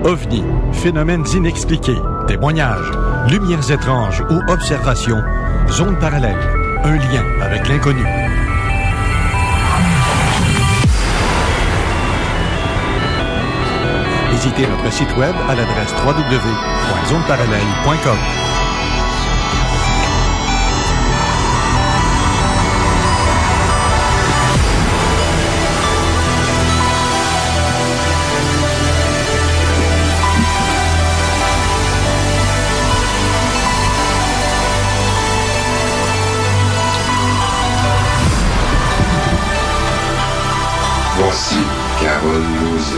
OVNI, phénomènes inexpliqués, témoignages, lumières étranges ou observations, zone parallèle, un lien avec l'inconnu. Visitez notre site web à l'adresse www.zoneparallèle.com. Voici Carole Lauzé.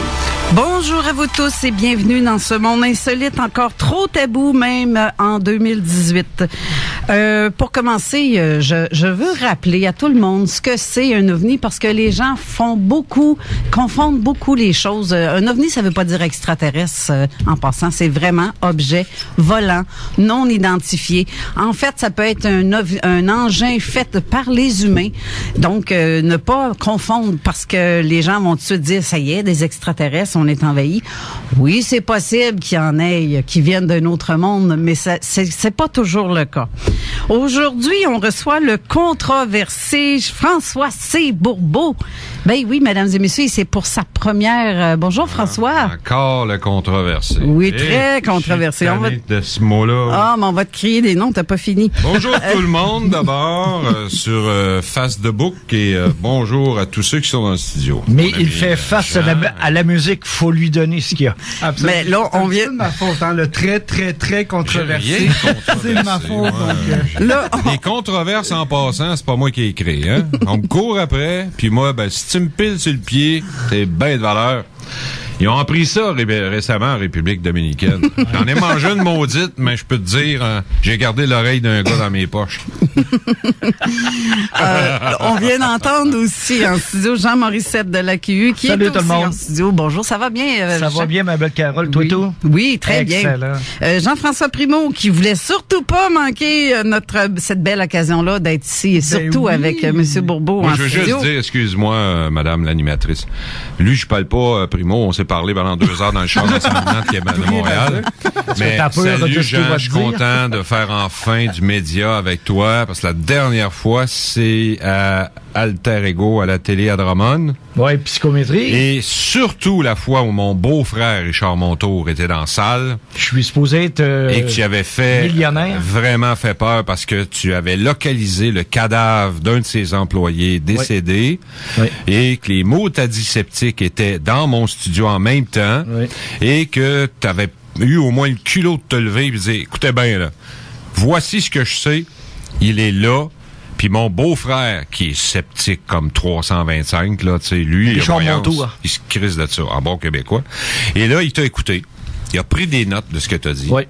Bonjour à vous tous et bienvenue dans ce monde insolite, encore trop tabou même en 2018. Pour commencer, je veux rappeler à tout le monde ce que c'est un ovni parce que les gens confondent beaucoup les choses. Un ovni, ça veut pas dire extraterrestre en passant, c'est vraiment objet volant, non identifié. En fait, ça peut être un engin fait par les humains. Donc, ne pas confondre parce que les gens vont tout de suite dire, ça y est, des extraterrestres, on est envahi. Oui, c'est possible qu'il y en ait qui viennent d'un autre monde, mais c'est pas toujours le cas. Aujourd'hui, on reçoit le controversé François C. Bourbeau. Ben oui, mesdames et messieurs, c'est pour sa première... bonjour, François. Encore le controversé. Oui, très controversé. De ce mot-là. Ah, mais on va te crier des noms, t'as pas fini. Bonjour tout le monde, d'abord, sur Face de Book, et bonjour à tous ceux qui sont dans le studio. Mais il fait face à la musique, faut lui donner ce qu'il y a. Absolument. Mais là, on vient... C'est de ma faute, hein, le très, très, très controversé. C'est de ma faute, Là, Les controverses en passant, c'est pas moi qui ai écrit, hein. On me court après, puis moi, ben, si tu me piles sur le pied, t'es ben de valeur. Ils ont appris ça récemment en République dominicaine. J'en ai mangé une maudite, mais je peux te dire, j'ai gardé l'oreille d'un gars dans mes poches. On vient d'entendre aussi en studio Jean-Maurice Sepp de l'AQU qui Salut est tout aussi le monde. en studio. Bonjour, ça va bien? Ça va bien, ma belle Carole, toi oui. tout? Oui, très Excellent. bien. Jean-François Primeau qui voulait surtout pas manquer cette belle occasion-là d'être ici et surtout oui. avec M. Bourbeau Moi, en je veux studio. juste dire, excuse-moi, madame l'animatrice. Lui, je parle pas, Primo, on s'est parlé pendant 2 heures dans le char de Montréal. Mais salut Jean, je suis content de faire enfin du média avec toi, parce que la dernière fois, c'est à Alter Ego, à la télé à Drummond. Oui, psychométrie. Et surtout la fois où mon beau-frère Richard Montour était dans la salle. Je suis supposé être et que tu avais fait millionnaire. Vraiment fait peur parce que tu avais localisé le cadavre d'un de ses employés décédé. Oui. Et que les mots antiseptiques étaient dans mon studio en même temps. Oui. Et que tu avais eu au moins le culot de te lever et de dire, écoutez bien là, voici ce que je sais, il est là. Puis mon beau-frère, qui est sceptique comme 325, là, tu sais, lui, il se crisse de ça, en bon québécois. Et là, il t'a écouté. Il a pris des notes de ce que t'as dit. Oui.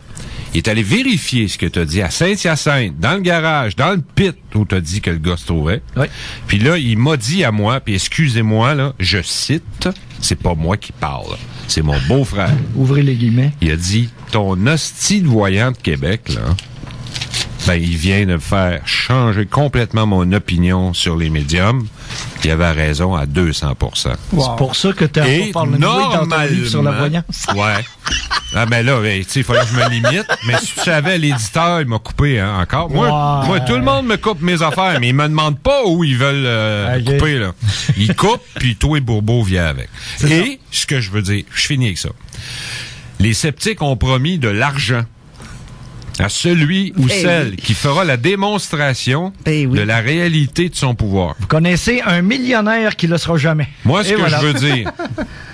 Il est allé vérifier ce que t'as dit à Saint-Hyacinthe, dans le garage, dans le pit où t'as dit que le gars se trouvait. Oui. Puis là, il m'a dit à moi, puis excusez-moi, là, je cite, c'est pas moi qui parle, c'est mon beau-frère. Ouvrez les guillemets. Il a dit, ton hostie de voyant de Québec, là, ben, il vient de me faire changer complètement mon opinion sur les médiums. Il avait raison à 200%. Wow. C'est pour ça que tu as parlé dans ton livre sur la voyance. Ouais. Ah, ben là, tu sais, il fallait que je me limite. Mais si tu savais, l'éditeur, il m'a coupé, hein, encore. Moi, tout le monde me coupe mes affaires, mais ils me demandent pas où ils veulent couper, là. Ils coupent, puis toi et Bourbeau vient avec. Et, ce que je veux dire, je finis avec ça. Les sceptiques ont promis de l'argent à celui ou celle qui fera la démonstration de la réalité de son pouvoir. Vous connaissez un millionnaire qui le sera jamais. Moi, ce que je veux dire,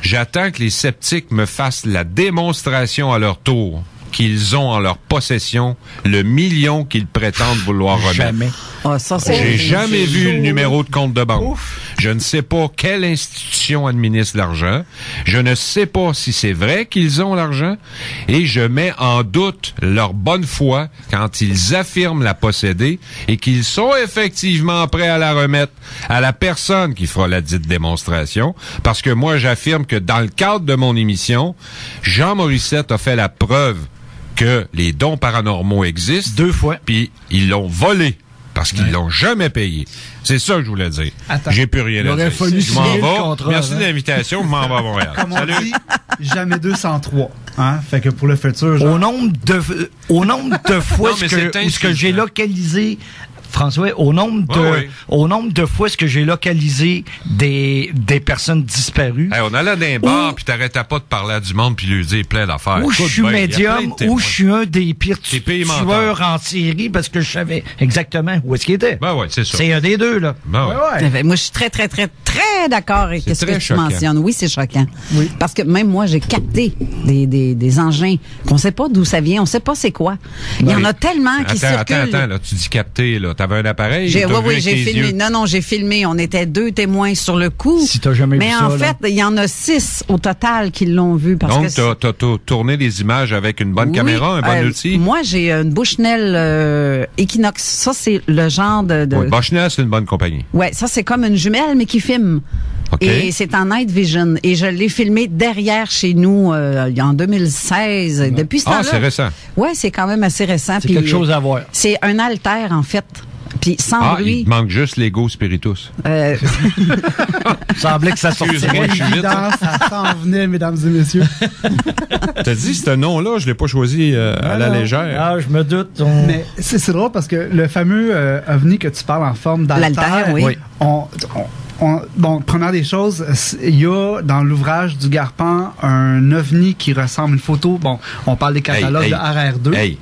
j'attends que les sceptiques me fassent la démonstration à leur tour qu'ils ont en leur possession le million qu'ils prétendent vouloir remettre. Jamais. Oh, ça, j'ai jamais vu le numéro de compte de banque. Ouf. Je ne sais pas quelle institution administre l'argent. Je ne sais pas si c'est vrai qu'ils ont l'argent. Et je mets en doute leur bonne foi quand ils affirment la posséder et qu'ils sont effectivement prêts à la remettre à la personne qui fera la dite démonstration. Parce que moi, j'affirme que dans le cadre de mon émission, Jean Morissette a fait la preuve que les dons paranormaux existent. 2 fois. Puis ils l'ont volé. parce qu'ils l'ont jamais payé. C'est ça que je voulais dire. Attends. J'ai plus rien à dire. Je m'en vais. Merci de l'invitation. Je m'en vais à Montréal. Comme Salut. on dit, jamais 203. Hein? Fait que pour le futur, Au nombre de fois Non, mais c'est ce que j'ai localisé, François, au nombre de fois ce que j'ai localisé des personnes disparues. Hey, on allait dans un bar, puis t'arrêtais pas de parler à du monde, puis lui dire plein d'affaires. Ou je suis médium, ou je suis un des pires tueurs en série, parce que je savais exactement où est-ce qu'il était. Ben ouais, c'est ça. C'est un des deux, là. Ben ouais. Moi, je suis très, très, très, très d'accord avec ce que tu choquant. mentionnes. Oui, c'est choquant. Oui. Parce que même moi, j'ai capté des engins qu'on sait pas d'où ça vient, on sait pas c'est quoi. Il y en a tellement qui circulent. Attends, là, tu dis capter, là. T'avais un appareil? Oui, j'ai filmé. Non, j'ai filmé. On était 2 témoins sur le coup. Si t'as jamais vu ça, mais en fait, il y en a 6 au total qui l'ont vu. Parce donc, t'as tourné les images avec une bonne caméra, un bon outil? Moi, j'ai une Bushnell Equinox. Ça, c'est le genre de... Oui, Bushnell, c'est une bonne compagnie. Ouais, ça, c'est comme une jumelle, mais qui filme. Okay. Et c'est en night vision. Et je l'ai filmé derrière chez nous en 2016. Depuis ce temps-là. Ah, c'est récent. Ouais, c'est quand même assez récent. C'est quelque chose à voir. C'est un alter, en fait. Puis sans bruit. Il te manque juste l'Ego Spiritus. Il semblait que ça sortirait. ça s'en venait, mesdames et messieurs. T'as dit ce nom-là, je l'ai pas choisi à la légère. Ah, je me doute. Mais c'est drôle parce que le fameux ovni que tu parles en forme d'alter, l'alter, oui. Bon, première des choses, il y a dans l'ouvrage du Garpan un ovni qui ressemble à une photo. Bon, on parle des catalogues de RR2.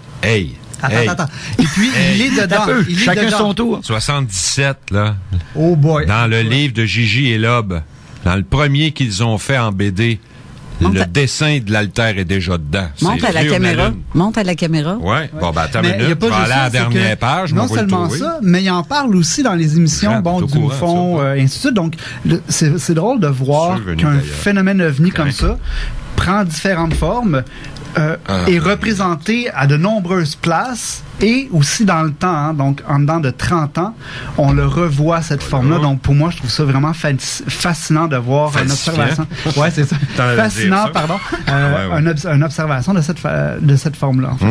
Attends. Et puis, il est dedans. Chacun son tour. 77, là. Oh boy. Dans le livre de Gigi et Lob, dans le premier qu'ils ont fait en BD, le dessin de l'alter est déjà dedans. Monte à la caméra. Ouais. Bon, ben, attends une Mais minute. Je vais aller à la dernière page. Non seulement ça, mais il en parle aussi dans les émissions du Bouffon, et ainsi de suite. Donc, c'est drôle de voir qu'un phénomène ovni comme ça prend différentes formes, est représenté à de nombreuses places et aussi dans le temps, hein, donc en dedans de 30 ans, on le revoit cette forme-là. Donc pour moi, je trouve ça vraiment fascinant de voir une observation. Ouais, c'est ça. Fascinant, pardon. Une observation de cette forme-là. En fait.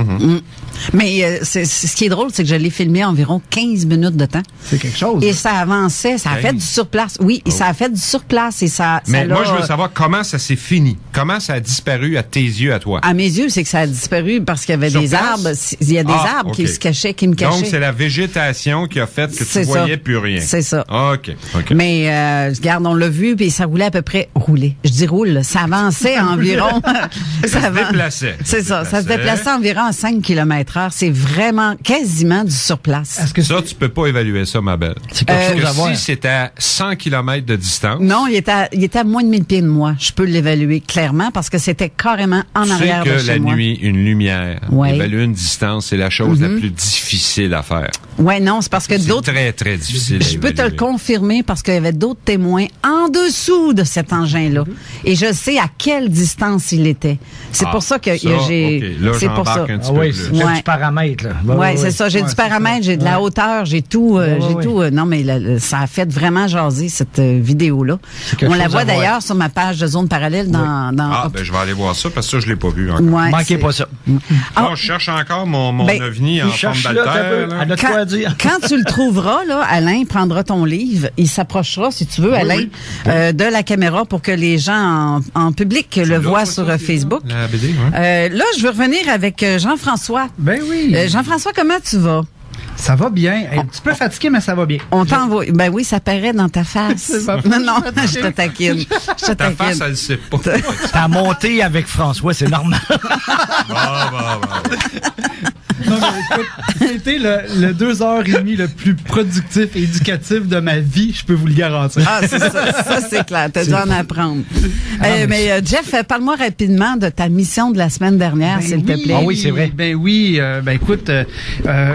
Mais ce qui est drôle, c'est que je l'ai filmé environ 15 minutes de temps. C'est quelque chose. Et ça avançait, ça a fait du surplace. Oui, et ça a fait du surplace et ça. Mais moi, je veux savoir comment ça s'est fini. Comment ça a disparu à tes yeux, à toi? À mes yeux, c'est que ça a disparu parce qu'il y avait des arbres. Il y a des arbres qui se cachaient, qui me cachaient. Donc, c'est la végétation qui a fait que tu voyais plus rien. C'est ça. OK. Mais, regarde, on l'a vu, puis ça roulait à peu près. Je dis roule, ça avançait environ. Ça se déplaçait. C'est ça. Ça se déplaçait environ à 5 km/h. C'est vraiment quasiment du surplace. Est-ce que ça, tu peux pas évaluer ça, ma belle. C'est quelque chose à voir. Si c'est à 100 km de distance. Non, il était à moins de 1000 pieds de moi. Je peux l'évaluer clairement parce que c'était carrément en arrière de chez moi. Tu sais que la nuit, une lumière, évaluer une distance, c'est la chose la plus difficile à faire. Ouais, non, c'est parce que d'autres... C'est très, très difficile. Je peux te le confirmer parce qu'il y avait d'autres témoins en dessous de cet engin-là. Et je sais à quelle distance il était. C'est pour ça que j'ai... Là, c'est pour ça. Un petit peu plus. J'ai du paramètre, là. Ouais, c'est ça. J'ai du paramètre, j'ai de la hauteur, j'ai tout. Non, mais ça a fait vraiment jaser, cette vidéo-là. On la voit d'ailleurs sur ma page de Zone Parallèle dans je vais aller voir ça parce que ça, je l'ai pas vu encore. Ouais, manquez pas ça. Je cherche encore mon ovni en forme d'alter. Quand tu le trouveras, là, Alain prendra ton livre, il s'approchera, si tu veux, Alain, de la caméra pour que les gens en public le voient sur Facebook. La BD, là, je veux revenir avec Jean-François. Ben oui. Jean-François, comment tu vas? Ça va bien. Un petit peu fatigué, mais ça va bien. On t'envoie. Ben oui, ça paraît dans ta face. Non, je te taquine. Ta face, elle le sait pas. T'as monté avec François, c'est normal. Non, mais écoute, c'était le 2h30 le plus productif et éducatif de ma vie, je peux vous le garantir. Ah, c'est ça c'est clair. T'as dû en apprendre. Mais Jeff, parle-moi rapidement de ta mission de la semaine dernière, s'il te plaît. Ah oui, c'est vrai. Ben oui, écoute,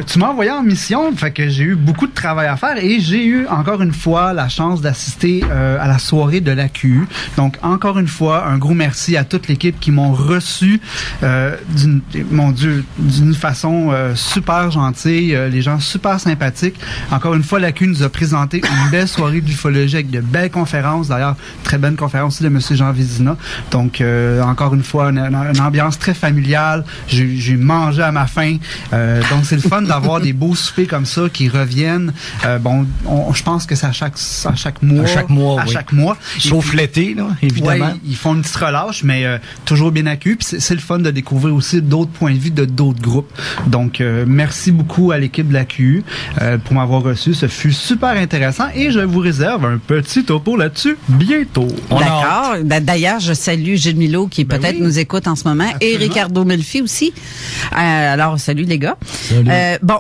tu m'as envoyé en mission, fait que j'ai eu beaucoup de travail à faire et j'ai eu encore une fois la chance d'assister à la soirée de l'AQU. Donc, encore une fois, un gros merci à toute l'équipe qui m'ont reçu d'une façon émission super gentille, les gens super sympathiques. Encore une fois, l'AQ nous a présenté une belle soirée d'ufologie avec de belles conférences. D'ailleurs, très belle conférence de M. Jean Vézina. Donc, encore une fois, une ambiance très familiale. J'ai mangé à ma faim. Donc, c'est le fun d'avoir des beaux soupers comme ça qui reviennent. Je pense que c'est à chaque mois. À chaque mois. Sauf l'été, là, évidemment. Ouais, ils font une petite relâche, mais toujours bien accueillis. Puis c'est le fun de découvrir aussi d'autres points de vue de d'autres groupes. Donc, merci beaucoup à l'équipe de l'AQU pour m'avoir reçu. Ce fut super intéressant et je vous réserve un petit topo là-dessus bientôt. D'accord. D'ailleurs, je salue Gilles Milot qui peut-être nous écoute en ce moment. Absolument. Et Ricardo Melfi aussi. Alors, salut les gars. Salut.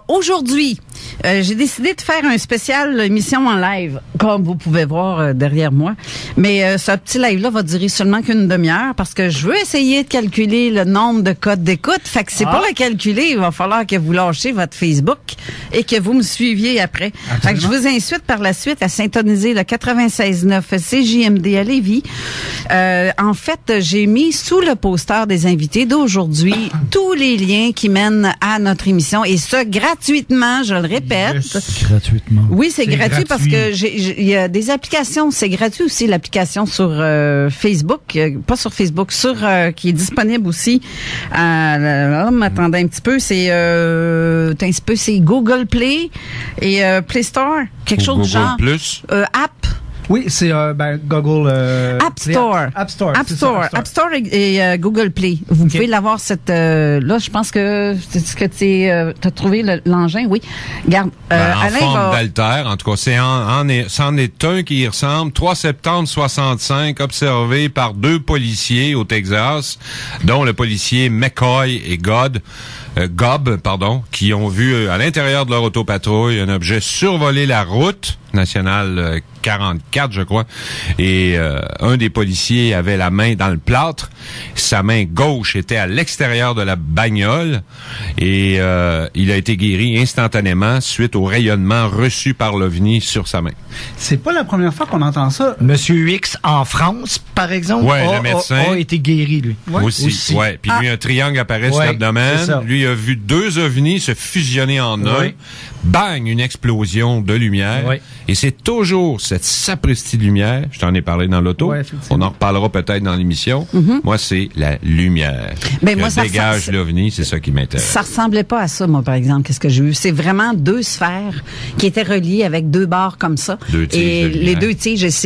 Aujourd'hui, j'ai décidé de faire un spécial émission en live, comme vous pouvez voir derrière moi. Mais ce petit live-là va durer seulement qu'une demi-heure parce que je veux essayer de calculer le nombre de codes d'écoute. Fait que c'est pour le calculer, il va falloir que vous lâchiez votre Facebook et que vous me suiviez après. Absolument. Fait que je vous incite par la suite à syntoniser le 96.9 CJMD à Lévis. En fait, j'ai mis sous le poster des invités d'aujourd'hui tous les liens qui mènent à notre émission et ce gratuitement, je le répète. Yes. Gratuitement. Oui, c'est gratuit parce que il y a des applications, c'est gratuit aussi l'application sur Facebook, pas sur Facebook, qui est disponible aussi. M'attendez un petit peu, c'est Google Play et Play Store, quelque chose du genre. Google Plus. App. Oui, c'est Google App Store. App Store. App Store et Google Play. Vous pouvez l'avoir là, je pense que c'est ce que tu as trouvé l'engin, oui. Regarde, en forme d'altère, en tout cas, c'en est un qui ressemble 3 septembre 65 observé par 2 policiers au Texas, dont le policier McCoy et Gobb, qui ont vu à l'intérieur de leur autopatrouille un objet survoler la route nationale 44, je crois, et un des policiers avait la main dans le plâtre, sa main gauche était à l'extérieur de la bagnole et il a été guéri instantanément suite au rayonnement reçu par l'OVNI sur sa main. C'est pas la première fois qu'on entend ça. Monsieur X en France, par exemple, le médecin a été guéri, lui. Aussi. Ouais. Puis lui, un triangle apparaît sur l'abdomen. Lui a vu 2 ovnis se fusionner en un. Bang! Une explosion de lumière. Et c'est toujours cette sapristi de lumière. Je t'en ai parlé dans l'auto. On en reparlera peut-être dans l'émission. Moi, c'est la lumière. Ben, moi, ça dégage l'OVNI, c'est ça qui m'intéresse. Ça ressemblait pas à ça, moi, par exemple. Qu'est-ce que j'ai vu? C'est vraiment 2 sphères qui étaient reliées avec 2 barres comme ça. 2 tiges et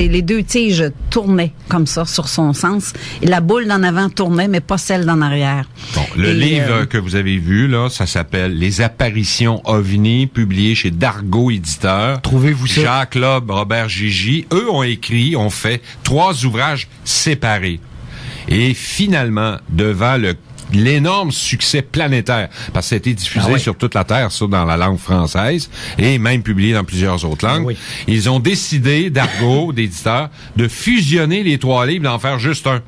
les 2 tiges tournaient comme ça sur son sens. Et la boule d'en avant tournait, mais pas celle d'en arrière. Bon, le livre que vous avez vu, là, ça s'appelle Les apparitions OVNI, publié chez Dargaud Éditeur. Trouvez-vous ça? Jacques Loeb, Robert Gigi, eux ont fait 3 ouvrages séparés. Et finalement, devant l'énorme succès planétaire, parce que ça a été diffusé sur toute la Terre, ça, dans la langue française, et même publié dans plusieurs autres langues. Ils ont décidé, Dargaud, d'éditeur, de fusionner les 3 livres, d'en faire juste un.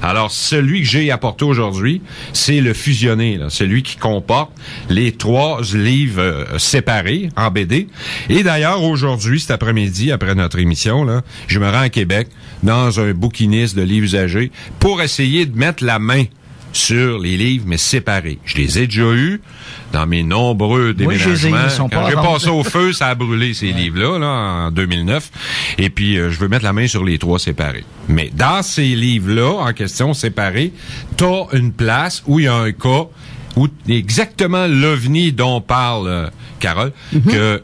Alors, celui que j'ai apporté aujourd'hui, c'est le fusionné, là, celui qui comporte les 3 livres séparés en BD. Et d'ailleurs, aujourd'hui, cet après-midi, après notre émission, là, je me rends à Québec, dans un bouquiniste de livres usagés, pour essayer de mettre la main sur les livres, mais séparés. Je les ai déjà eus dans mes nombreux déménagements. Quand j'ai passé au feu, ça a brûlé ces livres-là, là, en 2009. Et puis, je veux mettre la main sur les 3 séparés. Mais dans ces livres-là, en question séparés, t'as une place où il y a un cas où exactement l'OVNI dont parle Carole, que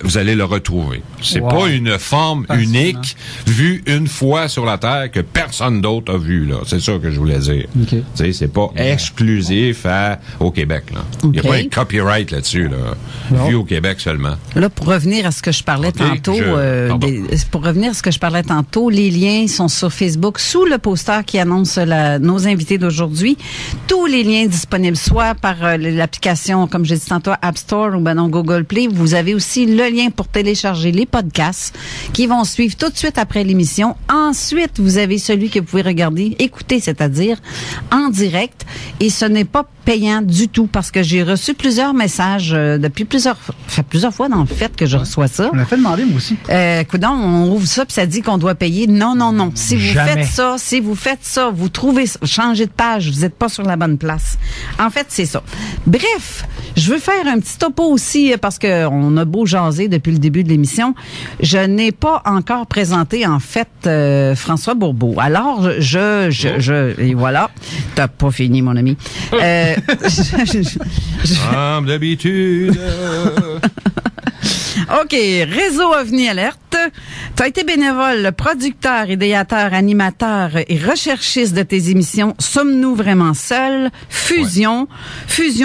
vous allez le retrouver. C'est pas une forme unique vue une fois sur la Terre que personne d'autre a vu, là. C'est ça que je voulais dire. Tu sais, c'est pas exclusif au Québec, là. Il n'y a pas un copyright là-dessus, là. Vu au Québec seulement. Là, pour revenir à ce que je parlais tantôt, les liens sont sur Facebook sous le poster qui annonce nos invités d'aujourd'hui. Tous les liens disponibles, soit par l'application, comme j'ai dit tantôt, App Store ou non Google Play. Vous avez aussi le lien pour télécharger les podcasts qui vont suivre tout de suite après l'émission. Ensuite, vous avez celui que vous pouvez regarder, écouter, c'est-à-dire en direct. Et ce n'est pas payant du tout parce que j'ai reçu plusieurs messages depuis plusieurs fois dans le fait que je reçois ça. On l'a fait demander, moi aussi. Coudonc, on ouvre ça puis ça dit qu'on doit payer. Non. Si vous faites ça, vous trouvez, changez de page, vous n'êtes pas sur la bonne place. En fait, c'est ça. Bref, je veux faire un petit topo aussi parce que on a beau jaser depuis le début de l'émission. Je n'ai pas encore présenté en fait François Bourbeau. Alors et voilà, t'as pas fini mon ami. Comme d'habitude. OK, Réseau OVNI Alerte. Tu as été bénévole, producteur, idéateur, animateur et recherchiste de tes émissions Sommes-nous vraiment seuls? Fusion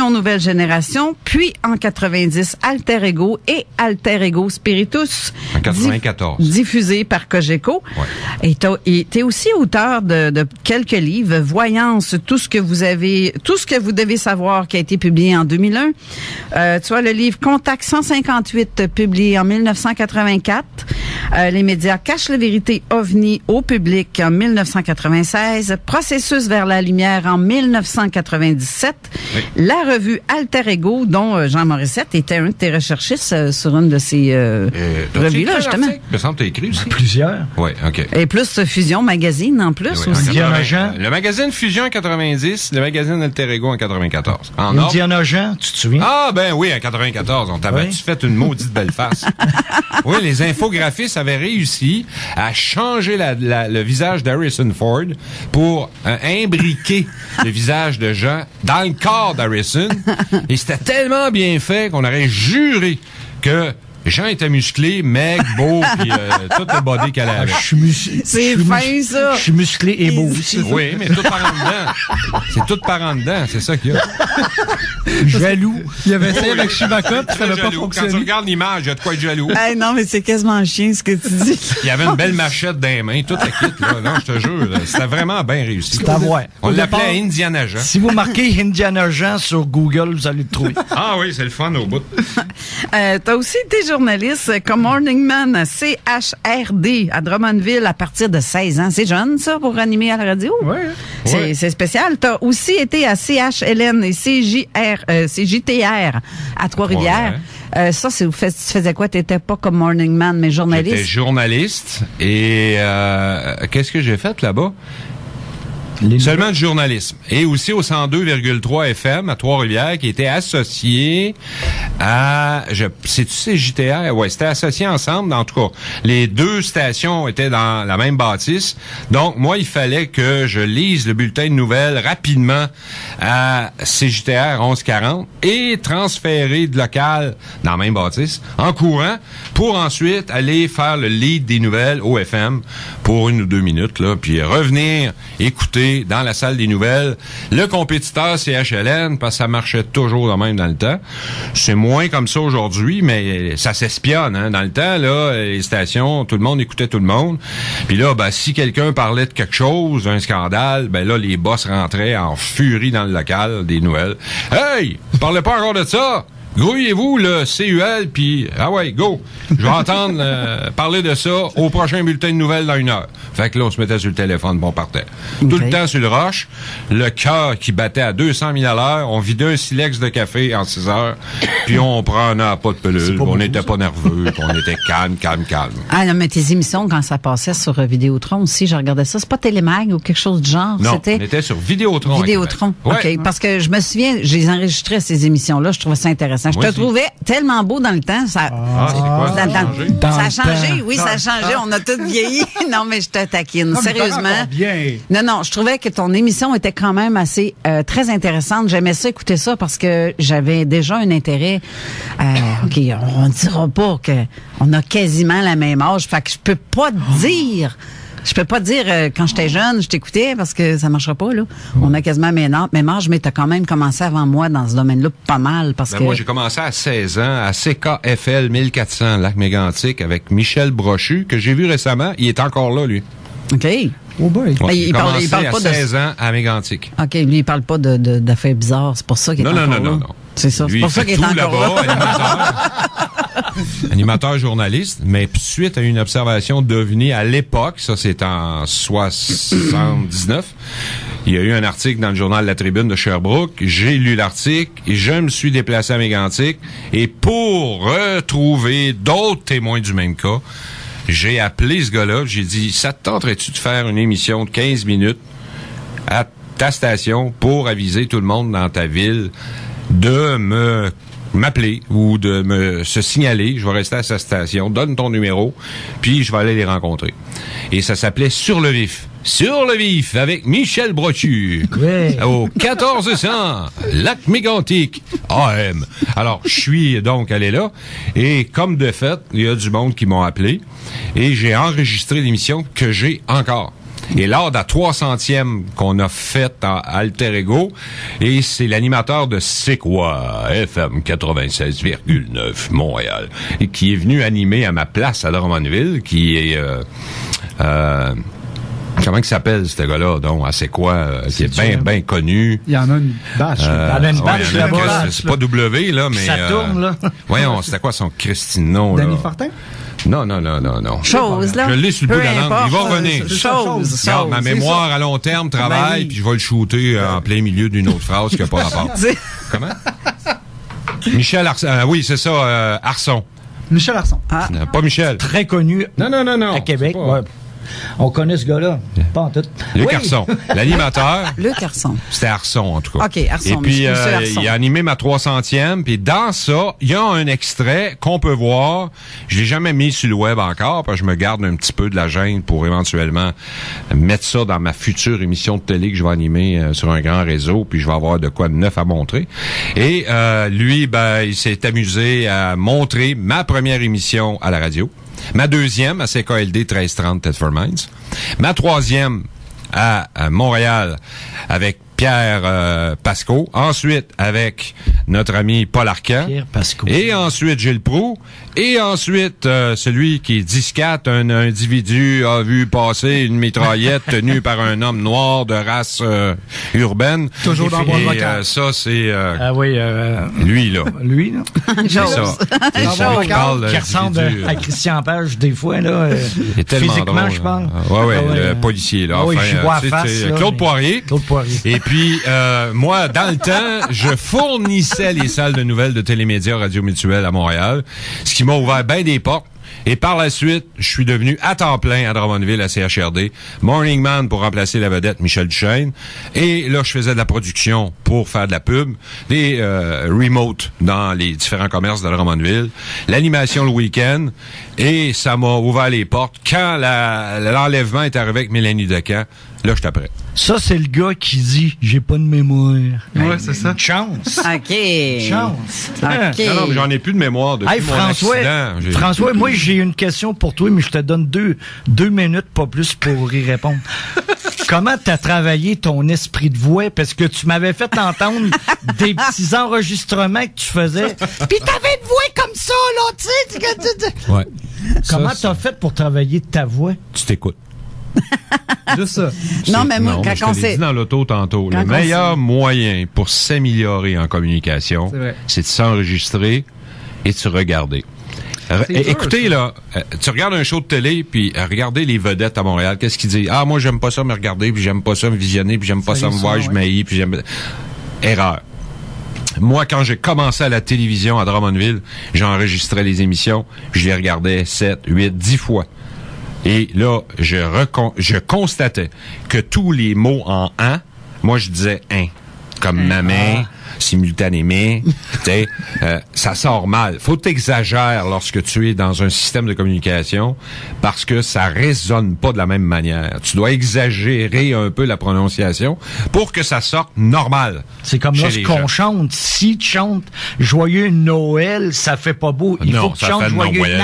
Nouvelle Génération, puis en 90 Alter Ego et Alter Ego Spiritus. En 94. Diffusé par Cogeco. Ouais. Et t'es aussi auteur de quelques livres, Voyance, tout ce que vous devez savoir, qui a été publié en 2001. Tu vois, le livre Contact 158, publié en 1984. Les médias cachent la vérité OVNI au public en 1996. Processus vers la lumière en 1997. Oui. La revue Alter Ego, dont Jean Morissette était un de tes recherchistes sur une de ces revues-là, justement. Me semble que tu as écrit aussi. Plusieurs. Oui, OK. Et plus Fusion Magazine, en plus. Oui, aussi. Le magazine Fusion en 90, le magazine Alter Ego en 94. Indiana Jean, tu te souviens? Ah, ben oui, en 94. On t'avait fait une maudite belle face. Oui, les infographistes avaient réussi à changer le visage d'Harrison Ford pour imbriquer le visage de Jean dans le corps d'Harrison. Et c'était tellement bien fait qu'on aurait juré que Jean était musclé, maigre, beau, puis tout le body qu'elle avait. C'est fin, ça. Je suis musclé et beau aussi. Oui, mais tout par en dedans. C'est tout par en dedans, c'est ça qu'il y a. Jaloux. Il avait essayé avec Chewbacca, puis ça n'a pas fonctionné. Quand tu regardes l'image, il y a de quoi être jaloux. Hey, non, mais c'est quasiment chien, ce que tu dis. Il y avait une belle machette dans les mains, toute la kit, là. Non, je te jure, c'était vraiment bien réussi. C'est à voir. On l'appelait Indiana Jean. Si vous marquez Indiana Jean sur Google, vous allez le trouver. Ah oui, c'est le fun au bout. T'as aussi été journaliste comme Morning Man CHRD à Drummondville à partir de 16 ans. C'est jeune, ça, pour animer à la radio? Oui. C'est spécial. T'as aussi été à CHLN et CJTR à Trois-Rivières. Ouais. Ça, tu faisais quoi? T'étais pas comme Morning Man, mais journaliste? J'étais journaliste et qu'est-ce que j'ai fait là-bas? Seulement du journalisme. Et aussi au 102,3 FM à Trois-Rivières, qui était associé à... C'est-tu CJTR? Ouais, c'était associé ensemble. En tout cas, les deux stations étaient dans la même bâtisse. Donc, moi, il fallait que je lise le bulletin de nouvelles rapidement à CJTR 1140 et transférer de local dans la même bâtisse en courant pour ensuite aller faire le lead des nouvelles au FM pour 1 ou 2 minutes, là, puis revenir écouter dans la salle des nouvelles le compétiteur CHLN, parce que ça marchait toujours de même dans le temps. C'est moins comme ça aujourd'hui, mais ça s'espionne, hein. Dans le temps, là, les stations, tout le monde écoutait tout le monde. Puis là, ben, si quelqu'un parlait de quelque chose, un scandale, ben là, les boss rentraient en furie dans le local des nouvelles. Hey! Parlez pas encore de ça! Grouillez-vous le CUL, puis ah ouais, go! Je vais entendre parler de ça au prochain bulletin de nouvelles dans 1 heure. Fait que là, on se mettait sur le téléphone, bon, on partait. Okay. Tout le temps sur le roche, le cœur qui battait à 200 000 à l'heure, on vidait un silex de café en 6 heures, puis on prenait pas de pelule, on n'était pas nerveux, puis on était calme. Ah non, mais tes émissions, quand ça passait sur Vidéotron aussi, je regardais ça, c'est pas Télémag ou quelque chose du genre? Non, on était sur Vidéotron. Vidéotron, OK. Ouais. Parce que je me souviens, je les enregistrais, ces émissions-là, je trouvais ça intéressant. Je te trouvais tellement beau dans le temps. Ça a changé, oui, ça a changé. On a tout vieilli. Non, mais je te taquine. Sérieusement. Non, je trouvais que ton émission était quand même assez très intéressante. J'aimais ça, écouter ça, parce que j'avais déjà un intérêt. OK, on ne dira pas qu'on a quasiment la même âge. Fait que je peux pas dire... Je peux pas dire quand j'étais jeune, je t'écoutais, parce que ça marchera pas, là. On a quasiment même âge, mais t'as quand même commencé avant moi dans ce domaine-là pas mal, parce que... Moi, j'ai commencé à 16 ans à CKFL 1400, Lac-Mégantic, avec Michel Brochu, que j'ai vu récemment. Il est encore là, lui. OK. Oh boy. Ouais, il parle pas de 16 ans à Mégantic. OK, lui, il parle pas d'affaires bizarres. C'est pour ça qu'il est encore là. Non. C'est ça. C'est pour ça qu'il est encore là. animateur journaliste, mais suite à une observation d'OVNI à l'époque, ça c'est en 79, il y a eu un article dans le journal La Tribune de Sherbrooke, j'ai lu l'article et je me suis déplacé à Mégantic et pour retrouver d'autres témoins du même cas, j'ai appelé ce gars-là, j'ai dit, ça te tenterait-tu de faire une émission de 15 minutes à ta station pour aviser tout le monde dans ta ville de m'appeler ou de se signaler, je vais rester à sa station, donne ton numéro, puis je vais aller les rencontrer. Et ça s'appelait Sur le vif. Sur le vif, avec Michel Brochu. Oui. Au 1400, Lac Mégantic, AM. Alors, je suis donc allé là, et comme de fait, il y a du monde qui m'ont appelé, et j'ai enregistré l'émission que j'ai encore. Et lors de la 300e qu'on a faite en Alter Ego, et c'est l'animateur de C'est quoi FM 96,9 Montréal, et qui est venu animer à ma place à Drummondville, qui est comment il s'appelle ce gars-là, donc, à C'est quoi, qui est bien connu. Il y en a une bâche. Il y en a une bâche là-bas. C'est pas W, là, mais... Ça tourne, là. Voyons, c'était quoi son Christine nom, là? Danny Fortin? Non. Chose, là. Je l'ai sur le bout de la langue. Il va revenir. Chose. Regarde, ma mémoire à long terme travaille, puis je vais le shooter en plein milieu d'une autre phrase qui n'a pas rapport. Comment? Michel Arson. Oui, c'est ça, Arson. Michel Arson. Ah. Pas Michel. Très connu. Non. À Québec, ouais. On connaît ce gars-là. Pas en tout. Luc Arson. L'animateur. Luc Arson. C'était Arson, en tout cas. OK, Arson. Et puis, il a animé ma 300e. Puis dans ça, il y a un extrait qu'on peut voir. Je l'ai jamais mis sur le web encore, parce que je me garde un petit peu de la gêne pour éventuellement mettre ça dans ma future émission de télé que je vais animer sur un grand réseau. Puis je vais avoir de quoi de neuf à montrer. Et lui, il s'est amusé à montrer ma première émission à la radio. Ma deuxième à CKLD 1330 Thetford Mines. Ma troisième à Montréal avec Pierre Pasco. Ensuite, avec notre ami Paul Arcand. Pierre Pasco. Et ensuite, Gilles Proulx. Et ensuite, celui qui est discate, un individu a vu passer une mitraillette tenue par un homme noir de race urbaine. Toujours dans le vocal. Ça, c'est... oui. Lui, là. Lui, là. C'est ça. C'est ça. Qui ressemble à Christian Page, des fois, là. Il est tellement physiquement, drôle. je parle. Oui, le policier, là. Oui, je vois face, Claude Poirier. Claude Poirier. Et puis, moi, dans le temps, je fournissais les salles de nouvelles de Télémédia Radio Mutuelle à Montréal, ce qui m'a ouvert bien des portes. Et par la suite, je suis devenu à temps plein à Drummondville, à CHRD, Morning Man pour remplacer la vedette Michel Duchesne. Et là, je faisais de la production pour faire de la pub, des remotes dans les différents commerces de Drummondville, l'animation le week-end, et ça m'a ouvert les portes. Quand l'enlèvement est arrivé avec Mélanie Decamp, là, je t'apprête. Ça, c'est le gars qui dit « J'ai pas de mémoire ». Ouais, c'est ça. Chance. OK. Chance. OK. Non, mais j'en ai plus de mémoire depuis mon accident. François, moi, j'ai une question pour toi, mais je te donne deux minutes, pas plus, pour y répondre. Comment t'as travaillé ton esprit de voix? Parce que tu m'avais fait entendre des petits enregistrements que tu faisais. Puis t'avais une voix comme ça, là, tu sais. Ouais. Comment t'as fait pour travailler ta voix? Tu t'écoutes. Juste ça. Non, mais moi, quand on s'est s'est... dit dans l'auto tantôt, le meilleur moyen pour s'améliorer en communication, c'est de s'enregistrer et de se regarder. Écoutez, là, tu regardes un show de télé, puis regardez les vedettes à Montréal. Qu'est-ce qu'ils disent? Ah, moi, j'aime pas ça me regarder, puis j'aime pas ça me visionner, puis j'aime pas ça me voir, je m'haïs, puis j'aime... Erreur. Moi, quand j'ai commencé à la télévision à Drummondville, j'enregistrais les émissions, je les regardais 7, 8, 10 fois. Et là, je constatais que tous les mots en « un », moi, je disais « un », comme « maman », simultanément, tu sais, ça sort mal. Faut t'exagérer lorsque tu es dans un système de communication parce que ça résonne pas de la même manière. Tu dois exagérer un peu la prononciation pour que ça sorte normal. C'est comme lorsqu'on chante. Si tu chantes Joyeux Noël, ça fait pas beau. Il faut que tu chantes Joyeux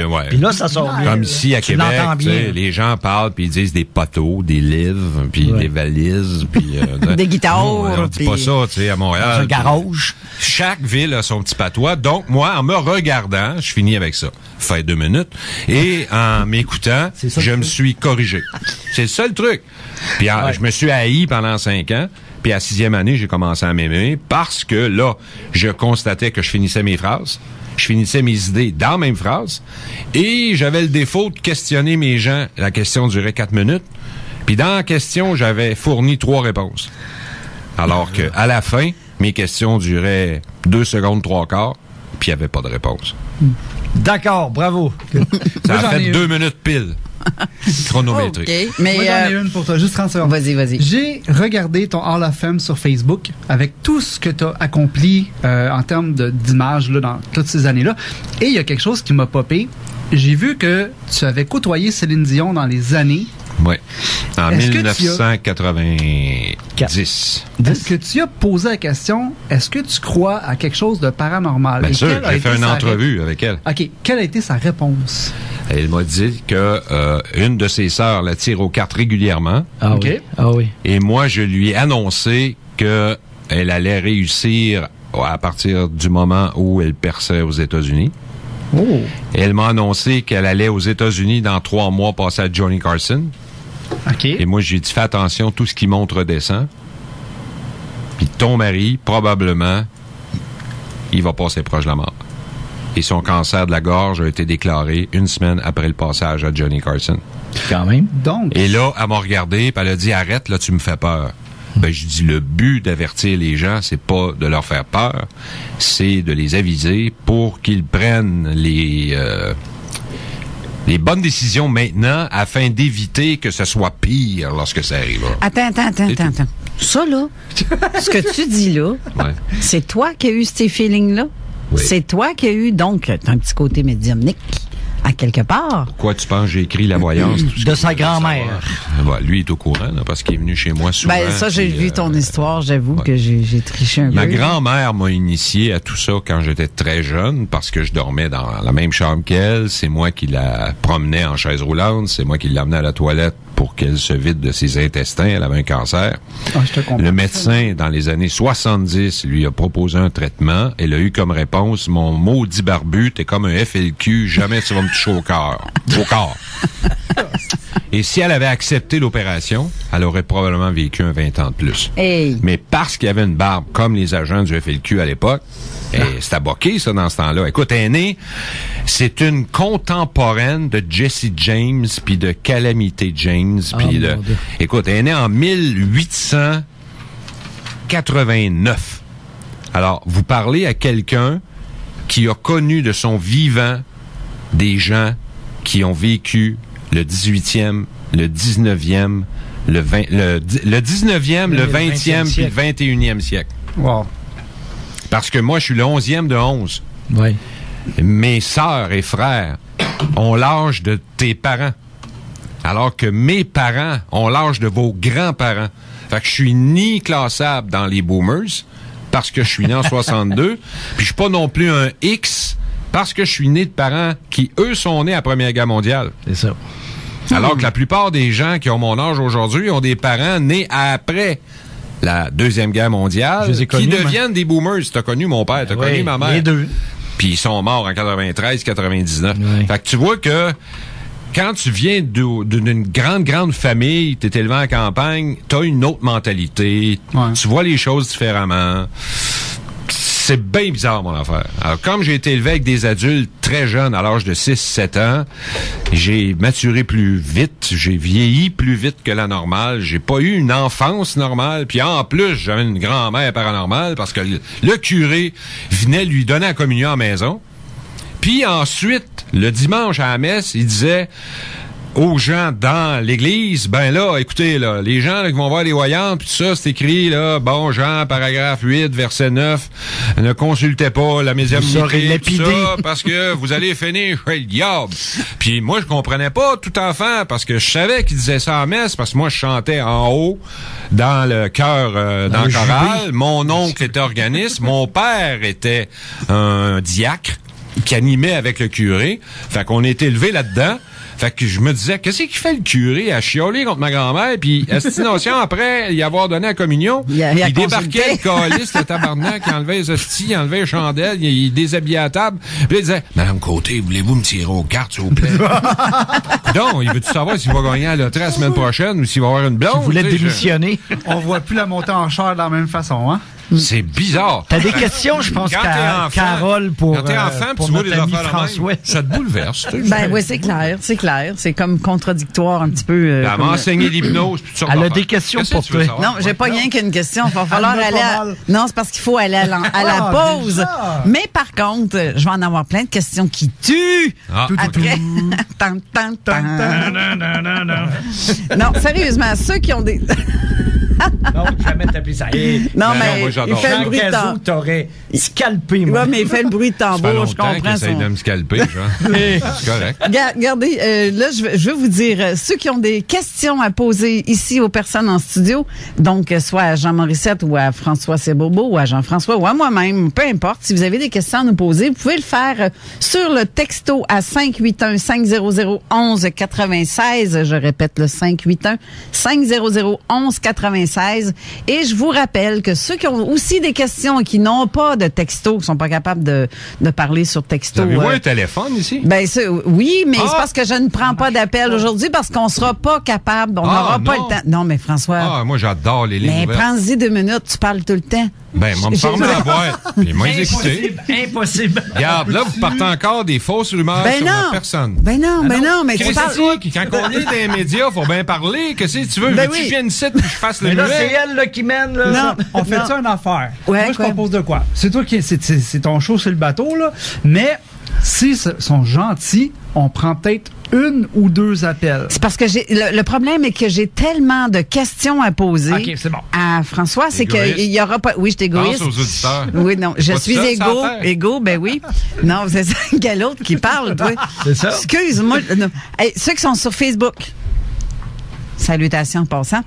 Noël. Puis là, ça sort bien. Comme si à Québec, les gens parlent puis ils disent des poteaux, des livres, puis des valises, puis des guitares. On dit pas ça, tu sais, à Montréal. Un garage. Chaque ville a son petit patois. Donc, moi, en me regardant, je finis avec ça. Fait 2 minutes. Et en m'écoutant, je me suis corrigé. C'est le seul truc. Puis, je me suis haï pendant 5 ans. Puis, à 6e année, j'ai commencé à m'aimer parce que là, je constatais que je finissais mes phrases. je finissais mes idées dans la même phrase. Et j'avais le défaut de questionner mes gens. La question durait 4 minutes. Puis dans la question, j'avais fourni 3 réponses. Alors que à la fin, mes questions duraient 2 secondes, 3 quarts, puis il n'y avait pas de réponse. D'accord, bravo. Ça a fait 2 minutes pile. Chronométrique. Okay. Mais moi, j'en ai une pour toi, juste 30 secondes. Vas-y. J'ai regardé ton Hall of Fame sur Facebook avec tout ce que tu as accompli en termes d'images là, dans toutes ces années-là. Et il y a quelque chose qui m'a popé. J'ai vu que tu avais côtoyé Céline Dion dans les années. Oui. En 1990. Est-ce que tu as posé la question, est-ce que tu crois à quelque chose de paranormal? Bien sûr, j'ai fait une entrevue avec elle. OK. Quelle a été sa réponse? Elle m'a dit que une de ses sœurs la tire aux cartes régulièrement. Ah, okay. Oui. Et moi, je lui ai annoncé que elle allait réussir à partir du moment où elle perçait aux États-Unis. Oh. Et elle m'a annoncé qu'elle allait aux États-Unis dans 3 mois passer à Johnny Carson. OK. Et moi, j'ai dit, fais attention, tout ce qui monte redescend. Puis ton mari, probablement, il va passer proche de la mort. Et son cancer de la gorge a été déclaré 1 semaine après le passage à Johnny Carson. Quand même. Donc. Et là, elle m'a regardé, puis elle a dit, arrête, là, tu me fais peur. Ben, je dis, le but d'avertir les gens, c'est pas de leur faire peur, c'est de les aviser pour qu'ils prennent les bonnes décisions maintenant afin d'éviter que ce soit pire lorsque ça arrivera. Attends. Ça, là, ce que tu dis là, ouais. C'est toi qui as eu ces feelings-là? Oui. C'est toi qui as eu, donc, un petit côté médiumnique. À quelque part. Pourquoi tu penses que j'ai écrit la voyance? De sa grand-mère. Ben, lui, il est au courant, là, parce qu'il est venu chez moi souvent. Ben, ça, j'ai vu ton histoire, j'avoue que j'ai triché un peu. Ma grand-mère m'a initié à tout ça quand j'étais très jeune, parce que je dormais dans la même chambre qu'elle. C'est moi qui la promenais en chaise roulante. C'est moi qui l'amenais à la toilette pour qu'elle se vide de ses intestins. Elle avait un cancer. Je te comprends. Le médecin, dans les années 70, lui a proposé un traitement. Elle a eu comme réponse, mon maudit barbu, t'es comme un FLQ, jamais tu vas me toucher au corps. Et si elle avait accepté l'opération, elle aurait probablement vécu un 20 ans de plus. Hey. Mais parce qu'il y avait une barbe, comme les agents du FLQ à l'époque, c'était boqué, ça, dans ce temps-là. Écoute, Aînée, c'est une contemporaine de Jesse James, puis de Calamité James, puis de... Écoute, elle est née en 1889. Alors, vous parlez à quelqu'un qui a connu de son vivant des gens qui ont vécu le 18e, le 19e, le 19e, le 20e, puis le 21e siècle. Wow. Parce que moi, je suis le 11e de 11. Oui. Mes sœurs et frères ont l'âge de tes parents. Alors que mes parents ont l'âge de vos grands-parents. Fait que je suis ni classable dans les boomers, parce que je suis né en 62, puis je suis pas non plus un X, parce que je suis né de parents qui, eux, sont nés à la Première Guerre mondiale. C'est ça. Alors que la plupart des gens qui ont mon âge aujourd'hui ont des parents nés après la Deuxième Guerre mondiale, qui deviennent des boomers. T'as connu mon père, t'as connu ma mère. Les deux. Puis ils sont morts en 93, 99. Oui. Fait que tu vois que quand tu viens d'une grande famille, t'es élevé en campagne, t'as une autre mentalité, tu vois les choses différemment. C'est bien bizarre, mon affaire. Alors, comme j'ai été élevé avec des adultes très jeunes, à l'âge de 6-7 ans, j'ai maturé plus vite, j'ai vieilli plus vite que la normale, j'ai pas eu une enfance normale, puis en plus, j'avais une grand-mère paranormale, parce que le curé venait lui donner la communion à la maison, puis ensuite, le dimanche à la messe, il disait aux gens dans l'église, ben là, écoutez, là, les gens là, qui vont voir les voyantes, puis tout ça, c'est écrit, là, bon, Jean, paragraphe 8, verset 9, ne consultez pas la médiumnité, tout ça, parce que vous allez finir chez le diable. Puis moi, je comprenais pas tout enfant, parce que je savais qu'il disait ça en messe, parce que moi, je chantais en haut, dans le chœur, dans le choral. Mon oncle était organiste, mon père était un diacre, qui animait avec le curé. Fait qu'on était élevé là-dedans. Fait que je me disais, qu'est-ce qu'il fait le curé à chialer contre ma grand-mère, puis estination après y avoir donné la communion, il débarquait le calice, le tabarnak, il enlevait les hosties, il enlevait les chandelles, il déshabillait à table, puis il disait, Madame Côté, voulez-vous me tirer aux cartes, s'il vous plaît? Donc, il veut-tu savoir s'il va gagner à la loterie la semaine prochaine ou s'il va avoir une blonde? Tu voulais démissionner. On voit plus la montée en chair de la même façon, hein? C'est bizarre. T'as des questions, je pense, Carole, pour quand t'es enfant, pour tu vois des notre ami affaires François. ça te bouleverse. Ben oui, c'est clair. C'est comme contradictoire un petit peu. Elle m'a enseigné l'hypnose. Elle a des questions pour toi. Non, j'ai pas rien qu'une question. Il va falloir aller Non, c'est parce qu'il faut aller à la pause. Déjà. Mais par contre, je vais en avoir plein de questions qui tuent. Après. Non, sérieusement, ceux qui ont des... Non, jamais t'appeler ça. Non, mais il fait le bruit de tambour. T'aurais scalpé, moi. Oui, mais il fait le bruit de tambour, je comprends. Essaye de me scalper, c'est correct. Regardez, là, je veux vous dire, ceux qui ont des questions à poser ici aux personnes en studio, donc soit à Jean Morissette ou à François Sébourbeau ou à Jean-François ou à moi-même, peu importe, si vous avez des questions à nous poser, vous pouvez le faire sur le texto à 581-500-1196. Je répète, le 581-500-1196. Et je vous rappelle que ceux qui ont aussi des questions et qui n'ont pas de texto, qui sont pas capables de parler sur texto. Avez-vous un téléphone ici? Ben oui, mais c'est parce que je ne prends pas d'appel aujourd'hui parce qu'on sera pas capable, on n'aura pas le temps. Non, mais François. Moi j'adore les lignes ouvertes. Prends-y 2 minutes, tu parles tout le temps. Ben, moi, me fermer la boîte. Puis moi, écouter. Impossible. Regarde, là, vous partez encore des fausses rumeurs sur la personne. Ben non, mais tu parles. Quand on est dans les médias, faut bien parler. Qu'est-ce que tu veux? Ben veux-tu que je vienne ici et je fasse le là, c'est elle là, qui mène. Là. Non, on fait ça une affaire. Ouais, moi, je propose de quoi? C'est toi qui... C'est ton show sur le bateau, là. Mais s'ils sont gentils, on prend peut-être 1 ou 2 appels. C'est parce que le problème est que j'ai tellement de questions à poser à François, c'est qu'il y aura pas... Oui, je suis égoïste. Pense aux auditeurs. Oui, non, je suis égo, ben oui. Non, c'est ça, il y a l'autre qui parle, toi. C'est ça. Excuse-moi. Hey, ceux qui sont sur Facebook... Salutations en passant.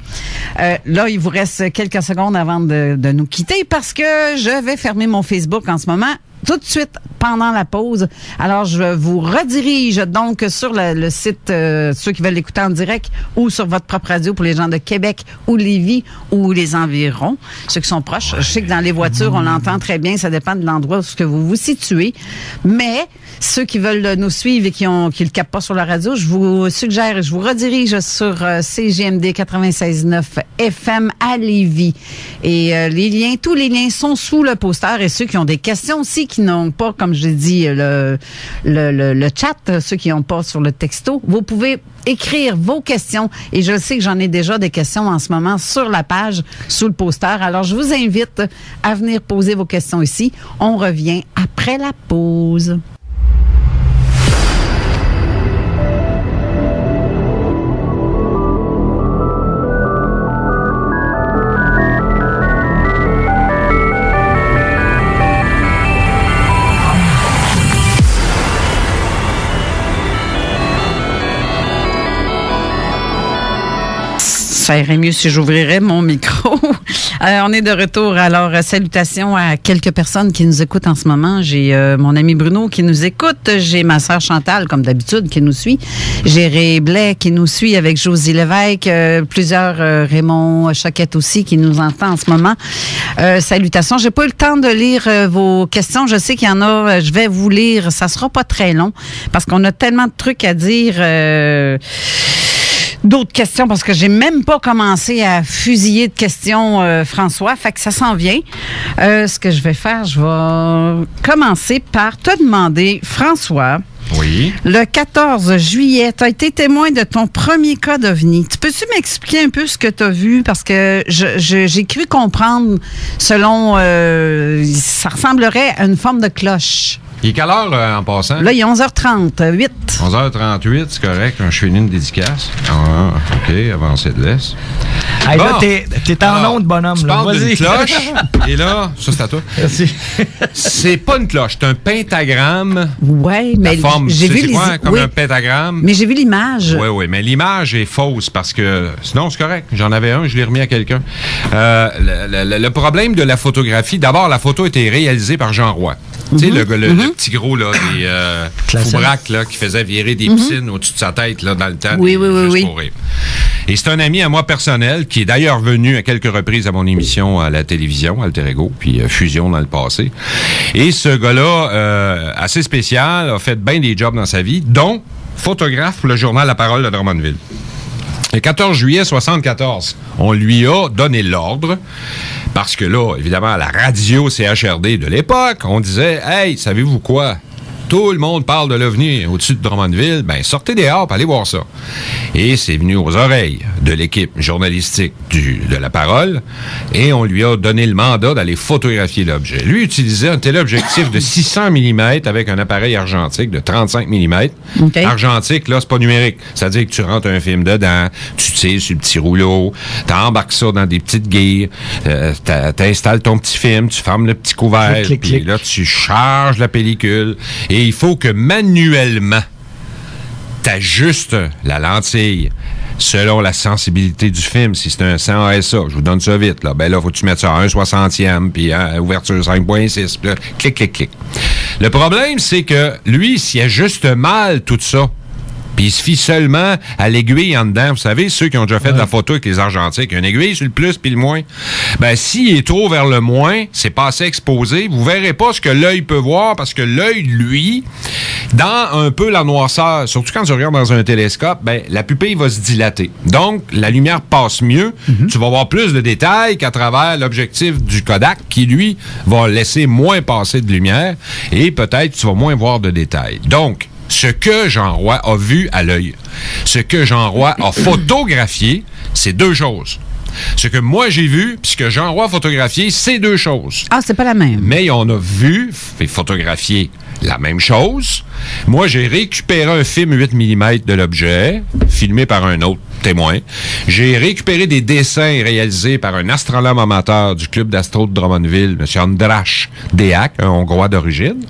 Là, il vous reste quelques secondes avant de nous quitter parce que je vais fermer mon Facebook en ce moment. Tout de suite pendant la pause. Alors, je vous redirige donc sur le site, ceux qui veulent l'écouter en direct, ou sur votre propre radio pour les gens de Québec ou Lévis ou les environs, ceux qui sont proches. Je sais que dans les voitures, on l'entend très bien. Ça dépend de l'endroit où vous vous situez. Mais ceux qui veulent nous suivre et qui le captent pas sur la radio, je vous suggère, je vous redirige sur CJMD 96.9 FM à Lévis. Et tous les liens sont sous le poster. Et ceux qui ont des questions aussi, qui n'ont pas, comme je l'ai dit, le chat, ceux qui n'ont pas sur le texto, vous pouvez écrire vos questions. Et je sais que j'en ai déjà des questions en ce moment sur la page, sous le poster. Alors, je vous invite à venir poser vos questions ici. On revient après la pause. Ça irait mieux si j'ouvrirais mon micro. On est de retour. Alors, salutations à quelques personnes qui nous écoutent en ce moment. J'ai mon ami Bruno qui nous écoute. J'ai ma sœur Chantal, comme d'habitude, qui nous suit. J'ai Ray Blais qui nous suit avec Josie Lévesque. Plusieurs Raymond Choquette aussi qui nous entend en ce moment. Salutations. J'ai pas eu le temps de lire vos questions. Je sais qu'il y en a. Je vais vous lire. Ça sera pas très long parce qu'on a tellement de trucs à dire. D'autres questions, parce que j'ai même pas commencé à fusiller de questions, François, fait que ça s'en vient. Ce que je vais faire, je vais commencer par te demander, François. Oui. Le 14 juillet, tu as été témoin de ton premier cas d'OVNI. Tu peux-tu m'expliquer un peu ce que tu as vu? Parce que j'ai cru comprendre, selon... ça ressemblerait à une forme de cloche. Il est quelle heure en passant? Là, il est 11h38. 11h38, c'est correct. Je fais une dédicace. Ah, OK, avancez de l'Est. Hey, là, t'es en onde, bonhomme. Tu parles d'une cloche. Et là, ça, c'est à toi. Merci. C'est pas une cloche, c'est un pentagramme. Oui, mais j'ai vu quoi, comme un pentagramme. Mais j'ai vu l'image. Oui, mais l'image est fausse parce que... Sinon, c'est correct. J'en avais un, je l'ai remis à quelqu'un. Le problème de la photographie, d'abord, la photo a été réalisée par Jean Roy. Tu sais, le petit gros, là, des Foubrac, là, qui faisait virer des piscines au-dessus de sa tête, là, dans le temps. Oui. Pour rire. Et c'est un ami à moi personnel qui est d'ailleurs venu à quelques reprises à mon émission à la télévision, Alter Ego, puis Fusion dans le passé. Et ce gars-là, assez spécial, a fait bien des jobs dans sa vie, dont photographe pour le journal La Parole de Drummondville. Le 14 juillet 1974, on lui a donné l'ordre Parce que là, évidemment, à la radio CHRD de l'époque, on disait, hey, savez-vous quoi? Tout le monde parle de l'OVNI au-dessus de Drummondville. Ben, sortez dehors, allez voir ça. Et c'est venu aux oreilles de l'équipe journalistique de La Parole, et on lui a donné le mandat d'aller photographier l'objet. Lui utilisait un téléobjectif de 600 mm avec un appareil argentique de 35 mm. Okay. Argentique, là, c'est pas numérique. C'est-à-dire que tu rentres un film dedans, tu tires sur le petit rouleau, t'embarques ça dans des petites guilles, t'installes ton petit film, tu fermes le petit couvert, puis là, tu charges la pellicule. Et il faut que manuellement, t'ajustes la lentille selon la sensibilité du film. Si c'est un 100 ASA, je vous donne ça vite, là. Ben là, faut que tu mettes ça à 1/60e, puis ouverture 5.6, puis là, clic, clic, clic. Le problème, c'est que lui, s'il ajuste mal tout ça, puis il se fie seulement à l'aiguille en dedans. Vous savez, ceux qui ont déjà fait de la photo avec les argentiques, une aiguille sur le plus puis le moins. Ben, s'il est trop vers le moins, c'est pas assez exposé, vous verrez pas ce que l'œil peut voir, parce que l'œil, lui, dans un peu la noirceur, surtout quand tu regardes dans un télescope, ben, la pupille va se dilater. Donc, la lumière passe mieux. Tu vas voir plus de détails qu'à travers l'objectif du Kodak, qui, lui, va laisser moins passer de lumière, et peut-être tu vas moins voir de détails. Donc, ce que Jean Roy a vu à l'œil, ce que Jean Roy a photographié, c'est deux choses. Ce que moi j'ai vu, puis ce que Jean Roy a photographié, c'est deux choses. Ah, c'est pas la même. Mais on a vu et photographié la même chose. Moi, j'ai récupéré un film 8 mm de l'objet, filmé par un autre témoin. J'ai récupéré des dessins réalisés par un astronome amateur du club d'astro de Drummondville, M. András Deák, un Hongrois d'origine,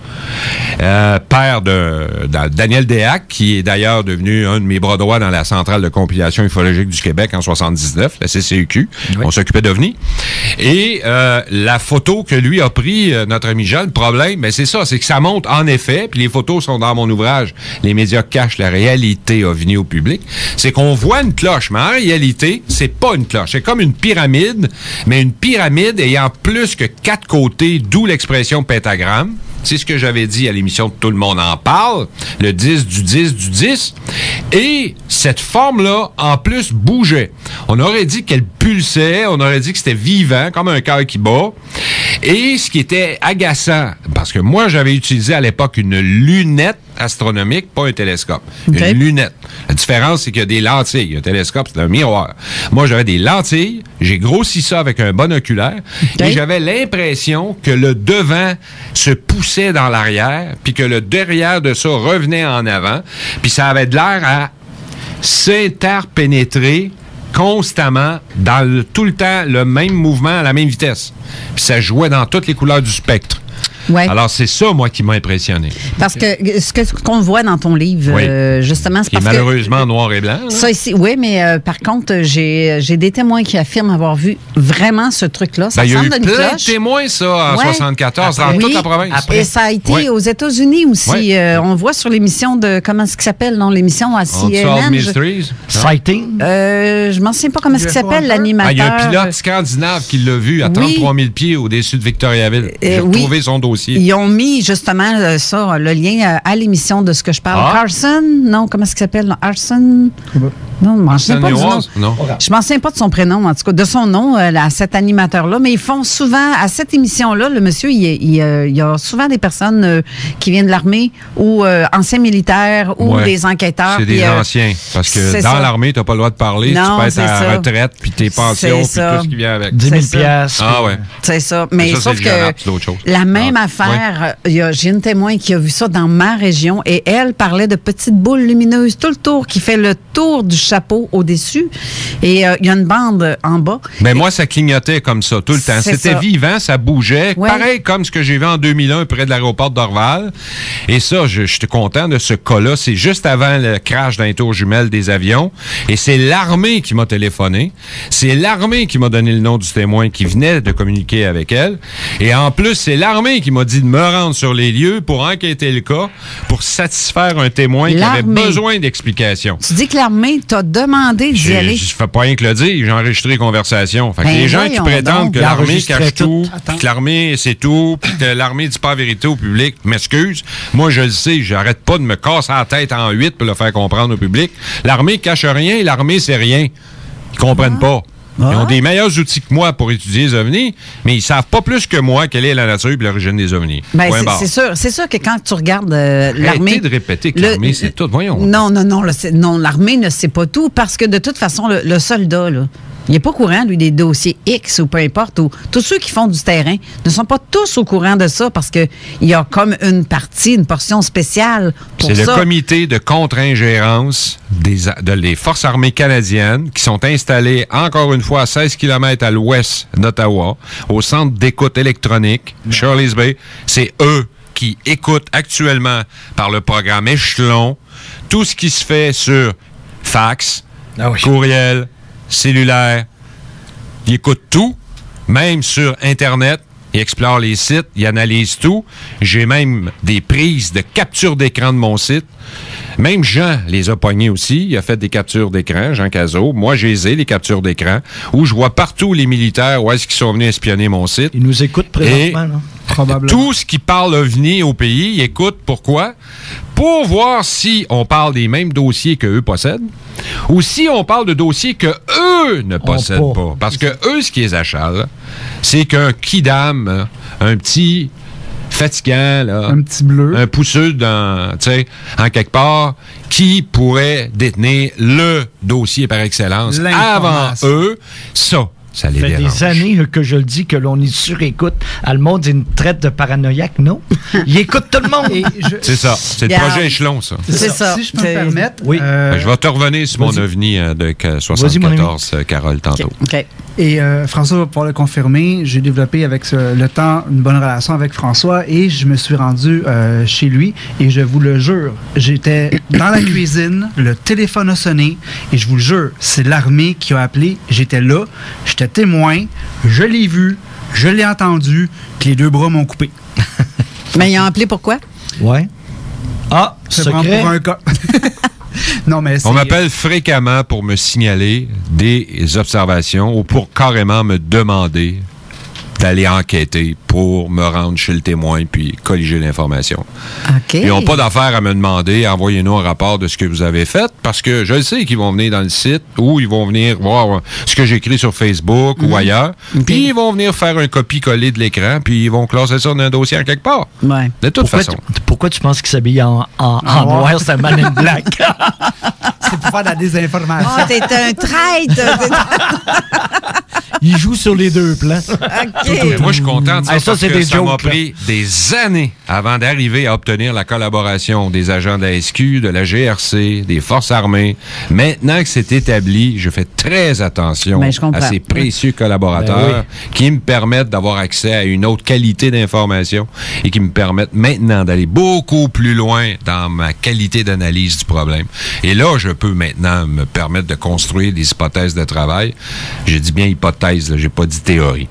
père de Daniel Deák, qui est d'ailleurs devenu un de mes bras droits dans la centrale de compilation ufologique du Québec en 79, la CCUQ. Oui. On s'occupait d'OVNI. Et la photo que lui a pris, notre ami Jean, le problème, ben c'est ça, c'est que ça montre en effet, puis les photos sont dans mon ouvrage, les médias cachent la réalité OVNI au public, c'est qu'on voit une cloche, mais en réalité, c'est pas une cloche. C'est comme une pyramide, mais une pyramide ayant plus que 4 côtés, d'où l'expression pentagramme. C'est ce que j'avais dit à l'émission de Tout le monde en parle, le 10 du 10 du 10. Et cette forme-là, en plus, bougeait. On aurait dit qu'elle pulsait, on aurait dit que c'était vivant, comme un cœur qui bat. Et ce qui était agaçant, parce que moi, j'avais utilisé à l'époque une lunette astronomique, pas un télescope. Okay. Une lunette. La différence, c'est qu'il y a des lentilles. Un télescope, c'est un miroir. Moi, j'avais des lentilles, j'ai grossi ça avec un bon oculaire, et j'avais l'impression que le devant se poussait dans l'arrière, puis que le derrière de ça revenait en avant, puis ça avait de l'air à s'interpénétrer constamment, dans tout le temps, le même mouvement à la même vitesse. Puis ça jouait dans toutes les couleurs du spectre. Ouais. Alors, c'est ça, moi, qui m'a impressionné. Parce que ce qu'on voit dans ton livre, oui. Justement, c'est parce que... malheureusement noir et blanc. Là. Ça ici, oui, mais par contre, j'ai des témoins qui affirment avoir vu vraiment ce truc-là. Ça ressemble à une cloche. Il y a eu plein de témoins, ça, en 74, dans toute la province. Après. Et ça a été aux États-Unis aussi. Oui. On voit sur l'émission de... Comment est-ce qu'il s'appelle, non? L'émission à CNN. Mysteries. Sighting. Je m'en souviens pas comment est-ce qu'il s'appelle, l'animateur. Il y a un pilote scandinave qui l'a vu à 33 000 pieds au-dessus de Victoriaville. J'ai retrouvé son dossier. Ils ont mis justement ça, le lien à l'émission de ce que je parle. Carson? Non, comment est-ce qu'il s'appelle? Arson? Non, je m'en souviens pas du nom. Non. Je m'en souviens pas de son prénom, en tout cas, de son nom, à cet animateur-là. Mais ils font souvent, à cette émission-là, le monsieur, il y a souvent des personnes qui viennent de l'armée ou anciens militaires ou des enquêteurs. C'est des anciens. Parce que dans l'armée, tu n'as pas le droit de parler. Non, tu peux être à la retraite, puis tes pensions, puis tout ce qui vient avec. 10 000 piastres. Ah ouais. C'est ça. Mais ça, sauf que la même affaire, j'ai une témoin qui a vu ça dans ma région et elle parlait de petites boules lumineuses tout le tour qui fait le tour du chapeau au-dessus et il y a une bande en bas. Mais moi, ça clignotait comme ça tout le temps. C'était vivant, ça bougeait. Ouais. Pareil comme ce que j'ai vu en 2001 près de l'aéroport d'Orval. Et ça, je suis content de ce cas-là. C'est juste avant le crash d'un tour jumelle des avions. Et c'est l'armée qui m'a téléphoné. C'est l'armée qui m'a donné le nom du témoin qui venait de communiquer avec elle. Et en plus, c'est l'armée qui m'a dit de me rendre sur les lieux pour enquêter le cas, pour satisfaire un témoin qui avait besoin d'explications. Tu dis que l'armée t'a demandé d'y aller? Je fais pas rien que le dire, j'ai enregistré les conversations. Fait que les gens qui prétendent que l'armée cache tout, puis que l'armée c'est tout, puis que l'armée dit pas la vérité au public, m'excuse. Moi, je le sais, j'arrête pas de me casser la tête en 8 pour le faire comprendre au public. L'armée cache rien, l'armée c'est rien. Ils comprennent pas. Ils ont des meilleurs outils que moi pour étudier les ovnis, mais ils savent pas plus que moi quelle est la nature et l'origine des ovnis. Ben, c'est sûr que quand tu regardes l'armée... Arrêtez de répéter que l'armée, c'est tout. Voyons. Non, l'armée ne sait pas tout parce que de toute façon, le soldat, là, il n'est pas au courant, lui, des dossiers X ou peu importe. Ou, tous ceux qui font du terrain ne sont pas tous au courant de ça parce qu'il y a comme une portion spéciale pour ça. C'est le comité de contre-ingérence des Forces armées canadiennes qui sont installées, encore une fois, à 16 km à l'ouest d'Ottawa, au centre d'écoute électronique, Shirley's Bay. C'est eux qui écoutent actuellement par le programme Échelon tout ce qui se fait sur fax, courriel, cellulaire. Ils écoutent tout, même sur Internet. Ils explorent les sites, ils analysent tout. J'ai même des prises de capture d'écran de mon site. Même Jean les a pognés aussi. Il a fait des captures d'écran, Jean Cazot. Moi, j'ai les captures d'écran, où je vois partout les militaires où est-ce qu'ils sont venus espionner mon site. Ils nous écoutent présentement, là. Probablement. Tout ce qui parle OVNI au pays, ils écoutent. Pourquoi? Pour voir si on parle des mêmes dossiers qu'eux possèdent ou si on parle de dossiers qu'eux ne possèdent pas. Parce que eux, ce qui les achale, c'est qu'un kidam, un petit fatigant, là, un petit bleu, un pousseux en quelque part, qui pourrait détenir le dossier par excellence avant eux, ça les dérange. Ça fait des années que je le dis, que l'on est surécoute. Le monde, il nous traite de paranoïaque, non? Il écoute tout le monde. C'est ça. C'est le projet Échelon, ça. C'est ça. Si je peux me permettre. Oui. Je vais te revenir sur mon ovni de 74, Carole, tantôt. OK. Et François va pouvoir le confirmer. J'ai développé avec le temps une bonne relation avec François et je me suis rendu chez lui et je vous le jure, j'étais dans la cuisine, le téléphone a sonné et je vous le jure, c'est l'armée qui a appelé. J'étais là, j'étais témoin, je l'ai vu, je l'ai entendu, que les deux bras m'ont coupé. Mais ils ont appelé pourquoi? Ouais. Ah, c'est pour un cas. Non, mais on m'appelle fréquemment pour me signaler des observations ou pour carrément me demander d'aller enquêter pour me rendre chez le témoin puis colliger l'information. Okay. Ils n'ont pas d'affaire à me demander, envoyez-nous un rapport de ce que vous avez fait, parce que je sais qu'ils vont venir dans le site ou ils vont venir voir ce que j'écris sur Facebook ou ailleurs, puis ils vont venir faire un copie-coller de l'écran, puis ils vont classer ça dans un dossier en quelque part. Ouais. De toute façon. Pourquoi tu penses qu'ils s'habillent en noir, c'est Man in Black? C'est pour faire de la désinformation. Oh, t'es un traître! Il joue sur les deux plans. Okay. Moi, je suis content de ça, parce que ça m'a jokes, pris des années avant d'arriver à obtenir la collaboration des agents de la SQ, de la GRC, des Forces armées. Maintenant que c'est établi, je fais très attention à ces précieux collaborateurs qui me permettent d'avoir accès à une autre qualité d'information et qui me permettent maintenant d'aller beaucoup plus loin dans ma qualité d'analyse du problème. Et là, je peux maintenant me permettre de construire des hypothèses de travail. J'ai dit bien hypothèse, j'ai pas dit théorie.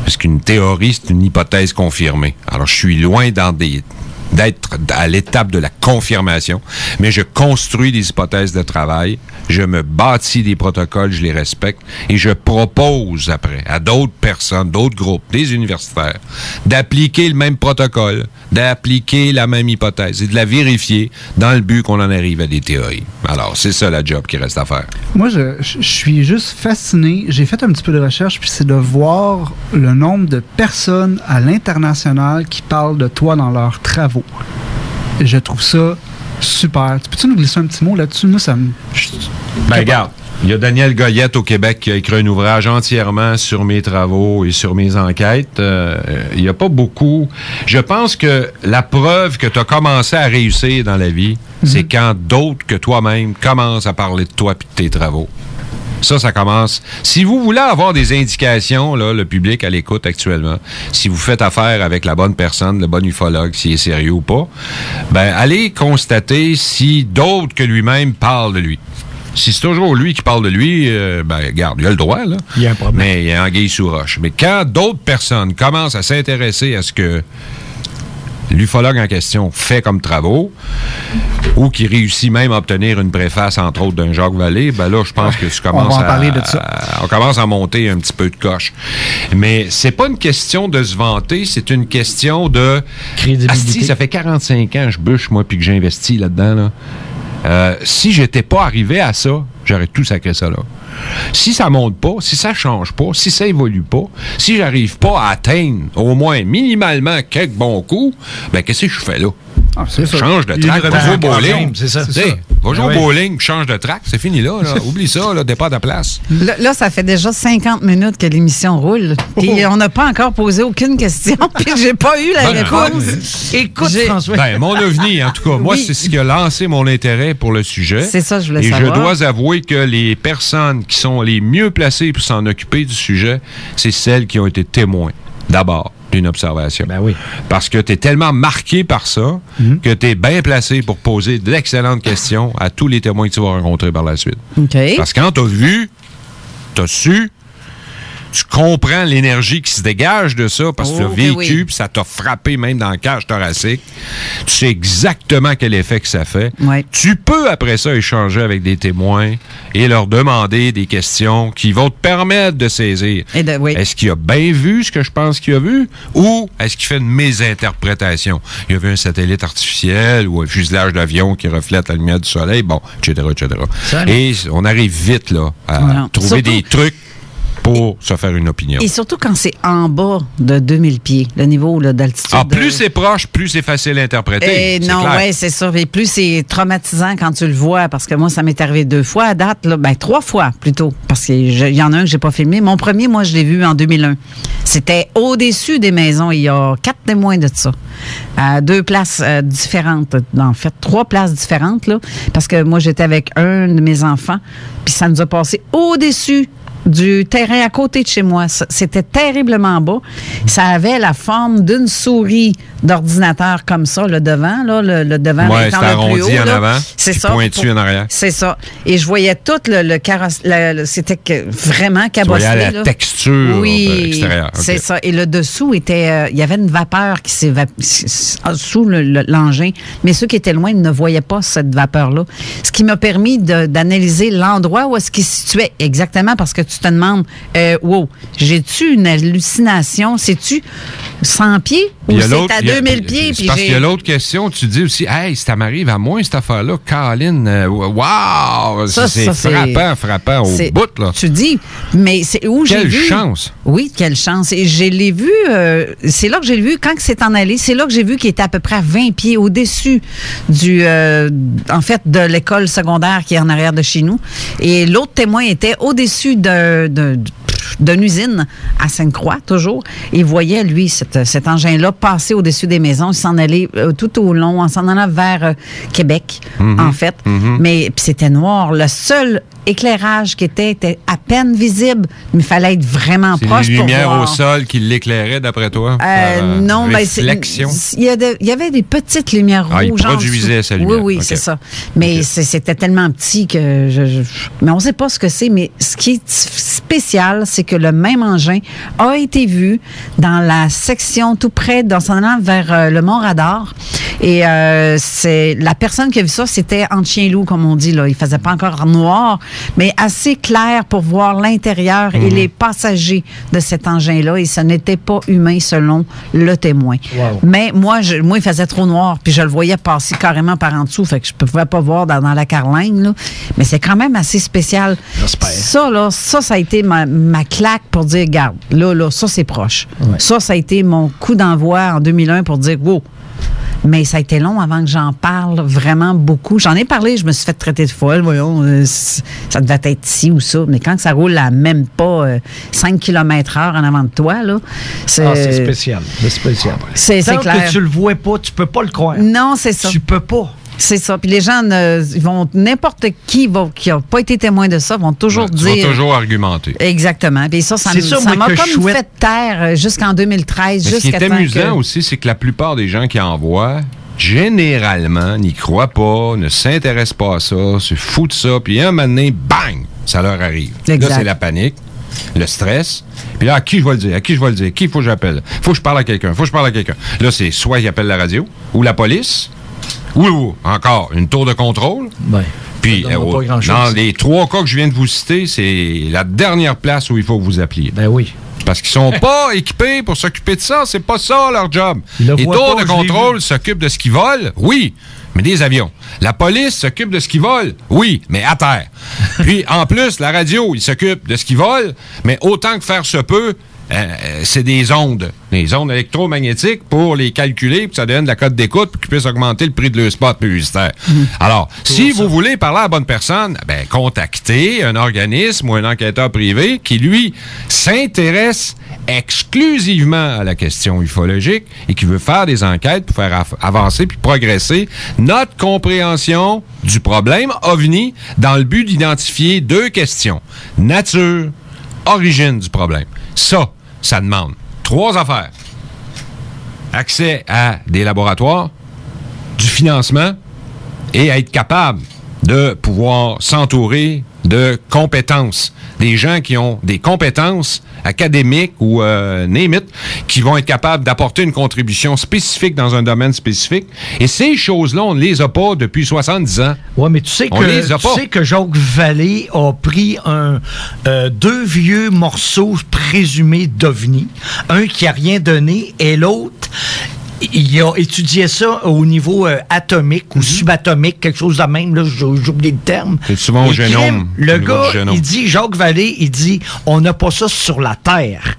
Parce qu'une théorie, c'est une hypothèse confirmée. Alors, je suis loin d'être à l'étape de la confirmation, mais je construis des hypothèses de travail, je me bâtis des protocoles, je les respecte, et je propose après à d'autres personnes, d'autres groupes, des universitaires, d'appliquer le même protocole, d'appliquer la même hypothèse et de la vérifier dans le but qu'on en arrive à des théories. Alors, c'est ça la job qui reste à faire. Moi, je suis juste fasciné. J'ai fait un petit peu de recherche, puis c'est de voir le nombre de personnes à l'international qui parlent de toi dans leurs travaux. Je trouve ça super. Peux-tu nous glisser un petit mot là-dessus? Moi, ça me... Ben, regarde. Il y a Daniel Goyette au Québec qui a écrit un ouvrage entièrement sur mes travaux et sur mes enquêtes. Il n'y a pas beaucoup. Je pense que la preuve que tu as commencé à réussir dans la vie, c'est quand d'autres que toi-même commencent à parler de toi et de tes travaux. Ça commence. Si vous voulez avoir des indications, là, le public à l'écoute actuellement, si vous faites affaire avec la bonne personne, le bon ufologue, s'il est sérieux ou pas, ben allez constater si d'autres que lui-même parlent de lui. Si c'est toujours lui qui parle de lui, ben regarde, il a le droit, là. Il y a un problème. Mais il y a anguille sous roche. Mais quand d'autres personnes commencent à s'intéresser à ce que l'ufologue en question fait comme travaux, ou qui réussit même à obtenir une préface, entre autres, d'un Jacques Vallée, ben là, je pense que tu commences on commence à monter un petit peu de coche. Mais c'est pas une question de se vanter, c'est une question de... crédibilité. Asti, ça fait 45 ans que je bûche, moi, puis que j'investis là-dedans, là. Si j'étais pas arrivé à ça, j'aurais tout sacré ça là. Si ça monte pas, si ça change pas, si ça évolue pas, si j'arrive pas à atteindre au moins minimalement quelques bons coups, ben qu'est-ce que je fais là? Ah, c'est ça. Change de track, va jouer au bowling. C'est ça. Va jouer au bowling, change de track, c'est fini là. Oublie ça, là, départ de place. Là, ça fait déjà 50 minutes que l'émission roule. Puis on n'a pas encore posé aucune question. Puis j'ai pas eu la réponse. Écoute, François. Ben, mon ovni, en tout cas, moi, c'est ce qui a lancé mon intérêt pour le sujet. C'est ça, je voulais savoir. savoir. Et je dois avouer que les personnes qui sont les mieux placées pour s'en occuper du sujet, c'est celles qui ont été témoins, d'abord, d'une observation. Ben oui. Parce que tu es tellement marqué par ça que tu es bien placé pour poser d'excellentes questions à tous les témoins que tu vas rencontrer par la suite. Okay. Parce que quand tu as vu, tu as su, tu comprends l'énergie qui se dégage de ça parce que tu as vécu, puis ça t'a frappé même dans la cage thoracique. Tu sais exactement quel effet que ça fait. Ouais. Tu peux, après ça, échanger avec des témoins et leur demander des questions qui vont te permettre de saisir. Est-ce qu'il a bien vu ce que je pense qu'il a vu ou est-ce qu'il fait une mésinterprétation? Il a vu un satellite artificiel ou un fuselage d'avion qui reflète la lumière du soleil, bon, etc., etc. Et on arrive vite là à trouver des trucs pour se faire une opinion. Et surtout quand c'est en bas de 2000 pieds, le niveau d'altitude. Ah, plus c'est proche, plus c'est facile à interpréter. Non, oui, c'est ça. Et plus c'est traumatisant quand tu le vois, parce que moi, ça m'est arrivé 2 fois à date, là, 3 fois plutôt, parce qu'il y en a un que j'ai pas filmé. Mon premier, moi, je l'ai vu en 2001. C'était au-dessus des maisons. Il y a 4 témoins de ça. À 2 places différentes. En fait, 3 places différentes, là, parce que moi, j'étais avec un de mes enfants, puis ça nous a passé au-dessus du terrain à côté de chez moi. C'était terriblement bas. Ça avait la forme d'une souris d'ordinateur comme ça, le devant, là, le devant étant le plus haut. En avant, c'est ça. Pointu en arrière. C'est ça. Et je voyais tout le carrosse. C'était vraiment cabossé. Tu voyais la texture extérieure. Okay. C'est ça. Et le dessous était... il y avait une vapeur qui sous l'engin. Mais ceux qui étaient loin ne voyaient pas cette vapeur-là. Ce qui m'a permis d'analyser l'endroit où est-ce qu'il se situait exactement, parce que tu te demandes, wow, j'ai-tu une hallucination? C'est-tu 100 pieds ou c'est à 2000 pieds? C'est parce qu'il y a l'autre question, tu dis aussi, hey, ça m'arrive à moi, cette affaire-là, Caroline, wow! C'est frappant au bout, là. Tu dis, mais c'est où j'ai vu... Quelle chance! Oui, quelle chance. Et je l'ai vu, c'est là que j'ai vu, quand c'est en allé, c'est là que j'ai vu qu'il était à peu près à 20 pieds au-dessus en fait, de l'école secondaire qui est en arrière de chez nous. Et l'autre témoin était au-dessus d'une usine à Sainte-Croix, toujours. Il voyait, lui, cet engin-là passer au-dessus des maisons. Il s'en allait tout au long, en s'en allant vers Québec, en fait. Mais c'était noir. Le seul éclairage qui était à peine visible, mais il fallait être vraiment proche pour voir. C'est les lumières au sol qui l'éclairaient, d'après toi? Non, mais il y avait des petites lumières rouges. Il produisait sa lumière. Oui, c'est ça. Mais c'était tellement petit que mais on ne sait pas ce que c'est. Mais ce qui est spécial, c'est que le même engin a été vu dans la section tout près, dans son allant vers le Mont-Radar. Et c'est la personne qui a vu ça, c'était en chien-loup, comme on dit. Là. Il faisait pas encore noir, mais assez clair pour voir l'intérieur et les passagers de cet engin-là. Et ce n'était pas humain, selon le témoin. Wow. Mais moi, il faisait trop noir, puis je le voyais passer carrément par en dessous, fait que je ne pouvais pas voir dans la carlingue. Là. Mais c'est quand même assez spécial. Ça a été ma claque pour dire, regarde, là, ça, c'est proche. Ouais. Ça a été mon coup d'envoi en 2001 pour dire, wow. Mais ça a été long avant que j'en parle vraiment beaucoup. J'en ai parlé, je me suis fait traiter de folle. Voyons, ça devait être ci ou ça. Mais quand ça roule à même pas 5 km/h en avant de toi, là, c'est spécial. C'est spécial. C'est tant clair. Que tu le vois pas, tu peux pas le croire. Non, c'est ça. Tu peux pas. C'est ça. Puis les gens, n'importe qui n'a pas été témoin de ça, vont toujours dire... Ils vont toujours argumenter. Exactement. Puis ça m'a comme fait taire jusqu'en 2013. Mais ce qui est amusant aussi, c'est que la plupart des gens qui envoient, généralement, n'y croient pas, ne s'intéressent pas à ça, se foutent de ça, puis un moment donné, bang, ça leur arrive. Exact. Là, c'est la panique. Le stress. Puis là, à qui je vais le dire? Qui il faut que j'appelle? Faut que je parle à quelqu'un. Là, c'est soit qu'il appelle la radio ou la police. Ou encore, une tour de contrôle. Ouais. Puis, dans les 3 cas que je viens de vous citer, c'est la dernière place où il faut que vous appeliez. Ben oui. Parce qu'ils sont pas équipés pour s'occuper de ça. C'est pas ça, leur job. Les tours de contrôle s'occupent de ce qu'ils volent, oui. mais des avions. La police s'occupe de ce qui vole, oui, mais à terre. Puis, en plus, la radio, il s'occupe de ce qui vole, mais autant que faire se peut, c'est des ondes électromagnétiques pour les calculer, puis ça donne de la cote d'écoute pour qu'ils puissent augmenter le prix de leur spot publicitaire. Alors, si vous voulez parler à la bonne personne, ben, contactez un organisme ou un enquêteur privé qui, lui, s'intéresse exclusivement à la question ufologique et qui veut faire des enquêtes pour faire avancer puis progresser notre compréhension du problème OVNI dans le but d'identifier 2 questions. Nature, origine du problème. Ça demande 3 affaires. Accès à des laboratoires, du financement et à être capable de pouvoir s'entourer de compétences. Des gens qui ont des compétences académiques ou name it, qui vont être capables d'apporter une contribution spécifique dans un domaine spécifique. Et ces choses-là, on ne les a pas depuis 70 ans. Oui, mais tu sais que Jacques Vallée a pris 2 vieux morceaux présumés d'OVNI, un qui n'a rien donné et l'autre, il a étudié ça au niveau atomique ou subatomique, quelque chose de même, là, j'oublie le terme. C'est souvent au génome. Le gars, il dit, Jacques Vallée, il dit, on n'a pas ça sur la Terre.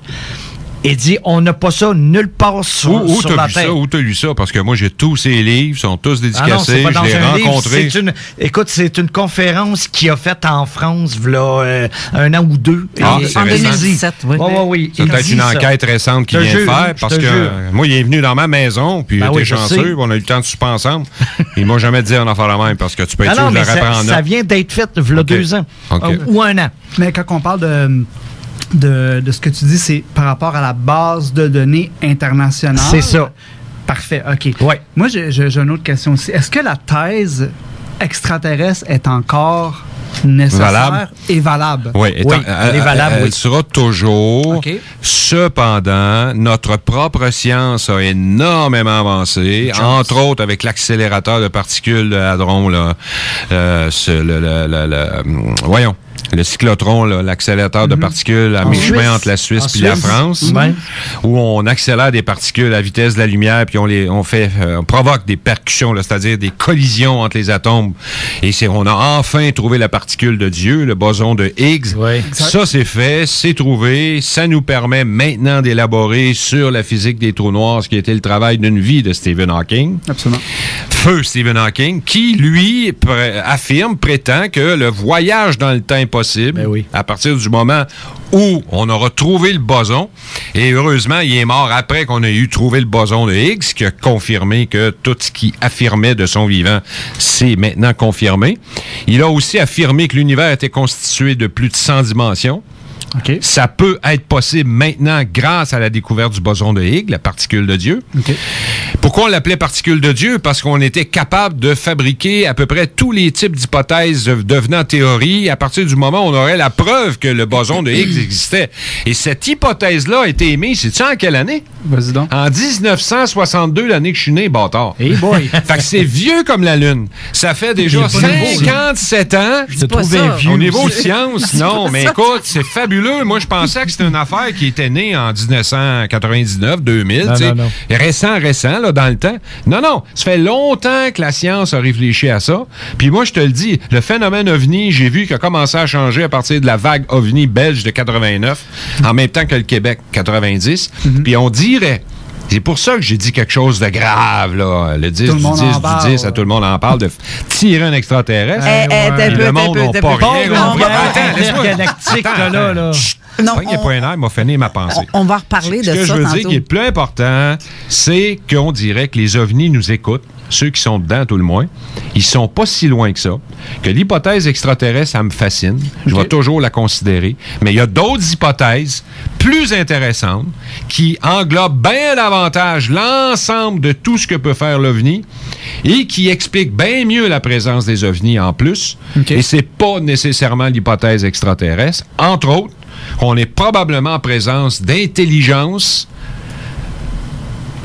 Il dit, on n'a pas ça nulle part sur la Terre. Où t'as lu ça? Parce que moi, j'ai tous ces livres, sont tous dédicacés, je l'ai rencontré. Écoute, c'est une conférence qu'il a faite en France, là, 1 an ou 2. En 2017, oui. Oui. C'est peut-être une enquête récente qu'il vient de faire, parce que moi, il est venu dans ma maison, puis il était chanceux, on a eu le temps de souper ensemble. Il m'a jamais dit en affaire la même, parce que tu peux être sûr que je le reprends en ça vient d'être fait, il y a 2 ans. Ou 1 an. Mais quand on parle de ce que tu dis, c'est par rapport à la base de données internationale. C'est ça. Parfait, OK. Ouais. Moi, j'ai une autre question aussi. Est-ce que la thèse extraterrestre est encore nécessaire et valable? Oui, elle est valable. Elle sera toujours. Okay. Cependant, notre propre science a énormément avancé, entre autres avec l'accélérateur de particules de hadron, là, voyons. Le cyclotron, l'accélérateur de particules à mi-chemin entre la Suisse et la France, où on accélère des particules à vitesse de la lumière, puis on provoque des percussions, c'est-à-dire des collisions entre les atomes. Et on a enfin trouvé la particule de Dieu, le boson de Higgs. Oui. Ça, c'est fait, c'est trouvé. Ça nous permet maintenant d'élaborer sur la physique des trous noirs, ce qui a été le travail d'une vie de Stephen Hawking. Absolument. Feu Stephen Hawking, qui, lui, prétend que le voyage dans le temps est possible à partir du moment où on aura trouvé le boson. Et heureusement, il est mort après qu'on ait trouvé le boson de Higgs, qui a confirmé que tout ce qu'il affirmait de son vivant, c'est maintenant confirmé. Il a aussi affirmé que l'univers était constitué de plus de 100 dimensions. Okay. Ça peut être possible maintenant grâce à la découverte du boson de Higgs, la particule de Dieu. Okay. Pourquoi on l'appelait particule de Dieu? Parce qu'on était capable de fabriquer à peu près tous les types d'hypothèses devenant théorie à partir du moment où on aurait la preuve que le boson de Higgs existait. Et cette hypothèse-là a été émise, sais-tu en quelle année? Vas-y donc. En 1962, l'année que je suis né, bâtard. Hey boy! Fait que c'est vieux comme la Lune. Ça fait déjà 57 ans. Je te trouvais vieux. Au niveau de science, non, mais écoute, c'est fabuleux. Moi, je pensais que c'était une affaire qui était née en 1999, 2000, tu sais. Récent, là, dans le temps. Non, ça fait longtemps que la science a réfléchi à ça. Puis moi, je te le dis, le phénomène OVNI, j'ai vu qu'il a commencé à changer à partir de la vague OVNI belge de 89, en même temps que le Québec, 90. Puis on dirait... C'est pour ça que j'ai dit quelque chose de grave, là. Le 10 du 10 du 10, à tout le monde en parle, de tirer un extraterrestre. Le monde n'a pas rien. Attends, laisse-moi. Galactique, là. Non, il n'y a pas un air, il m'a fini ma pensée. On va reparler de ça. Ce que je veux dire qui est le plus important, c'est qu'on dirait que les ovnis nous écoutent, ceux qui sont dedans, tout le moins. Ils sont pas si loin que ça. Que l'hypothèse extraterrestre, ça me fascine. Je vais toujours la considérer. Mais il y a d'autres hypothèses plus intéressantes qui englobent bien davantage l'ensemble de tout ce que peut faire l'OVNI et qui expliquent bien mieux la présence des ovnis en plus. Et c'est pas nécessairement l'hypothèse extraterrestre. Entre autres, qu'on est probablement en présence d'intelligence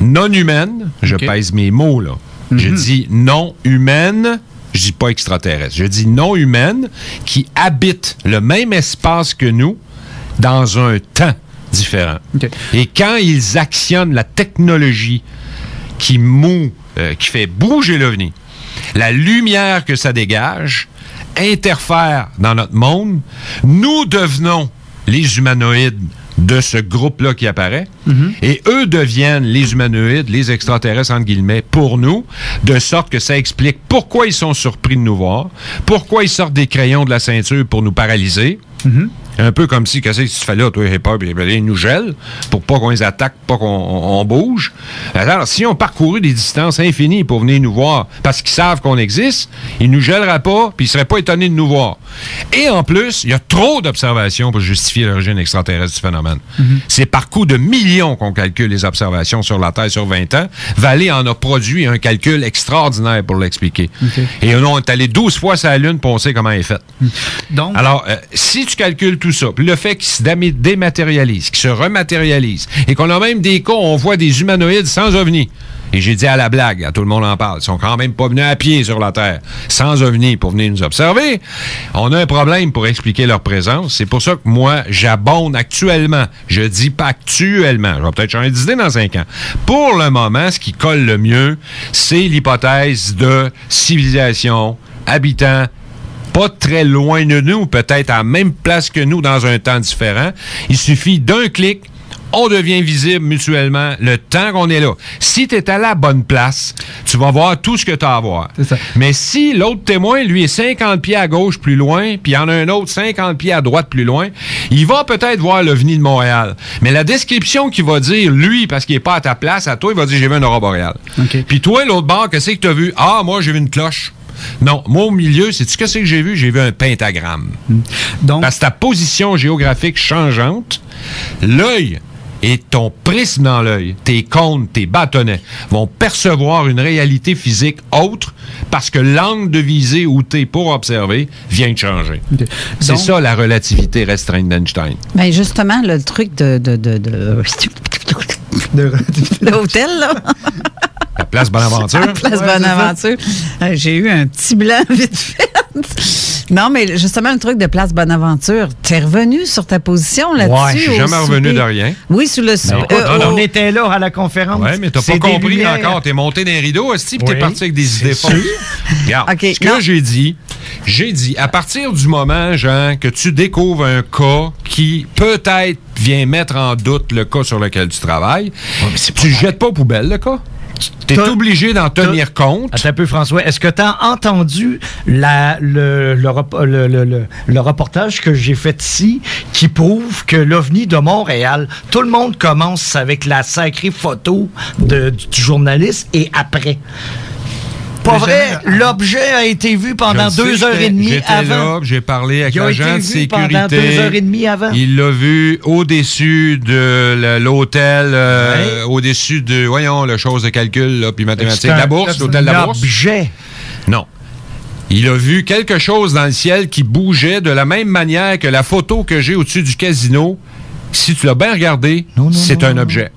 non humaine. Je pèse mes mots, là. Je dis non humaine, je dis pas extraterrestre. Je dis non humaine qui habite le même espace que nous dans un temps différent. Et quand ils actionnent la technologie qui fait bouger l'OVNI, la lumière que ça dégage interfère dans notre monde. Nous devenons les humanoïdes de ce groupe-là qui apparaît, et eux deviennent les humanoïdes, les extraterrestres, entre guillemets, pour nous, de sorte que ça explique pourquoi ils sont surpris de nous voir, pourquoi ils sortent des crayons de la ceinture pour nous paralyser. Un peu comme si, qu'est-ce que tu fais là, toi, j'ai peur, puis ils nous gèlent pour pas qu'on les attaque, pas qu'on bouge. Alors, si on parcouru des distances infinies pour venir nous voir, parce qu'ils savent qu'on existe, ils nous gèleraient pas, puis ils seraient pas étonnés de nous voir. Et en plus, il y a trop d'observations pour justifier l'origine extraterrestre du phénomène. C'est par coup de millions qu'on calcule les observations sur la Terre sur 20 ans. Vallée en a produit un calcul extraordinaire pour l'expliquer. Et on est allé 12 fois sur la Lune pour on sait comment elle est faite. Donc, alors, si tu calcules tout ça, puis le fait qu'ils se dématérialisent, qu'ils se rematérialisent, et qu'on a même des cas où on voit des humanoïdes sans ovnis. Et j'ai dit à la blague, à tout le monde en parle, ils sont quand même pas venus à pied sur la Terre, sans ovnis pour venir nous observer. On a un problème pour expliquer leur présence. C'est pour ça que moi, j'abonde actuellement. Je dis pas actuellement. Je vais peut-être changer d'idée dans 5 ans. Pour le moment, ce qui colle le mieux, c'est l'hypothèse de civilisation, habitants, pas très loin de nous, peut-être à la même place que nous dans un temps différent. Il suffit d'un clic, on devient visible mutuellement le temps qu'on est là. Si tu es à la bonne place, tu vas voir tout ce que tu as à voir. C'est ça. Mais si l'autre témoin, lui, est 50 pieds à gauche plus loin, puis il y en a un autre 50 pieds à droite plus loin, il va peut-être voir l'OVNI de Montréal. Mais la description qu'il va dire, lui, parce qu'il n'est pas à ta place, à toi, il va dire « j'ai vu un aurore boréale ». Puis toi, l'autre bord, qu'est-ce que tu as vu? « Ah, moi, j'ai vu une cloche ». Non, moi au milieu, sais-tu qu'est-ce que j'ai vu? J'ai vu un pentagramme. Donc, parce que ta position géographique changeante, l'œil et ton prisme dans l'œil, tes cônes, tes bâtonnets, vont percevoir une réalité physique autre parce que l'angle de visée où tu es pour observer vient de changer. C'est ça la relativité restreinte d'Einstein. Bien justement, le truc de l'hôtel, là. La place Bonaventure. La place Bonaventure. J'ai eu un petit blanc vite fait. Non, mais justement, le truc de place Bonaventure, t'es revenu sur ta position là-dessus? Ouais, je suis jamais revenu de rien. Oui, sous le on était là à la conférence. Oui, mais t'as pas compris encore. T'es monté dans les rideaux, Esti, puis t'es parti avec des idées fausses. Regarde, ce que j'ai dit, à partir du moment, Jean, que tu découvres un cas qui peut-être vient mettre en doute le cas sur lequel tu travailles, tu jettes pas aux poubelles le cas. Tu es obligé d'en tenir compte. Attends un peu, François. Est-ce que tu as entendu le reportage que j'ai fait ici qui prouve que l'OVNI de Montréal, tout le monde commence avec la sacrée photo du journaliste et après. Pas vrai, l'objet a été vu pendant 2h30 avant. J'étais là, j'ai parlé avec l'agent de sécurité. Pendant 2h30 avant. Il l'a vu au-dessus de l'hôtel, au-dessus de, voyons, la chose de calcul, là, puis mathématiques. La bourse, l'hôtel de la bourse. L'objet. Non. Il a vu quelque chose dans le ciel qui bougeait de la même manière que la photo que j'ai au-dessus du casino. Si tu l'as bien regardé, c'est un objet.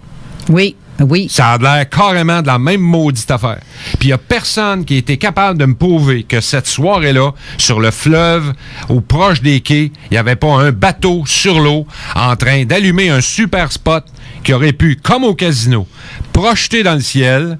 Oui. Oui. Ça a l'air carrément de la même maudite affaire. Puis il n'y a personne qui a été capable de me prouver que cette soirée-là, sur le fleuve ou proche des quais, il n'y avait pas un bateau sur l'eau en train d'allumer un super spot qui aurait pu, comme au casino, projeter dans le ciel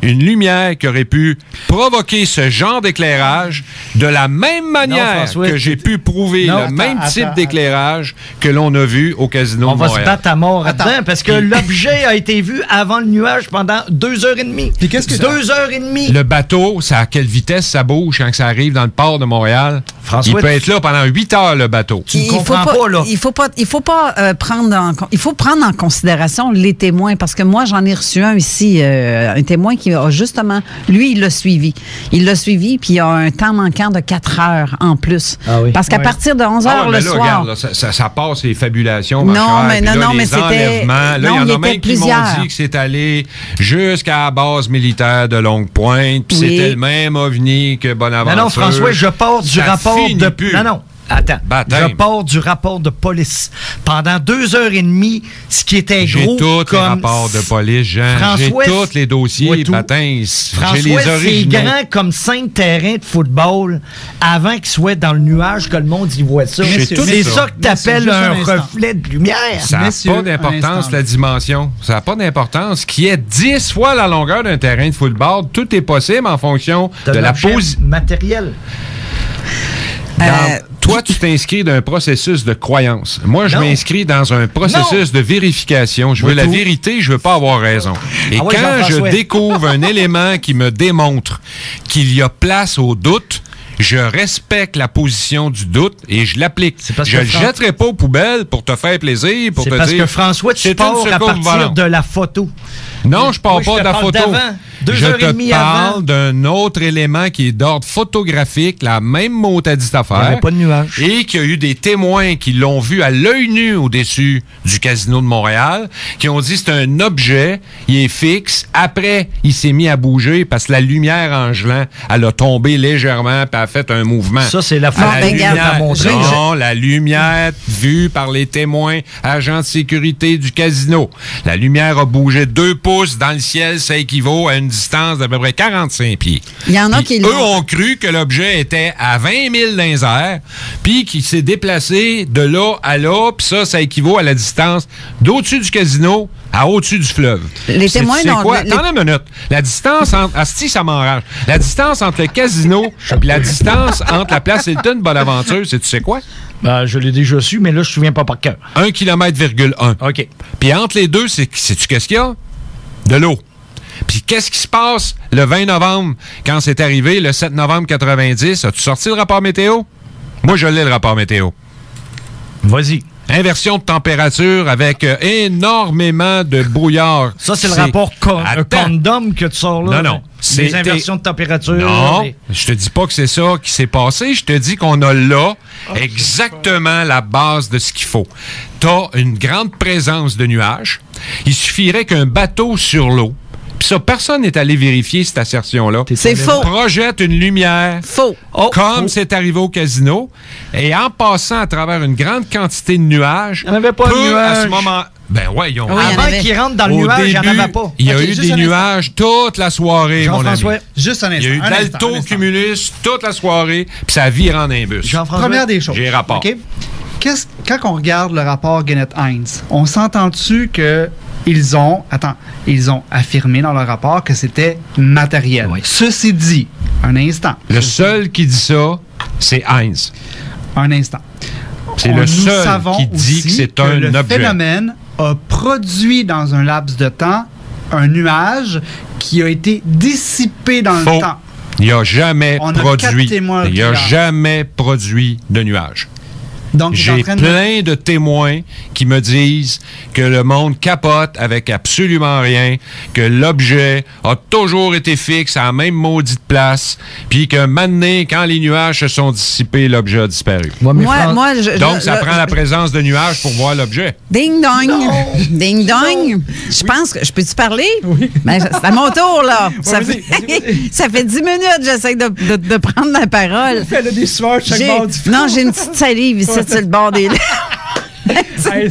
une lumière qui aurait pu provoquer ce genre d'éclairage de la même manière que j'ai pu prouver le même type d'éclairage que l'on a vu au casino de Montréal. On va se battre à mort là-dedans parce que l'objet a été vu avant le nuage pendant 2h30. Puis qu'est-ce que 2h30. Le bateau, à quelle vitesse ça bouge quand ça arrive dans le port de Montréal? François, il peut être là pendant 8 heures, le bateau. Tu ne comprends pas, là. Il faut pas prendre en considération les témoins parce que moi, j'en ai reçu un ici, un témoin qui a justement, lui, il l'a suivi. Il l'a suivi, puis il a un temps manquant de 4 heures en plus. Ah oui. Parce qu'à partir de 11 heures le soir... Regarde, là, ça passe les fabulations, non, mais c'était... Là, il y en a même qui m'ont dit que c'est allé jusqu'à la base militaire de Longue-Pointe, puis c'était le même OVNI que Bonaventure. Non, François, je pars du rapport de... Non. Attends, je pars du rapport de police. Pendant 2h30, ce qui était gros j'ai tous les rapports de police, Jean. J'ai tous les dossiers, patins. François, c'est grand comme 5 terrains de football avant qu'il soit dans le nuage que le monde y voit ça. C'est ça que t'appelles un reflet de lumière. Ça n'a pas d'importance, la dimension. Ça n'a pas d'importance. Qu'il y ait 10 fois la longueur d'un terrain de football, tout est possible en fonction de la position matérielle. Toi, tu t'inscris d'un processus de croyance. Moi, je m'inscris dans un processus de vérification. Je veux la vérité, je veux pas avoir raison. Et quand je découvre un élément qui me démontre qu'il y a place au doute, je respecte la position du doute et je l'applique. Je ne le jetterai pas aux poubelles pour te faire plaisir, pour te dire... C'est parce que François, tu pars à partir de la photo. Non, je pars pas de la photo. Je te parle d'un autre élément qui est d'ordre photographique, la même motadite affaire. Il n'y avait pas de nuage. Et qu'il y a eu des témoins qui l'ont vu à l'œil nu au-dessus du Casino de Montréal, qui ont dit c'est un objet, il est fixe. Après, il s'est mis à bouger parce que la lumière en gelant, elle a tombé légèrement puis elle a fait un mouvement. Ça, c'est la photo. Non, la lumière vue par les témoins, agents de sécurité du casino. La lumière a bougé 2 pouces dans le ciel, ça équivaut à une distance d'à peu près 45 pieds. Il y en a qui eux ont cru que l'objet était à 20 000 dans les airs, puis qu'il s'est déplacé de là à là, puis ça équivaut à la distance d'au-dessus du casino à au-dessus du fleuve. Les témoins n'ont... Attends une minute. La distance entre... Asti, ça m'enrage. La distance entre le casino et la distance entre la place Hilton Bonaventure, c'est tu sais quoi? Je l'ai déjà su, mais là, je me souviens pas par cœur. 1,1 km. OK. Puis entre les deux, sais-tu qu'est-ce qu'il y a? De l'eau. Puis qu'est-ce qui se passe le 20 novembre, quand c'est arrivé, le 7 novembre 90? As-tu sorti le rapport météo? Moi, je l'ai, le rapport météo. Vas-y. Inversion de température avec énormément de brouillard. Ça, c'est le rapport condom que tu sors là? Non. C'est les inversions de température. Non, je te dis pas que c'est ça qui s'est passé. Je te dis qu'on a là exactement la base de ce qu'il faut. T'as une grande présence de nuages. Il suffirait qu'un bateau sur l'eau, puis ça, personne n'est allé vérifier cette assertion-là. C'est faux. Projette une lumière. Faux. Comme c'est arrivé au casino. Et en passant à travers une grande quantité de nuages. Il n'y en avait pas de nuages. À ce moment... Ben ouais, ils ont... Avant qu'ils rentrent dans le nuage, il n'y en avait pas. Il y a eu des nuages toute la soirée, mon ami. Juste un instant. Il y a eu d'alto-cumulus toute la soirée, puis ça vire en imbus. Première des choses. J'ai rapport. Okay. Quand on regarde le rapport Gannett-Heinz, on s'entend-tu que ils ont affirmé dans leur rapport que c'était matériel. Oui. Ceci dit, un instant. Le seul qui dit ça, c'est Heinz. Un instant. C'est le seul qui dit que c'est un objet. Le phénomène a produit dans un laps de temps un nuage qui a été dissipé dans le temps. Il n'y a jamais produit de nuage. Donc, j'ai plein de témoins qui me disent que le monde capote avec absolument rien, que l'objet a toujours été fixe à la même maudite place, puis que maintenant, quand les nuages se sont dissipés, l'objet a disparu. Donc, ça prend la présence de nuages pour voir l'objet. Ding dong! Ding dong! Je pense que... Je peux-tu parler? Oui. Ben, c'est à mon tour, là. Ça fait 10 minutes que j'essaie de prendre la parole. Elle a des sueurs chaque bord du front. Non, j'ai une petite salive ici. C'est le bord des c'est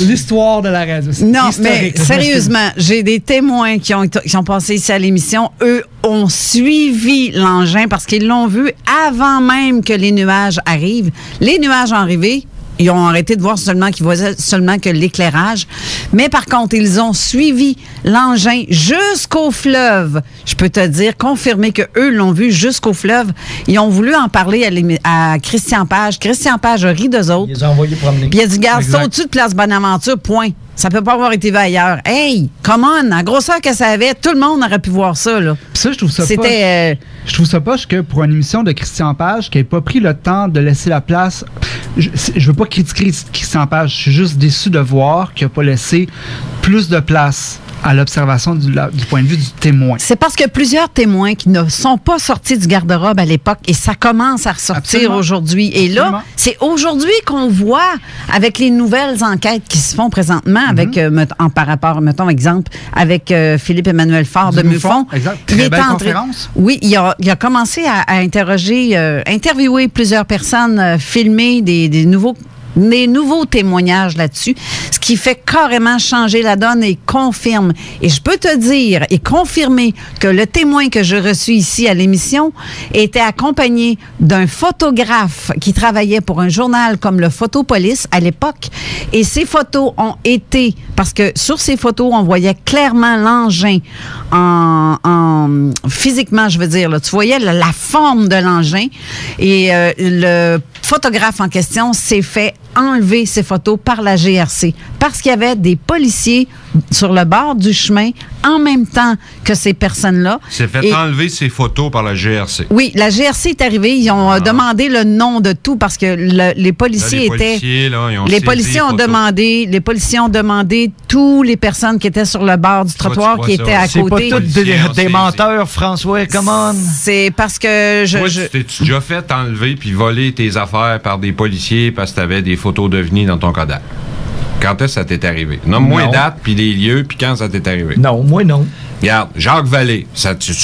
l'histoire de la radio. Non, mais sérieusement, j'ai des témoins qui ont passé ici à l'émission. Eux ont suivi l'engin parce qu'ils l'ont vu avant même que les nuages arrivent. Les nuages ont arrivé. Ils ont arrêté de voir qu'ils voyaient seulement que l'éclairage. Mais par contre, ils ont suivi l'engin jusqu'au fleuve. Je peux te dire, confirmer qu'eux l'ont vu jusqu'au fleuve. Ils ont voulu en parler à Christian Page. Christian Page a ri d'eux autres. Ils les ont envoyés promener. Puis il a dit, garde ça au-dessus de Place Bonaventure, point. Ça peut pas avoir été vu ailleurs. Hey, come on, la grosseur que ça avait, tout le monde aurait pu voir ça, là. Puis ça, je trouve ça poche. Je trouve ça poche que pour une émission de Christian Page, qui n'ait pas pris le temps de laisser la place. Je veux pas critiquer Christian Page, je suis juste déçu de voir qu'il n'a pas laissé plus de place à l'observation du point de vue du témoin. C'est parce que plusieurs témoins qui ne sont pas sortis du garde-robe à l'époque et ça commence à ressortir aujourd'hui. Et là, c'est aujourd'hui qu'on voit avec les nouvelles enquêtes qui se font présentement avec, par rapport, mettons exemple, avec Philippe-Emmanuel Faure de MUFON. Exact. Très belle conférence. Oui, il a commencé à interviewer plusieurs personnes, filmer des nouveaux témoignages là-dessus, ce qui fait carrément changer la donne et confirme. Et je peux te dire et confirmer que le témoin que je reçus ici à l'émission était accompagné d'un photographe qui travaillait pour un journal comme le Photopolis à l'époque. Et ces photos ont été, parce que sur ces photos, on voyait clairement l'engin physiquement, je veux dire, là, tu voyais la forme de l'engin et le photographe en question s'est fait enlever ces photos par la GRC parce qu'il y avait des policiers sur le bord du chemin en même temps que ces personnes-là. S'est fait enlever ces photos par la GRC. Oui, la GRC est arrivée, ils ont demandé le nom de tout parce que les policiers les policiers ont demandé toutes les personnes qui étaient sur le bord du trottoir qui étaient à côté. C'est pas tous des menteurs, François, come on. C'est parce que t'es-tu déjà fait enlever puis voler tes affaires par des policiers parce que t'avais des photos d'OVNI dans ton Kodak? Quand est-ce que ça t'est arrivé? Nomme-moi les dates, puis les lieux, puis quand ça t'est arrivé. Non, moi non. Regarde, Jacques Vallée,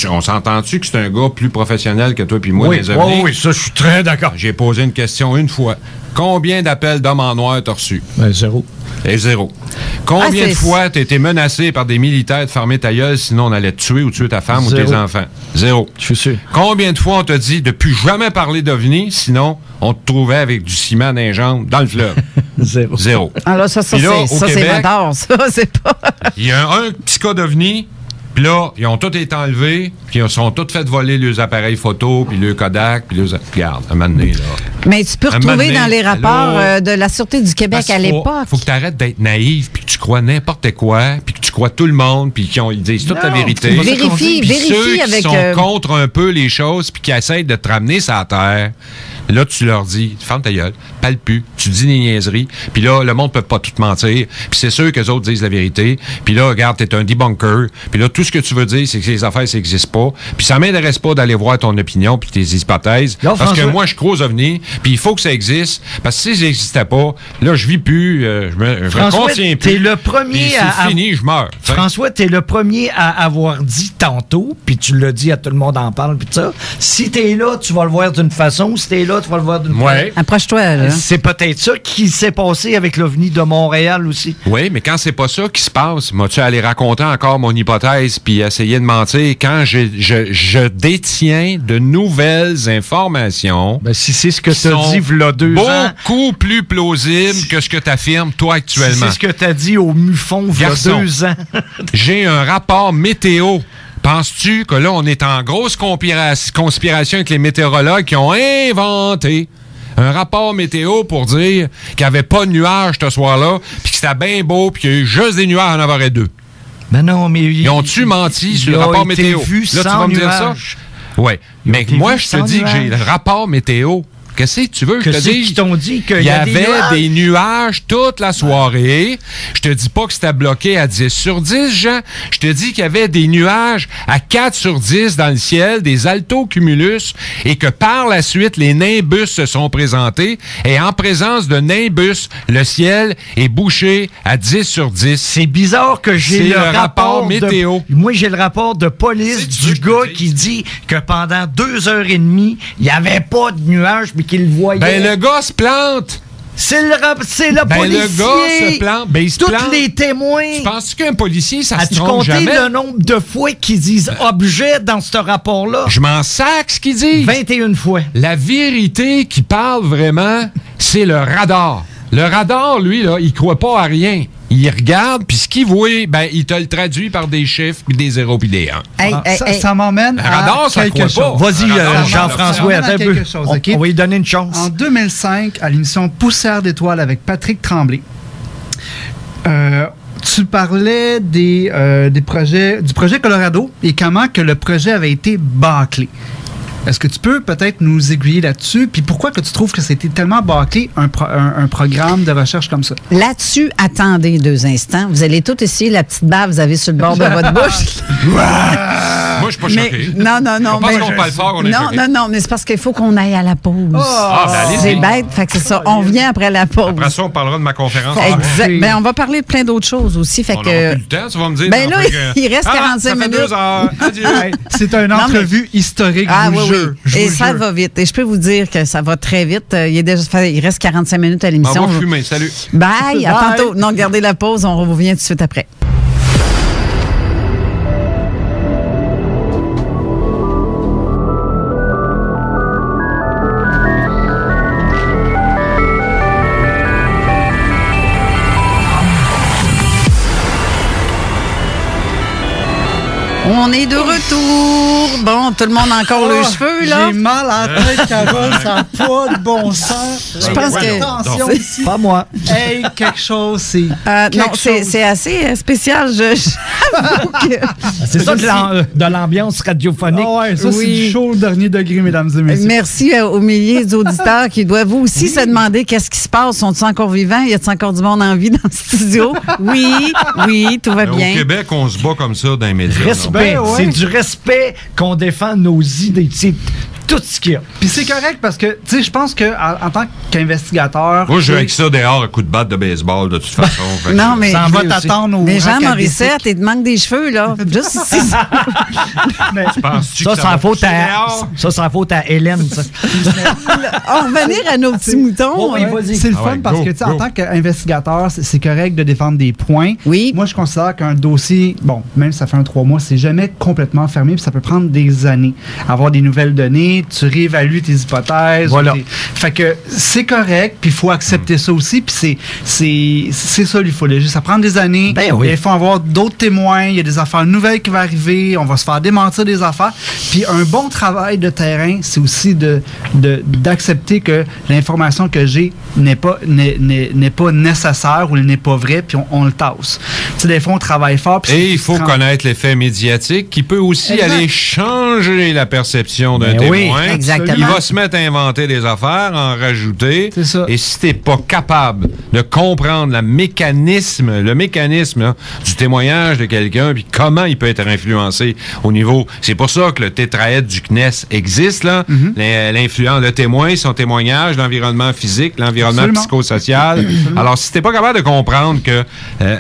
on s'entend-tu que c'est un gars plus professionnel que toi puis moi des OVNI? Oui, ça, je suis très d'accord. J'ai posé une question une fois. Combien d'appels d'hommes en noir t'as reçu? Zéro. Et zéro. Combien de fois t'as été menacé par des militaires de fermer ta gueule sinon on allait te tuer ou tuer ta femme ou tes enfants? Zéro. Je suis sûr. Combien de fois on t'a dit de plus jamais parler d'OVNI sinon on te trouvait avec du ciment dans les jambes dans le fleuve? Zéro. Zéro. Alors ça c'est madard, ça, c'est pas... Il y a un petit cas d'OVNI. Puis là, ils ont tous été enlevés, puis ils sont tous fait voler leurs appareils photo, puis leurs Kodak, puis leurs... Regarde, un moment donné, là. Mais tu peux retrouver dans les rapports de la Sûreté du Québec à l'époque. Faut que tu arrêtes d'être naïf, puis que tu crois n'importe quoi, puis que tu crois tout le monde, puis qu'ils disent toute la vérité. Vérifie ceux avec... qui sont contre un peu les choses, puis qui essayent de te ramener sur la terre... Là, tu leur dis, ferme ta gueule, parle plus, tu dis des niaiseries, puis là, le monde peut pas tout mentir, puis c'est sûr que les autres disent la vérité, puis là, regarde, t'es un debunker, puis là, tout ce que tu veux dire, c'est que ces affaires, ça n'existe pas, puis ça m'intéresse pas d'aller voir ton opinion puis tes hypothèses, parce que moi, je crois aux ovnis, puis il faut que ça existe, parce que si ça n'existait pas, là, je vis plus, je me contiens plus. T'es le premier c'est fini, je meurs. François, t'es le premier à avoir dit tantôt, puis tu l'as dit à tout le monde en parle, puis ça, si t'es là, tu vas le voir d'une façon, si t'es là, tu vas le voir d'une façon. Approche-toi, là. C'est peut-être ça qui s'est passé avec l'OVNI de Montréal aussi. Oui, mais quand c'est pas ça qui se passe, moi-tu aller raconter encore mon hypothèse puis essayer de mentir quand je détiens de nouvelles informations. Ben, si c'est ce que tu as dit v'là 2 ans. Beaucoup plus plausible que ce que tu affirmes, toi, actuellement. Si c'est ce que tu as dit au MUFON v'là 2 ans. J'ai un rapport météo. Penses-tu que là, on est en grosse conspiration avec les météorologues qui ont inventé un rapport météo pour dire qu'il n'y avait pas de nuages ce soir-là, puis que c'était bien beau, puis qu'il y a eu juste des nuages en avoir 2? Ben non, mais... Ils ont-tu menti sur le rapport météo? Là, tu vas me dire ça? Oui. Mais moi, je te dis que j'ai le rapport météo. Qu'est-ce que tu veux que je te dise? Qui t'ont dit qu'il y avait des nuages toute la soirée. Je te dis pas que c'était bloqué à 10 sur 10, Jean. Je te dis qu'il y avait des nuages à 4 sur 10 dans le ciel, des altocumulus, et que par la suite, les nimbus se sont présentés. Et en présence de nimbus, le ciel est bouché à 10 sur 10. C'est bizarre que j'ai le rapport météo. Moi, j'ai le rapport de police du gars qui dit que pendant 2h30, il n'y avait pas de nuages, mais qu'il le voyait. Ben, le gars se plante. C'est le policier. Le gars se plante. Ben, il se plante. Tous les témoins. Tu penses qu'un policier, ça se As-tu trompe compté jamais? le nombre de fois qu'ils disent objet dans ce rapport-là? Je m'en sac ce qu'ils disent. 21 fois. La vérité qui parle vraiment, c'est le radar. Le radar, lui, là, il croit pas à rien. Il regarde, puis ce qu'il voit, ben, il te le traduit par des chiffres, puis des 0 puis des 1. Ça m'emmène à quelque chose. Vas-y, Jean-François, on va lui donner une chance. En 2005, à l'émission Poussière d'étoiles avec Patrick Tremblay, tu parlais du projet Colorado et comment que le projet avait été bâclé. Est-ce que tu peux peut-être nous aiguiller là-dessus? Puis pourquoi que tu trouves que c'était tellement bâclé, un programme de recherche comme ça? Là-dessus, attendez 2 instants. Vous allez tout essayer la petite bave que vous avez sur le bord de votre bouche. Moi, je suis pas choqué. Non. Je pense qu'on parle fort, on est choqué. Non, mais c'est parce qu'il faut qu'on aille à la pause. Allez-y. C'est bête, fait que c'est ça. On vient après la pause. Après ça, on parlera de ma conférence. Exact. Ben, on va parler de plein d'autres choses aussi. Fait on que... n'aura plus le temps, tu vas me dire. Ben là, il reste 45 minutes. Ça fait 2 heures. Adieu. C'est une entrevue historique. Et ça va vite. Et je peux vous dire que ça va très vite. Il reste 45 minutes à l'émission. On va fumer. Salut. Bye. À tantôt. Non, gardez la pause. On revient tout de suite après. On est de retour. Bon, tout le monde a encore les cheveux, là. J'ai mal à la tête, Carole, ça n'a pas de bon sens. Je pense que... Attention ici. Pas moi. Hey, quelque chose, c'est... non, c'est assez spécial. J'avoue que... C'est ça de l'ambiance radiophonique. Ouais, ça, c'est du chaud dernier degré, mesdames et messieurs. Merci aux milliers d'auditeurs qui doivent vous aussi se demander qu'est-ce qui se passe. Sont-ils encore vivants? Y a-t-il encore du monde en vie dans le studio? Oui, tout va bien. Au Québec, on se bat comme ça dans les médias. Respect. C'est du respect qu'on défend nos idées. C'est tout ce qu'il y a. Puis c'est correct parce que, tu sais, je pense qu'en tant qu'investigateur... Moi, je joue avec ça dehors, un coup de batte de baseball, de toute façon. Non, mais... Ça va t'attendre au... Mais Jean Morissette, il te manque des cheveux, là. Juste ici. Mais... Ça, c'est la faute à Hélène, ça. On va revenir à nos petits moutons. C'est le fun parce que, tu sais, en tant qu'investigateur, c'est correct de défendre des points. Oui. Moi, je considère qu'un dossier, bon, même si ça fait 3 mois, c'est jamais complètement fermé, puis ça peut prendre des années. Avoir des nouvelles données, tu réévalues tes hypothèses. Voilà. Fait que c'est correct, puis il faut accepter ça aussi, puis c'est ça l'ufologie. Ça prend des années. Ben oui. Il faut avoir d'autres témoins, il y a des affaires nouvelles qui vont arriver, on va se faire démentir des affaires. Puis un bon travail de terrain, c'est aussi d'accepter que l'information que j'ai n'est pas nécessaire ou n'est pas vraie, puis on le tasse. Tu sais, des fois, on travaille fort. Et il faut connaître l'effet médiatique qui peut aussi aller changer la perception d'un témoin. Oui, exactement. Il va se mettre à inventer des affaires, en rajouter. C'est ça. Et si t'es pas capable de comprendre le mécanisme là, du témoignage de quelqu'un, puis comment il peut être influencé au niveau... C'est pour ça que le tétraèdre du CNES existe, là. L'influence, le témoin, son témoignage, l'environnement physique, l'environnement psychosocial. Alors, si t'es pas capable de comprendre que,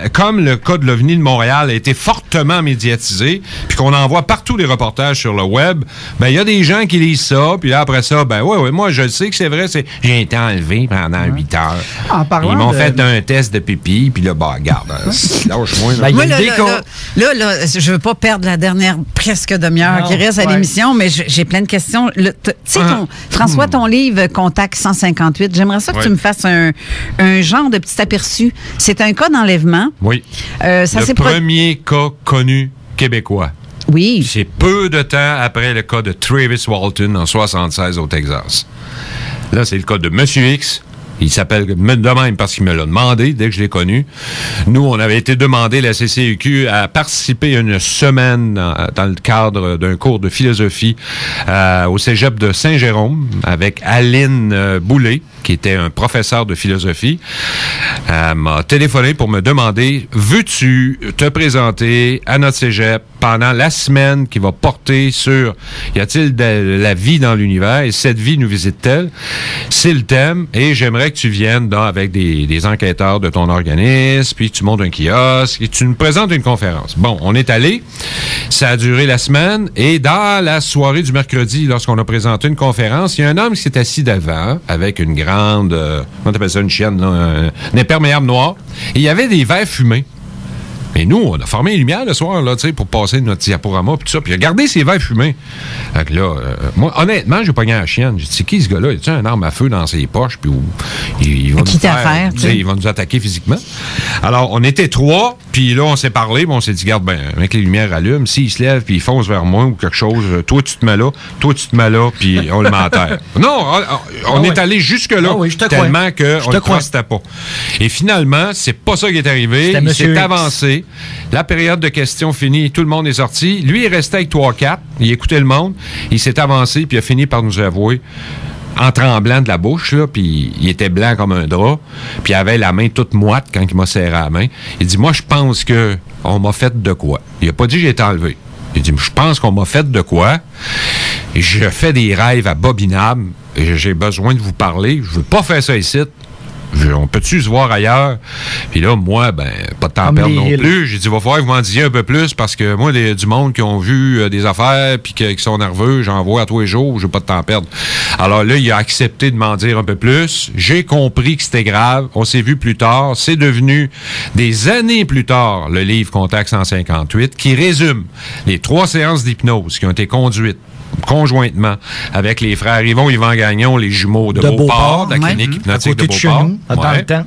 comme le cas de l'OVNI de Montréal a été fortement médiatisé, puis qu'on envoie partout les reportages sur le web, ben il y a des gens qui lisent ça, puis là, après ça, ben ouais, moi, je le sais que c'est vrai, j'ai été enlevé pendant 8 heures. Ils m'ont fait un test de pipi, puis là, bah, regarde, lâche-moi. Moi, là, je veux pas perdre la dernière presque demi-heure qui reste à l'émission, mais j'ai plein de questions. Tu sais, François, ton livre Contact 158, j'aimerais ça que tu me fasses un genre de petit aperçu. C'est un cas d'enlèvement. Oui. Le premier cas connu québécois. Oui. C'est peu de temps après le cas de Travis Walton en 1976 au Texas. Là, c'est le cas de Monsieur X. Il s'appelle de même parce qu'il me l'a demandé dès que je l'ai connu. Nous, on avait été demandé, la CCUQ, à participer une semaine dans le cadre d'un cours de philosophie au cégep de Saint-Jérôme avec Aline Boulay, qui était un professeur de philosophie. Elle m'a téléphoné pour me demander, veux-tu te présenter à notre cégep pendant la semaine qui va porter sur y a-t-il de la vie dans l'univers et cette vie nous visite-t-elle? C'est le thème et j'aimerais que tu viennes avec des enquêteurs de ton organisme, puis tu montes un kiosque et tu nous présentes une conférence. Bon, on est allé, ça a duré la semaine et dans la soirée du mercredi, lorsqu'on a présenté une conférence, il y a un homme qui s'est assis devant avec une grande, comment t'appelles ça, une chienne, là, un imperméable noir, et il y avait des verres fumés. Mais nous, on a formé les lumières le soir, là, tu sais, pour passer notre diaporama, puis tout ça. Puis regardez ces verres fumés. Fait que là, moi, honnêtement, j'ai pogné la chienne. J'ai dit, c'est qui ce gars-là? Il a une arme à feu dans ses poches, puis il va nous faire, il va nous attaquer physiquement. Alors, on était 3. Puis là, on s'est parlé, on s'est dit, regarde, ben, avec les lumières allument, s'il se lève, puis il fonce vers moi ou quelque chose, toi, tu te mets là, puis on le met à terre. Non, on est allé jusque-là, tellement qu'on ne trustait pas. Et finalement, c'est pas ça qui est arrivé. Il s'est avancé. La période de questions finie, tout le monde est sorti. Lui, il restait avec 3-4. Il écoutait le monde. Il s'est avancé, puis il a fini par nous avouer, en tremblant de la bouche, là, puis il était blanc comme un drap, puis il avait la main toute moite quand il m'a serré la main. Il dit, moi, je pense que on m'a fait de quoi. Il a pas dit que j'ai été enlevé. Il dit, je pense qu'on m'a fait de quoi. Et je fais des rêves abominables. Et j'ai besoin de vous parler. Je veux pas faire ça ici. On peut-tu se voir ailleurs? Puis là, moi, ben, pas de temps à perdre non plus. J'ai dit, il va falloir que vous m'en disiez un peu plus parce que moi, du monde qui ont vu des affaires puis qui sont nerveux, j'en vois à tous les jours, j'ai pas de temps à perdre. Alors là, il a accepté de m'en dire un peu plus. J'ai compris que c'était grave. On s'est vu plus tard. C'est devenu, des années plus tard, le livre Contact 158 qui résume les 3 séances d'hypnose qui ont été conduites conjointement avec les frères Yvon Gagnon, les jumeaux de Beauport, de la clinique hypnotique de Beauport. Dans le temps.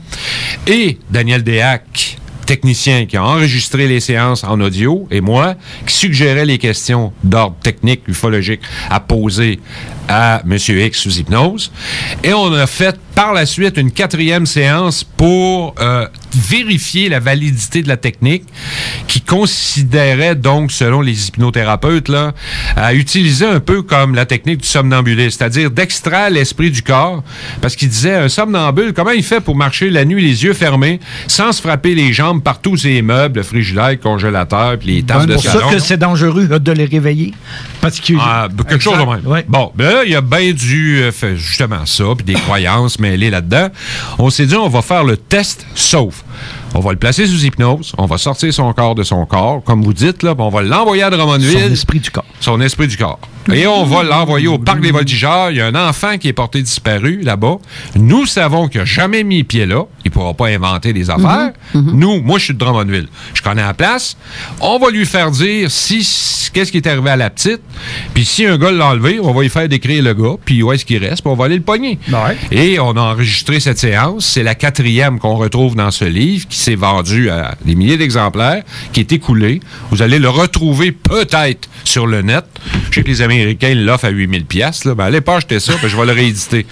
Et Daniel Déac, technicien qui a enregistré les séances en audio, et moi, qui suggérais les questions d'ordre technique, ufologique à poser à M. X sous hypnose. Et on a fait par la suite une 4e séance pour vérifier la validité de la technique qui considérait donc, selon les hypnothérapeutes, là, à utiliser un peu comme la technique du somnambulisme, c'est-à-dire d'extraire l'esprit du corps, parce qu'il disait, un somnambule, comment il fait pour marcher la nuit les yeux fermés sans se frapper les jambes partout ses meubles, le frigidaire, le congélateur, puis les tables de salon. C'est pour ça que c'est dangereux de les réveiller. Parce que quelque chose de même. Ouais. Bon, ben là, il y a bien justement ça, puis des croyances mêlées là-dedans. On s'est dit, on va faire le test sauf. On va le placer sous hypnose, on va sortir son corps de son corps, comme vous dites, là, puis on va l'envoyer à Drummondville. Son esprit du corps. Son esprit du corps. Et on va l'envoyer au parc des Voltigeurs. Il y a un enfant qui est porté disparu là-bas. Nous savons qu'il n'a jamais mis pied là. Il ne pourra pas inventer des affaires. Moi, je suis de Drummondville. Je connais la place. On va lui faire dire qu'est-ce qui est arrivé à la petite. Puis si un gars l'a enlevé, on va lui faire décrire le gars. Puis où est-ce qu'il reste? Puis on va aller le pogner. Ouais. Et on a enregistré cette séance. C'est la 4e qu'on retrouve dans ce livre qui s'est vendu à des milliers d'exemplaires, qui est écoulé. Vous allez le retrouver peut-être sur le net. Je sais que les Américains l'offrent à 8000 $. Ben, allez pas acheter ça, ben, je vais le rééditer.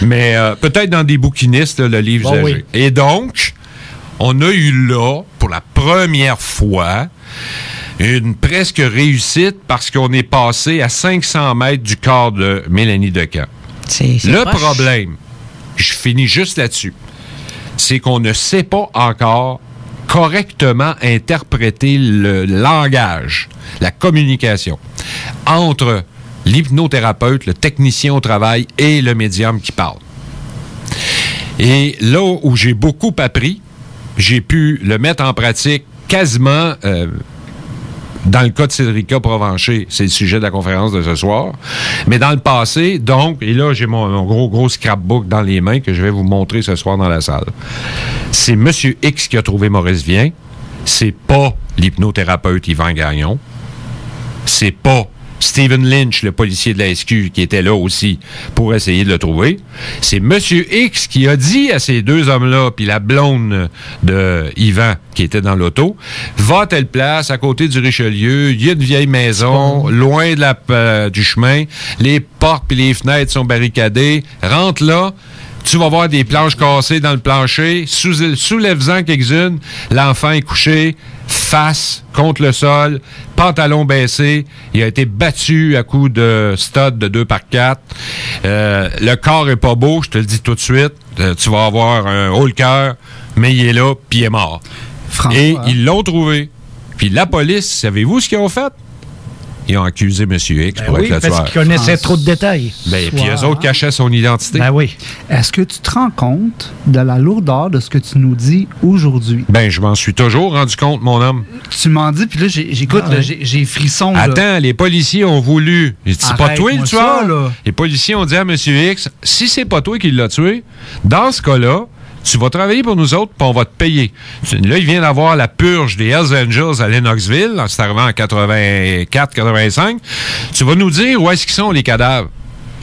Mais peut-être dans des bouquinistes, le livre usagé. Oui. Et donc, on a eu là, pour la première fois, une presque réussite parce qu'on est passé à 500 mètres du corps de Mélanie Decamps. Le problème, je finis juste là-dessus, c'est qu'on ne sait pas encore correctement interpréter le langage, la communication entre l'hypnothérapeute, le technicien au travail et le médium qui parle. Et là où j'ai beaucoup appris, j'ai pu le mettre en pratique quasiment dans le cas de Cédrica Provencher, c'est le sujet de la conférence de ce soir. Mais dans le passé, donc, et là, j'ai mon gros scrapbook dans les mains que je vais vous montrer ce soir dans la salle. C'est M. X qui a trouvé Maurice Vien. C'est pas l'hypnothérapeute Yvan Gagnon. C'est pas Stephen Lynch, le policier de la SQ, qui était là aussi pour essayer de le trouver. C'est M. X qui a dit à ces 2 hommes-là, puis la blonde de Yvan qui était dans l'auto, va à telle place, à côté du Richelieu, il y a une vieille maison, loin de du chemin, les portes puis les fenêtres sont barricadées, rentre là, tu vas voir des planches cassées dans le plancher, soulève-en quelques-unes, l'enfant est couché, face contre le sol, pantalon baissé, il a été battu à coups de stud de 2x4. Le corps est pas beau, je te le dis tout de suite. Tu vas avoir un haut le cœur, mais il est là, puis il est mort. François. Et ils l'ont trouvé. Puis la police, savez-vous ce qu'ils ont fait? Ils ont accusé M. X pour être le tueur. Parce qu'ils connaissaient trop de détails. Ben, puis eux autres cachaient son identité. Ben oui. Est-ce que tu te rends compte de la lourdeur de ce que tu nous dis aujourd'hui? Ben, je m'en suis toujours rendu compte, mon homme. Tu m'en dis, puis là, j'écoute, j'ai frisson. Attends, les policiers ont voulu. C'est pas toi le tueur? Les policiers ont dit à M. X, si c'est pas toi qui l'as tué, dans ce cas-là, tu vas travailler pour nous autres, puis on va te payer. Là, il vient d'avoir la purge des Hells Angels à Lennoxville, c'est arrivé en 84-85. Tu vas nous dire où est-ce qu'ils sont, les cadavres.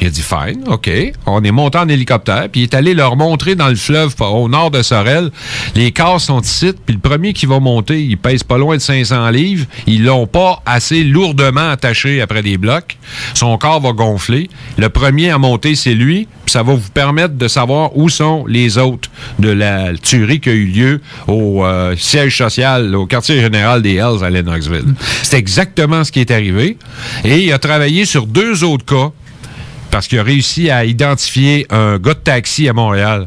Il a dit, fine, OK. On est monté en hélicoptère, puis il est allé leur montrer dans le fleuve au nord de Sorel. Les corps sont ici, puis le premier qui va monter, il pèse pas loin de 500 livres. Ils l'ont pas assez lourdement attaché après des blocs. Son corps va gonfler. Le premier à monter, c'est lui, puis ça va vous permettre de savoir où sont les autres de la tuerie qui a eu lieu au siège social, au quartier général des Hells à Lennoxville. C'est exactement ce qui est arrivé. Et il a travaillé sur 2 autres cas, parce qu'il a réussi à identifier un gars de taxi à Montréal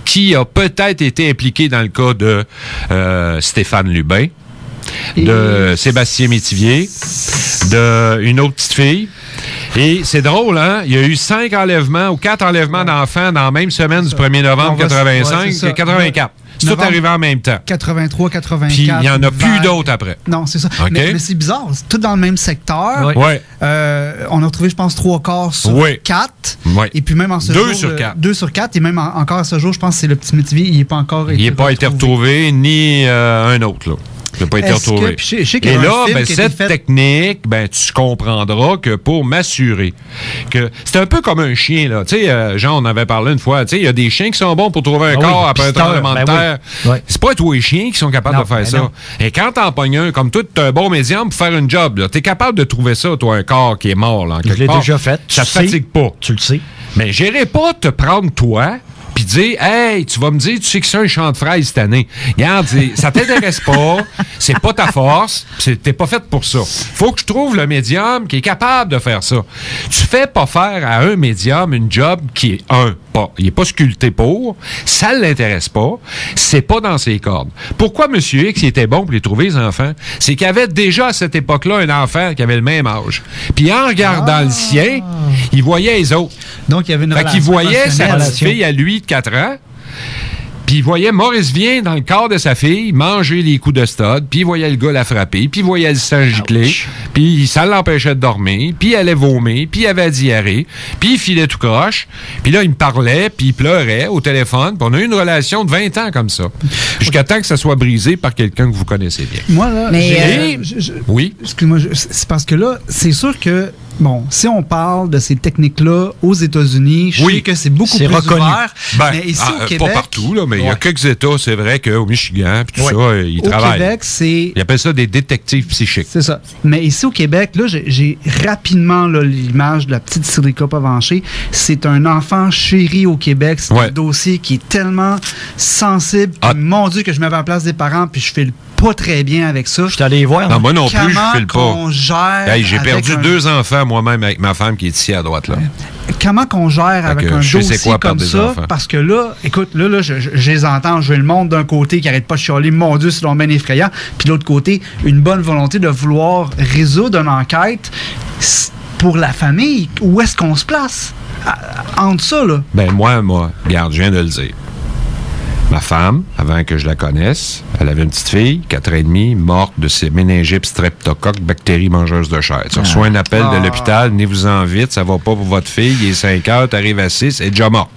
qui a peut-être été impliqué dans le cas de Stéphane Lubin, de Sébastien Métivier, d'une autre petite fille. Et c'est drôle, hein? Il y a eu 5 enlèvements ou 4 enlèvements d'enfants dans la même semaine du 1er novembre 85 et 84. C'est tout arrivé en même temps. 83, 84. Puis il n'y en a plus d'autres après. Non, c'est ça. Okay. Mais c'est bizarre. C'est tout dans le même secteur. Oui. On a retrouvé, je pense, 3 quarts sur 4. Oui. Et puis même en ce 2 jour... sur 4. 2 sur 4. Et même encore à ce jour, je pense que c'est le petit Métivier. Il n'est pas encore été retrouvé. Il n'est pas été retrouvé, ni un autre, là. Ça n'a pas été retrouvé. Et là, cette technique, tu comprendras que pour m'assurer que c'est un peu comme un chien, là. Tu sais, Jean, on avait parlé une fois, tu sais, il y a des chiens qui sont bons pour trouver un corps après un tremblement de terre. Oui. C'est pas tous les chiens qui sont capables de faire ça. Non. Et quand t'en pognes un, comme toi, t'es un bon médium pour faire une job, t'es capable de trouver ça, toi, un corps qui est mort, là, en quelque part. Je l'ai déjà fait. Ça te fatigue pas. Tu le sais. Mais j'irai pas te prendre, toi, puis dire, hey, tu vas me dire, tu sais que c'est un champ de fraises cette année. Regarde, ça t'intéresse pas, c'est pas ta force, t'es pas fait pour ça. Faut que je trouve le médium qui est capable de faire ça. Tu fais pas faire à un médium une job qui est il est pas sculpté pour, ça l'intéresse pas, c'est pas dans ses cordes. Pourquoi M. X était bon pour les trouver, les enfants? C'est qu'il y avait déjà à cette époque-là un enfant qui avait le même âge. Puis en regardant le sien, il voyait les autres. Donc, il y avait une relation. Fait qu'il voyait sa petite fille à lui de 4 ans, puis il voyait Maurice Vien dans le corps de sa fille manger les coups de stud, puis il voyait le gars la frapper, puis il voyait le sang gicler, puis ça l'empêchait de dormir, puis il allait vomir, puis il avait la diarrhée, puis il filait tout croche, puis là, il me parlait, puis il pleurait au téléphone, puis on a eu une relation de 20 ans comme ça, jusqu'à temps que ça soit brisé par quelqu'un que vous connaissez bien. Moi, là, oui? Excuse-moi, c'est parce que là, c'est sûr que bon, si on parle de ces techniques-là aux États-Unis, je sais que c'est beaucoup plus reconnu. Ouvert. Mais ici au Québec... Pas partout, là, mais il y a quelques États, c'est vrai qu'au Michigan, puis tout ça, ils travaillent. Au Québec, c'est... Ils appellent ça des détectives psychiques. C'est ça. Mais ici au Québec, là, j'ai rapidement l'image de la petite Sirica Provencher. C'est un enfant chéri au Québec. C'est un dossier qui est tellement sensible. Mon Dieu, que je m'avais à la place des parents, puis je file pas très bien avec ça. Je suis allé voir. Non, moi non plus, je file pas. Gère j'ai perdu 2 enfants moi-même avec ma femme qui est ici à droite, là. Comment qu'on gère avec un dossier comme ça? Parce que là, écoute, là, je les entends, je vais le monde d'un côté qui arrête pas de chialer, mon Dieu, c'est donc bien effrayant, puis de l'autre côté, une bonne volonté de vouloir résoudre une enquête pour la famille. Où est-ce qu'on se place entre ça, là? Moi, regarde, je viens de le dire. Ma femme, avant que je la connaisse, elle avait une petite fille, 4 ans et demi, morte de ces méningites streptocoques, bactéries mangeuses de chair. Tu reçois un appel de l'hôpital, venez-vous-en vite, ça va pas pour votre fille, il est 5 heures, t'arrives à 6, elle est déjà morte.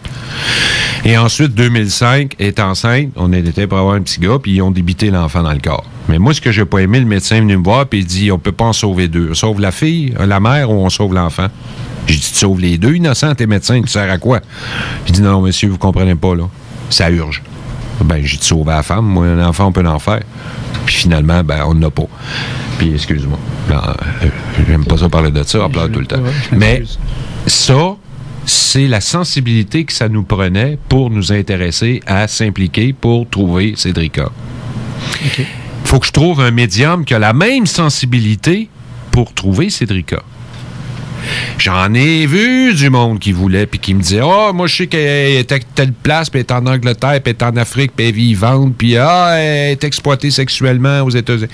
Et ensuite, 2005, elle est enceinte, on était pour avoir un petit gars, puis ils ont débité l'enfant dans le corps. Mais moi, ce que j'ai pas aimé, le médecin est venu me voir, puis il dit, on peut pas en sauver 2. On sauve la fille, la mère, ou on sauve l'enfant? J'ai dit, tu sauves les 2, innocent, t'es médecin, tu sers à quoi? J'ai dit, non, monsieur, vous comprenez pas, là. Ça urge. J'ai sauvé la femme. Moi, un enfant, on peut en faire. Puis finalement, on n'en a pas. Puis, excuse-moi. J'aime pas ça parler de ça, on pleure tout le temps. Mais ça, c'est la sensibilité que ça nous prenait pour nous intéresser à s'impliquer pour trouver Cédrica. Il faut que je trouve un médium qui a la même sensibilité pour trouver Cédrica. J'en ai vu du monde qui voulait, puis qui me disait, moi, je sais qu'elle est à telle place, puis elle est en Angleterre, puis elle est en Afrique, puis elle est vivante, puis elle est exploitée sexuellement aux États-Unis.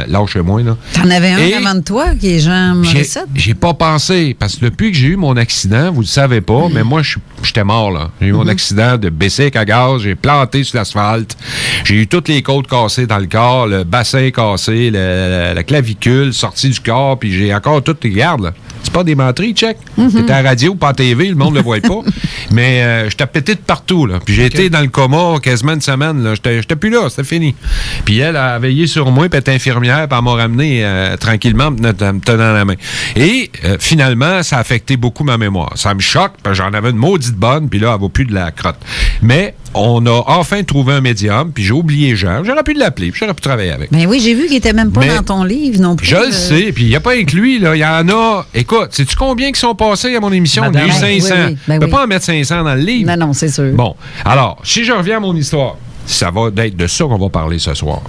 Lâche-moi, là. T'en avais un avant de toi, qui est Jean Morissette? J'ai pas pensé, parce que depuis que j'ai eu mon accident, vous le savez pas, mais moi, j'étais mort, là. J'ai eu mon accident de bicycle à gaz, j'ai planté sur l'asphalte, j'ai eu toutes les côtes cassées dans le corps, le bassin cassé, la clavicule sortie du corps, puis j'ai encore toutes les gardes, là. C'est pas des menteries, check. T'étais à la radio, pas à TV, le monde le voit pas. Mais j'étais pété de partout, là. Puis j'ai été dans le coma quasiment une semaine, là. J'étais plus là, c'était fini. Puis elle a veillé sur moi, puis elle était infirmière, puis elle m'a ramené tranquillement, me tenant la main. Et finalement, ça a affecté beaucoup ma mémoire. Ça me choque, parce que j'en avais une maudite bonne, puis là, elle vaut plus de la crotte. Mais on a enfin trouvé un médium, puis j'ai oublié Jean. J'aurais pu l'appeler, puis j'aurais pu travailler avec. Mais oui, j'ai vu qu'il était même pas dans ton livre non plus. Je le sais, puis il n'y a pas avec lui, là. Il y en a. Écoute, sais-tu combien qui sont passés à mon émission? Il y a eu 500. Je ne peux pas en mettre 500 dans le livre. Non, c'est sûr. Bon, alors, si je reviens à mon histoire, ça va être de ça qu'on va parler ce soir.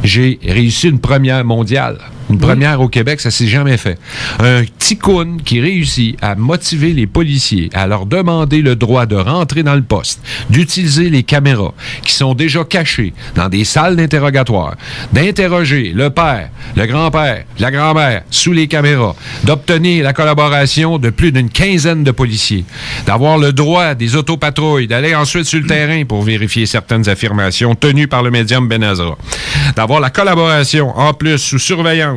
J'ai réussi une première mondiale. Une première au Québec, ça s'est jamais fait. Un ticoun qui réussit à motiver les policiers, à leur demander le droit de rentrer dans le poste, d'utiliser les caméras qui sont déjà cachées dans des salles d'interrogatoire, d'interroger le père, le grand-père, la grand-mère sous les caméras, d'obtenir la collaboration de plus d'une quinzaine de policiers, d'avoir le droit des autopatrouilles, d'aller ensuite sur le terrain pour vérifier certaines affirmations tenues par le médium Benazra, d'avoir la collaboration, en plus, sous surveillance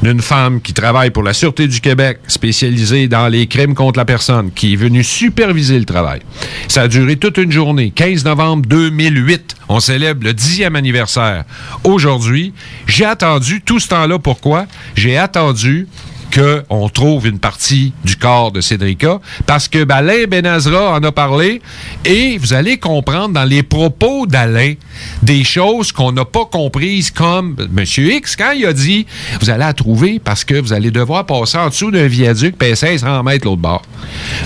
d'une femme qui travaille pour la Sûreté du Québec, spécialisée dans les crimes contre la personne, qui est venue superviser le travail. Ça a duré toute une journée. 15 novembre 2008, on célèbre le 10e anniversaire. Aujourd'hui, j'ai attendu tout ce temps-là. Pourquoi? J'ai attendu qu'on trouve une partie du corps de Cédrica, parce que Alain Benazra en a parlé, et vous allez comprendre dans les propos d'Alain des choses qu'on n'a pas comprises, comme M. X, quand il a dit « Vous allez la trouver parce que vous allez devoir passer en dessous d'un viaduc, puis 500 mètres l'autre bord. »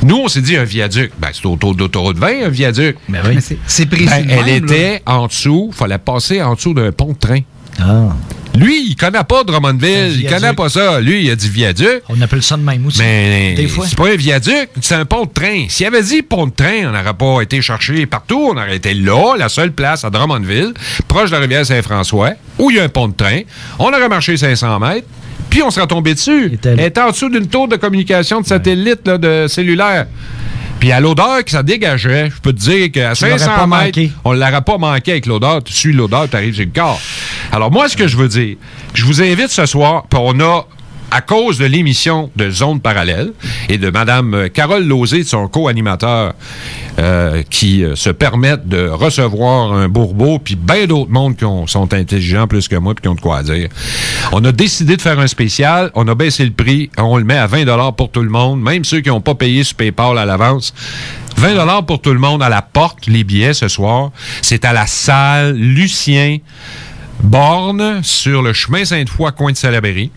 Nous, on s'est dit un viaduc. Ben, c'est autour d'autoroute 20, un viaduc. Ben oui. C'est précis. Ben, elle était en dessous, il fallait passer en dessous d'un pont de train. Ah. Lui, il connaît pas Drummondville, il connaît pas ça. Lui, il a dit viaduc. On appelle ça de même aussi. Mais c'est pas un viaduc, c'est un pont de train. S'il avait dit pont de train, on n'aurait pas été chercher partout. On aurait été là, la seule place à Drummondville, proche de la rivière Saint-François, où il y a un pont de train. On aurait marché 500 mètres, puis on serait tombé dessus. Elle était en dessous d'une tour de communication de satellite là, de cellulaire. Puis à l'odeur que ça dégageait, je peux te dire qu'à 500 mètres, on ne l'aurait pas manqué avec l'odeur. Tu suis l'odeur, tu arrives sur le corps. Alors moi, ce que je veux dire, je vous invite ce soir, puis on a, à cause de l'émission de Zone Parallèle et de Mme Carole Lauzé, de son co-animateur, qui se permettent de recevoir un bourbeau, puis bien d'autres mondes qui sont intelligents plus que moi, puis qui ont de quoi dire. On a décidé de faire un spécial, on a baissé le prix, on le met à 20 $ pour tout le monde, même ceux qui n'ont pas payé sur PayPal à l'avance. 20 $ pour tout le monde à la porte, les billets ce soir. C'est à la salle Lucien Borne, sur le chemin Sainte-Foy, coin de Salaberry.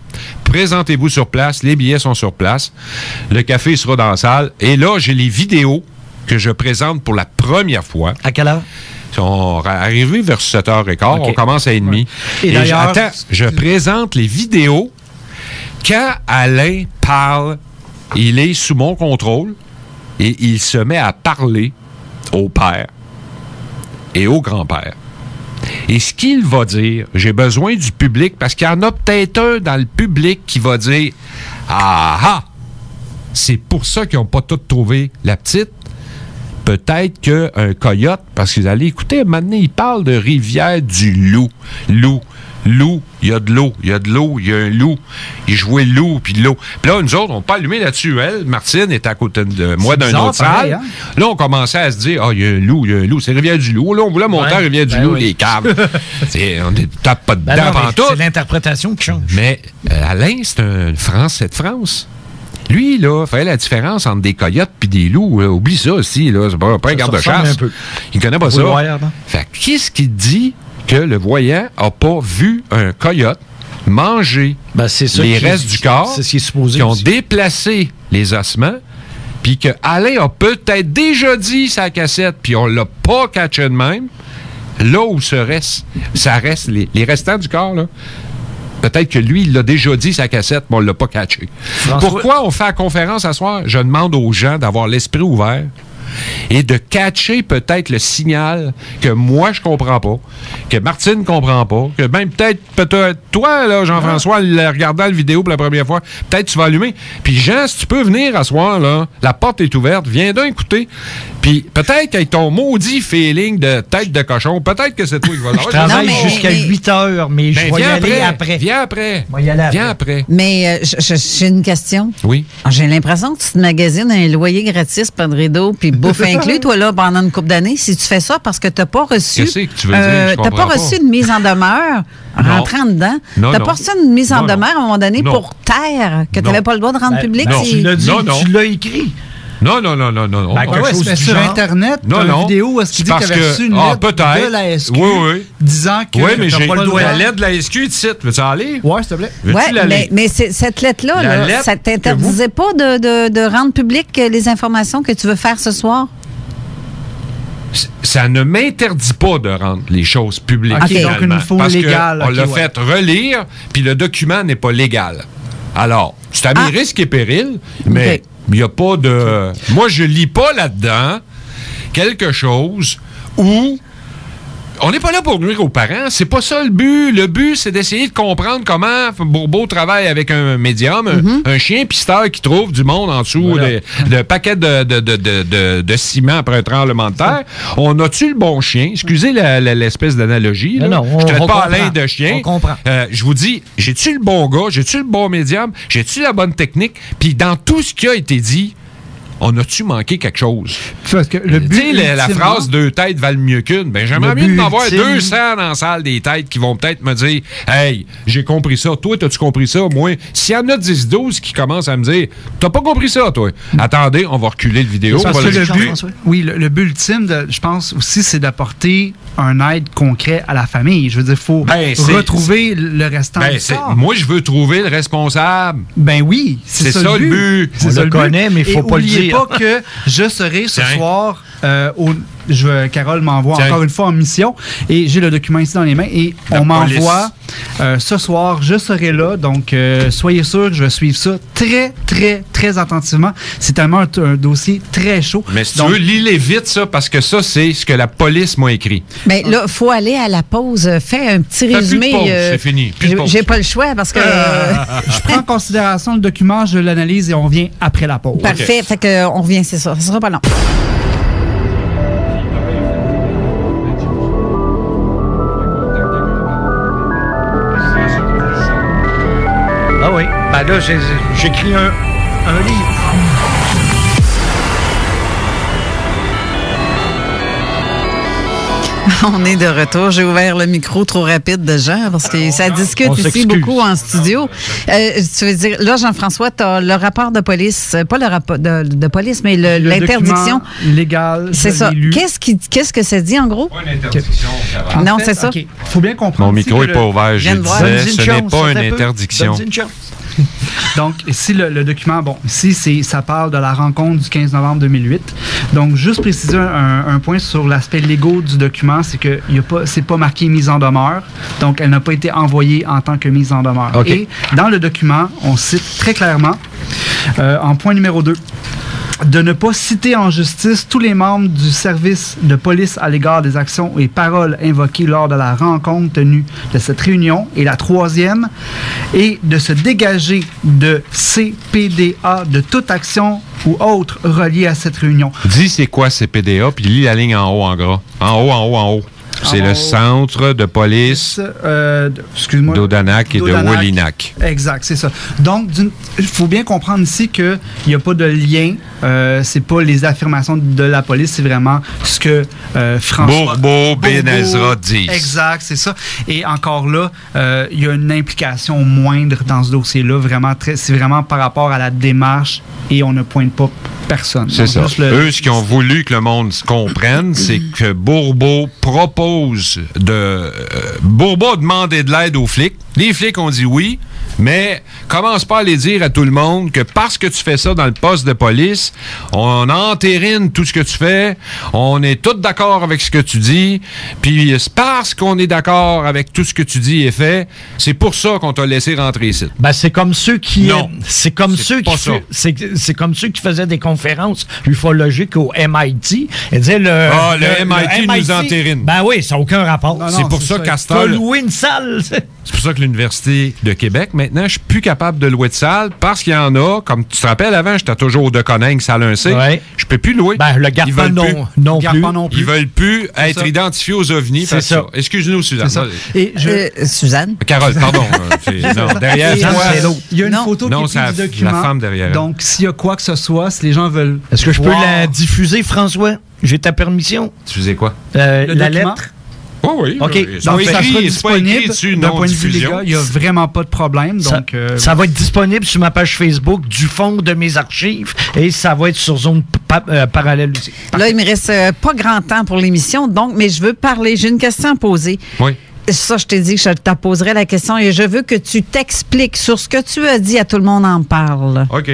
Présentez-vous sur place, les billets sont sur place. Le café sera dans la salle. Et là, j'ai les vidéos que je présente pour la première fois. À quelle heure? On va arriver vers 7h15. Okay. On commence à 30h. Et d'ailleurs, je présente les vidéos. Quand Alain parle, il est sous mon contrôle et il se met à parler au père et au grand-père. Et ce qu'il va dire, j'ai besoin du public, parce qu'il y en a peut-être un dans le public qui va dire « Ah ah! C'est pour ça qu'ils n'ont pas tous trouvé la petite. Peut-être qu'un coyote, parce que vous allez écouter, maintenant, il parle de Rivière-du-Loup. Loup, il y a de l'eau, il y a un loup. Il jouait le loup, puis de l'eau. Puis là, nous autres, on n'a pas allumé là-dessus. Elle, Martine, était à côté de moi dans une autre salle. Hein? Là, on commençait à se dire, il y a un loup. C'est Rivière-du-Loup. Là, on voulait monter à Rivière-du-Loup, les câbles. On ne tape pas dedans pantoute. C'est l'interprétation qui change. Mais Alain, c'est un Français de France. Lui, là, fait la différence entre des coyotes puis des loups. Oublie ça aussi, là. C'est pas un garde-chasse. Il connaît pas ça. Fait qu'est-ce qu'il dit que le voyant n'a pas vu un coyote manger les restes du corps, qui ont déplacé les ossements, puis que Alain a peut-être déjà dit sa cassette, puis on l'a pas catché de même, là où ça reste les restants du corps, là. Peut-être que lui, il l'a déjà dit, sa cassette, mais on ne l'a pas catché. Pourquoi on fait la conférence à soir? Je demande aux gens d'avoir l'esprit ouvert et de catcher peut-être le signal que moi, je comprends pas, que Martine ne comprend pas, que même peut-être toi, là, Jean-François, regardant la vidéo pour la première fois, peut-être tu vas allumer. Puis Jean, si tu peux venir à soir, là, la porte est ouverte, viens donc écouter. Puis peut-être qu'avec ton maudit feeling de tête de cochon, peut-être que c'est toi qui vas l'avoir. Je travaille jusqu'à 8 heures, mais je vais y aller après. Viens après. Viens après. Mais j'ai une question. Oui. J'ai l'impression que tu te magasines un loyer gratis, pas de rideau, puis bouffe inclus, toi, là, pendant une couple d'années. Si tu fais ça parce que tu n'as pas reçu... Qu'est-ce que tu veux dire? T'as pas reçu une mise en demeure rentrant dedans. T'as pas reçu une mise en demeure à un moment donné pour taire que tu n'avais pas le droit de rendre public. Tu l'as dit, tu l'as écrit. Non. C'est sur Internet, une vidéo où est-ce qu'il dit qu'il avait reçu une lettre de la SQ disant que t'as pas le droit. La lettre de la SQ, tu cites. Veux-tu en lire? Oui, s'il te plaît. Mais cette lettre-là, ça t'interdisait pas de rendre public les informations que tu veux faire ce soir? Ça ne m'interdit pas de rendre les choses publiques. OK, donc une info légale. On l'a fait relire, puis le document n'est pas légal. Alors, c'est à mes risques et périls, mais il n'y a pas de... Moi, je lis pas là-dedans quelque chose où... On n'est pas là pour nuire aux parents. C'est pas ça le but. Le but, c'est d'essayer de comprendre comment Bourbeau travaille avec un médium, un chien pisteur qui trouve du monde en dessous de paquets de ciment après un tremblement de terre. On a-tu le bon chien? Excusez l'espèce d'analogie. Non, je ne traite pas Alain de chien. On comprend. Je vous dis, j'ai-tu le bon gars? J'ai-tu le bon médium? J'ai-tu la bonne technique? Puis dans tout ce qui a été dit, on a-tu manqué quelque chose? Parce que le but, la phrase « deux têtes valent mieux qu'une », ben j'aimerais mieux d'en avoir 200 dans la salle des têtes qui vont peut-être me dire « Hey, j'ai compris ça. Toi, t'as-tu compris ça? » Moi, s'il y en a 10-12 qui commencent à me dire « T'as pas compris ça, toi? » Attendez, on va reculer le vidéo. Le but ultime, je pense aussi, c'est d'apporter un aide concret à la famille. Je veux dire, il faut retrouver le restant de ça. Moi, je veux trouver le responsable. Ben oui, c'est ça le but. On le connaît, mais il faut pas le dire. Pas que je serai ce soir Carole m'envoie encore une fois en mission et j'ai le document ici dans les mains et on m'envoie ce soir, je serai là, donc soyez sûr que je vais suivre ça très, très, très attentivement. C'est tellement un dossier très chaud. Mais si tu veux, lis-les vite, ça, parce que ça, c'est ce que la police m'a écrit. Mais là, il faut aller à la pause. Fais un petit résumé. Plus de pause, c'est fini. J'ai pas le choix parce que... je prends en considération le document, je l'analyse et on revient après la pause. Parfait, fait qu'on revient, c'est ça. Ça sera pas long. Ah oui. Ben là, j'écris un livre. On est de retour. J'ai ouvert le micro trop rapide de Jean parce que ça discute ici beaucoup en studio. Tu veux dire, là, Jean-François, tu as le rapport de police, pas le rapport de police, mais l'interdiction légale. C'est ça. Qu'est-ce que ça dit en gros? Pas une interdiction. Non, c'est ça. Il faut bien comprendre. Mon micro n'est pas ouvert. Je disais, ce n'est pas une interdiction. Donc, ici, le document, ici, ça parle de la rencontre du 15 novembre 2008. Donc, juste préciser un point sur l'aspect légaux du document, c'est que c'est pas marqué mise en demeure. Donc, elle n'a pas été envoyée en tant que mise en demeure. Okay. Et dans le document, on cite très clairement, en point numéro 2, de ne pas citer en justice tous les membres du service de police à l'égard des actions et paroles invoquées lors de la rencontre tenue de cette réunion. Et la troisième, et de se dégager de CPDA de toute action ou autre reliée à cette réunion. Dis c'est quoi CPDA, puis lis la ligne en haut en gras. En haut. C'est le centre de police d'Odanak et de Wallinac. Exact, c'est ça. Donc, il faut bien comprendre ici qu'il n'y a pas de lien. C'est pas les affirmations de la police, c'est vraiment ce que François Bourbeau Ben Ezra dit. Exact, c'est ça. Et encore là, il y a une implication moindre dans ce dossier-là. C'est vraiment par rapport à la démarche et on ne pointe pas personne. C'est ça. Eux, ce qu'ils ont voulu que le monde comprenne, c'est que Bourbeau Bourbeau a demandé de l'aide aux flics. Les flics ont dit oui, mais commence pas à les dire à tout le monde que parce que tu fais ça dans le poste de police, on entérine tout ce que tu fais, on est tous d'accord avec ce que tu dis, puis c'est parce qu'on est d'accord avec tout ce que tu dis et fait, c'est pour ça qu'on t'a laissé rentrer ici. Ben, c'est comme ceux qui... Non, c'est comme ceux qui faisaient des conférences ufologiques au MIT. Ils disaient le MIT nous entérine. Ben oui, ça n'a aucun rapport. C'est pour ça qu'Astor... Faut louer une salle. C'est pour ça que l'Université de Québec, maintenant, je suis plus capable de louer de salle parce qu'il y en a, comme tu te rappelles avant, j'étais toujours au De Coningue, salle 1C. Ouais. Je peux plus louer. Ben, le Garpan non plus. Ils veulent plus être identifiés aux ovnis. C'est ça. Excuse-nous, Suzanne. Et Suzanne. Carole, pardon. Non, derrière toi. Il y a une photo qui est prise du document. La femme derrière. Donc, s'il y a quoi que ce soit, si les gens veulent... Est-ce que je peux la diffuser, François? J'ai ta permission. Diffuser quoi? La lettre? Oh oui. OK. Donc, ça sera disponible. D'un point de vue légal, il n'y a vraiment pas de problème. Donc, ça va être disponible sur ma page Facebook du fond de mes archives et ça va être sur Zone Parallèle aussi. Là, il me reste pas grand temps pour l'émission, donc, mais je veux parler. J'ai une question à poser. Oui. Ça, je t'ai dit que je te poserai la question et je veux que tu t'expliques sur ce que tu as dit à Tout le monde en parle. OK.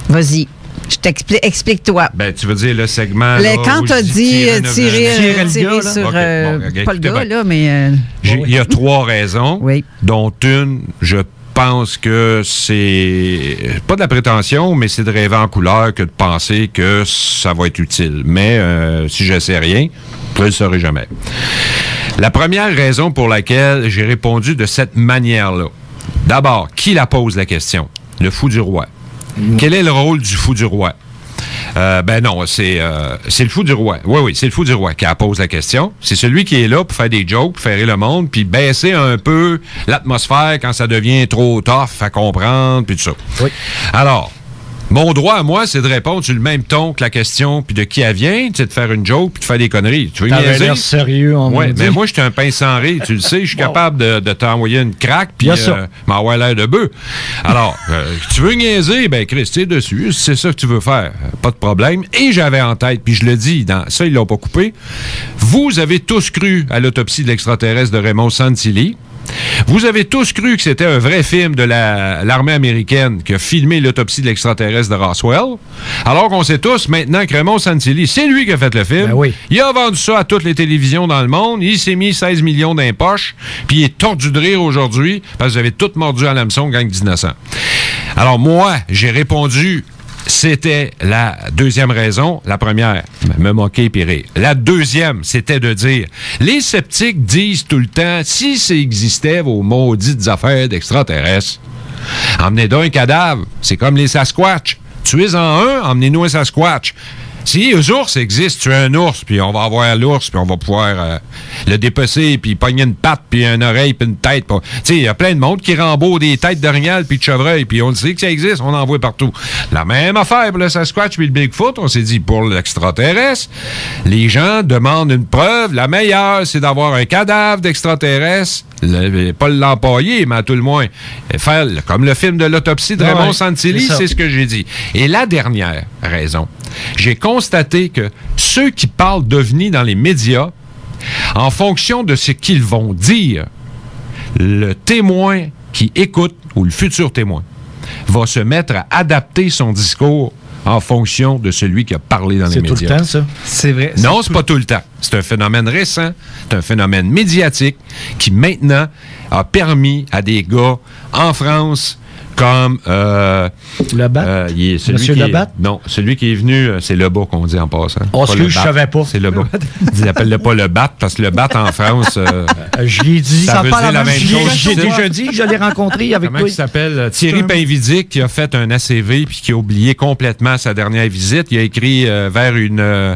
Vas-y. Je t'explique. Explique-toi. Ben, tu veux dire le segment. Quand tu as dit tirer sur. Pas le gars, là, mais. Il y a 3 raisons, dont une, je pense que c'est pas de la prétention, mais c'est de rêver en couleur que de penser que ça va être utile. Mais si je sais rien, je ne le saurai jamais. La première raison pour laquelle j'ai répondu de cette manière-là. D'abord, qui la pose la question? Le fou du roi. Quel est le rôle du fou du roi? Ben non, c'est le fou du roi. Oui, c'est le fou du roi qui pose la question. C'est celui qui est là pour faire des jokes, pour faire rire le monde, puis baisser un peu l'atmosphère quand ça devient trop tough à comprendre, puis tout ça. Oui. Alors, mon droit à moi, c'est de répondre sur le même ton que la question, puis de qui elle vient, tu sais, de faire une joke, puis de faire des conneries. Tu veux T'avais l'air sérieux en ouais, mais moi, je suis un pain sans rire, tu le sais, je suis capable de t'envoyer une craque, puis m'envoyer l'air de bœuf. Alors, tu veux niaiser, ben Chris, tu es dessus, c'est ça que tu veux faire, pas de problème. Et j'avais en tête, puis je le dis, ça, ils l'ont pas coupé, vous avez tous cru à l'autopsie de l'extraterrestre de Raymond Santilli. Vous avez tous cru que c'était un vrai film de l'armée américaine qui a filmé l'autopsie de l'extraterrestre de Roswell, alors qu'on sait tous maintenant que Raymond Santilli, c'est lui qui a fait le film. Ben oui. Il a vendu ça à toutes les télévisions dans le monde, il s'est mis 16 millions dans les poches, puis il est tordu de rire aujourd'hui parce que vous avez tout mordu à l'hameçon gang 1900. Alors moi, j'ai répondu... C'était la deuxième raison. La première, me moquer et rire. La deuxième, c'était de dire, les sceptiques disent tout le temps, si ça existait vos maudites affaires d'extraterrestres, emmenez donc un cadavre. C'est comme les Sasquatch. Tuez-en un, emmenez-nous un Sasquatch. Si les ours existent, tu as un ours, puis on va avoir l'ours, puis on va pouvoir le dépecer, puis pogner une patte, puis une oreille, puis une tête. Tu sais, il y a plein de monde qui rembourre des têtes d'orignal, puis de chevreuil, puis on le sait que ça existe, on en voit partout. La même affaire pour le Sasquatch puis le Bigfoot, on s'est dit, pour l'extraterrestre, les gens demandent une preuve. La meilleure, c'est d'avoir un cadavre d'extraterrestre, pas l'empailler, mais à tout le moins, faire comme le film de l'autopsie de Raymond Santilli, c'est ce que j'ai dit. Et la dernière raison, j'ai constaté que ceux qui parlent d'OVNI dans les médias, en fonction de ce qu'ils vont dire, le témoin qui écoute, ou le futur témoin, va se mettre à adapter son discours en fonction de celui qui a parlé dans les médias. C'est tout le temps, ça? C'est vrai. Non, c'est pas tout le temps. C'est un phénomène récent, c'est un phénomène médiatique qui, maintenant, a permis à des gars en France comme... Labatt? Monsieur Labatt? Non, celui qui est venu, c'est Lebas qu'on dit en passant. Oh, ce que je savais pas. C'est Lebas. Ils l'appellent pas le bat parce que le bat en France... je l'ai dit. Ça veut dire la même chose. J'ai déjà dit que je l'ai rencontré avec toi. Comment il s'appelle? Thierry Painvidic, qui a fait un ACV puis qui a oublié complètement sa dernière visite. Il a écrit vers une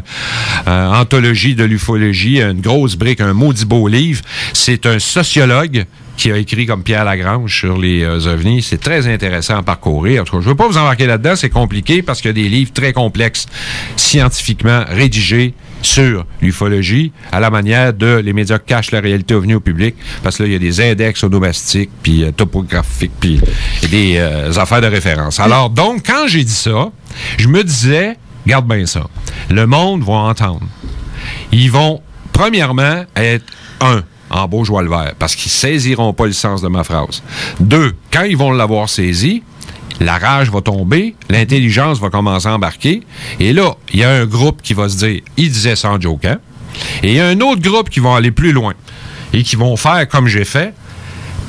anthologie de l'ufologie, une grosse brique, un maudit beau livre. C'est un sociologue qui a écrit comme Pierre Lagrange sur les ovnis. C'est très intéressant à parcourir. En tout cas, je ne veux pas vous embarquer là-dedans, c'est compliqué parce qu'il y a des livres très complexes, scientifiquement rédigés sur l'ufologie, à la manière de les médias cachent la réalité ovni au public, parce que là, il y a des index onomastiques, puis topographiques, puis des affaires de référence. Alors, donc, quand j'ai dit ça, je me disais, garde bien ça, le monde va entendre. Ils vont, premièrement, être en beau joie le vert, parce qu'ils saisiront pas le sens de ma phrase. 2, quand ils vont l'avoir saisi, la rage va tomber, l'intelligence va commencer à embarquer, et là, il y a un groupe qui va se dire, il disait ça en jokant, et il y a un autre groupe qui va aller plus loin, et qui vont faire comme j'ai fait,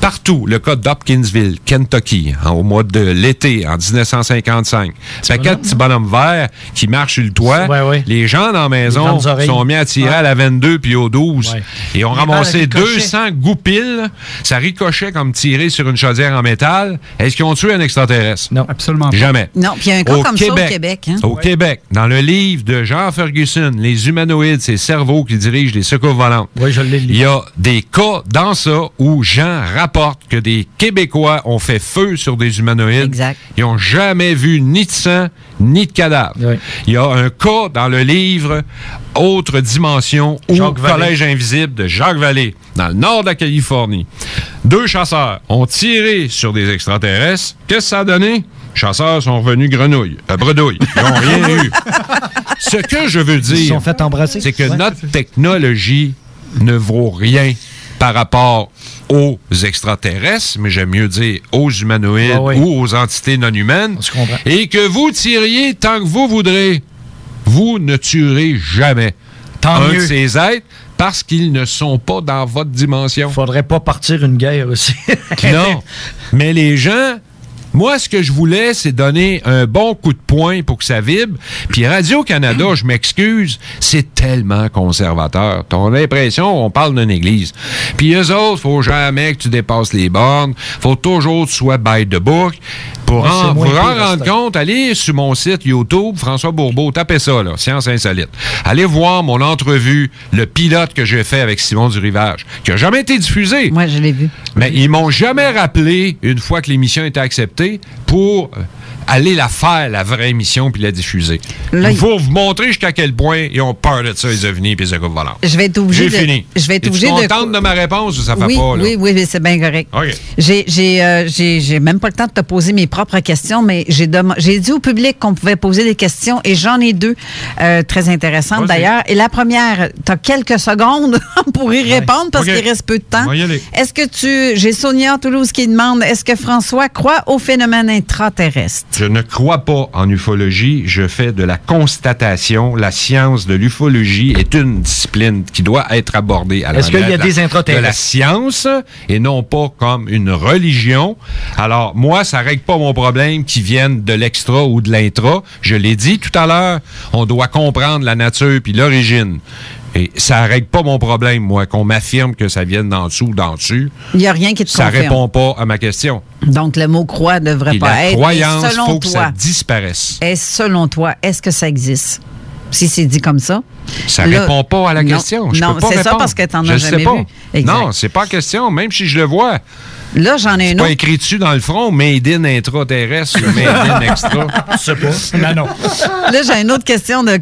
Partout, le cas d'Hopkinsville, Kentucky, au mois de l'été, en 1955. C'est quatre petits bonhommes verts qui marchent sur le toit. Les gens dans la maison sont mis à tirer à la 22 puis au 12 et ont ramassé 200 goupilles. Ça ricochait comme tirer sur une chaudière en métal. Est-ce qu'ils ont tué un extraterrestre? Non, absolument pas. Jamais. Non, puis il y a un cas comme ça au Québec. Hein? Au Québec, dans le livre de Jean Ferguson, Les humanoïdes, c'est le cerveau qui dirige les secours volantes. Oui, je l'ai lu. Il y a des cas dans ça où Jean rapporte que des Québécois ont fait feu sur des humanoïdes. Exact. Ils n'ont jamais vu ni de sang, ni de cadavre. Oui. Il y a un cas dans le livre Autre dimension ou Collège invisible de Jacques Vallée, dans le nord de la Californie. 2 chasseurs ont tiré sur des extraterrestres. Qu'est-ce que ça a donné? Les chasseurs sont revenus bredouille. Ils n'ont rien eu. Ce que je veux dire, c'est que notre technologie ne vaut rien par rapport aux extraterrestres, mais j'aime mieux dire aux humanoïdes ou aux entités non humaines, et que vous tiriez tant que vous voudrez. Vous ne tuerez jamais un de ces êtres parce qu'ils ne sont pas dans votre dimension. Faudrait pas partir une guerre aussi. Non, mais les gens... Moi, ce que je voulais, c'est donner un bon coup de poing pour que ça vibre. Puis Radio-Canada, je m'excuse, c'est tellement conservateur. T'as l'impression on parle d'une église. Puis eux autres, faut jamais que tu dépasses les bornes. Faut toujours que tu sois by the book. Pour vous rendre compte, allez sur mon site YouTube, François Bourbeau, tapez ça, là, Science Insolite. Allez voir mon entrevue, le pilote que j'ai fait avec Simon Durivage, qui n'a jamais été diffusé. Moi, je l'ai vu. Mais ils m'ont jamais rappelé, une fois que l'émission était acceptée, pour aller la faire, la vraie émission, puis la diffuser. Il faut vous montrer jusqu'à quel point ils ont peur de ça, les ovnis, puis les secours volants. Je vais être obligé de... fini. Je vais être obligé de... contente de ma réponse ou ça fait pas, là? Oui, c'est bien correct. Okay. J'ai même pas le temps de te poser mes propres questions, mais j'ai dit au public qu'on pouvait poser des questions et j'en ai 2 très intéressantes d'ailleurs. Et la première, tu as quelques secondes pour y répondre parce qu'il reste peu de temps. Est-ce que j'ai Sonia Toulouse qui demande, est-ce que François croit au phénomène intraterrestre? Je ne crois pas en ufologie, je fais de la constatation. La science de l'ufologie est une discipline qui doit être abordée à Est-ce qu'il y a des intraterrestres? De la science et non pas comme une religion. Alors, moi, ça ne règle pas mon problème qu'ils viennent de l'extra ou de l'intra. Je l'ai dit tout à l'heure, on doit comprendre la nature puis l'origine. Et ça ne règle pas mon problème, moi, qu'on m'affirme que ça vienne d'en dessous ou d'en dessus. Il n'y a rien qui te confirme. Ça ne répond pas à ma question. Donc, le mot « croix » ne devrait pas être. La croyance, il faut que ça disparaisse. Selon toi, est-ce que ça existe? Si c'est dit comme ça. Ça ne répond pas à la question. Non, c'est ça parce que tu n'en as jamais vu. Exact. Non, c'est pas la question, même si je le vois. Là, j'en ai une autre. C'est pas écrit dessus dans le front, Made in intraterrestre ou Made in extra. Je sais pas. Non. Là, j'ai une autre question de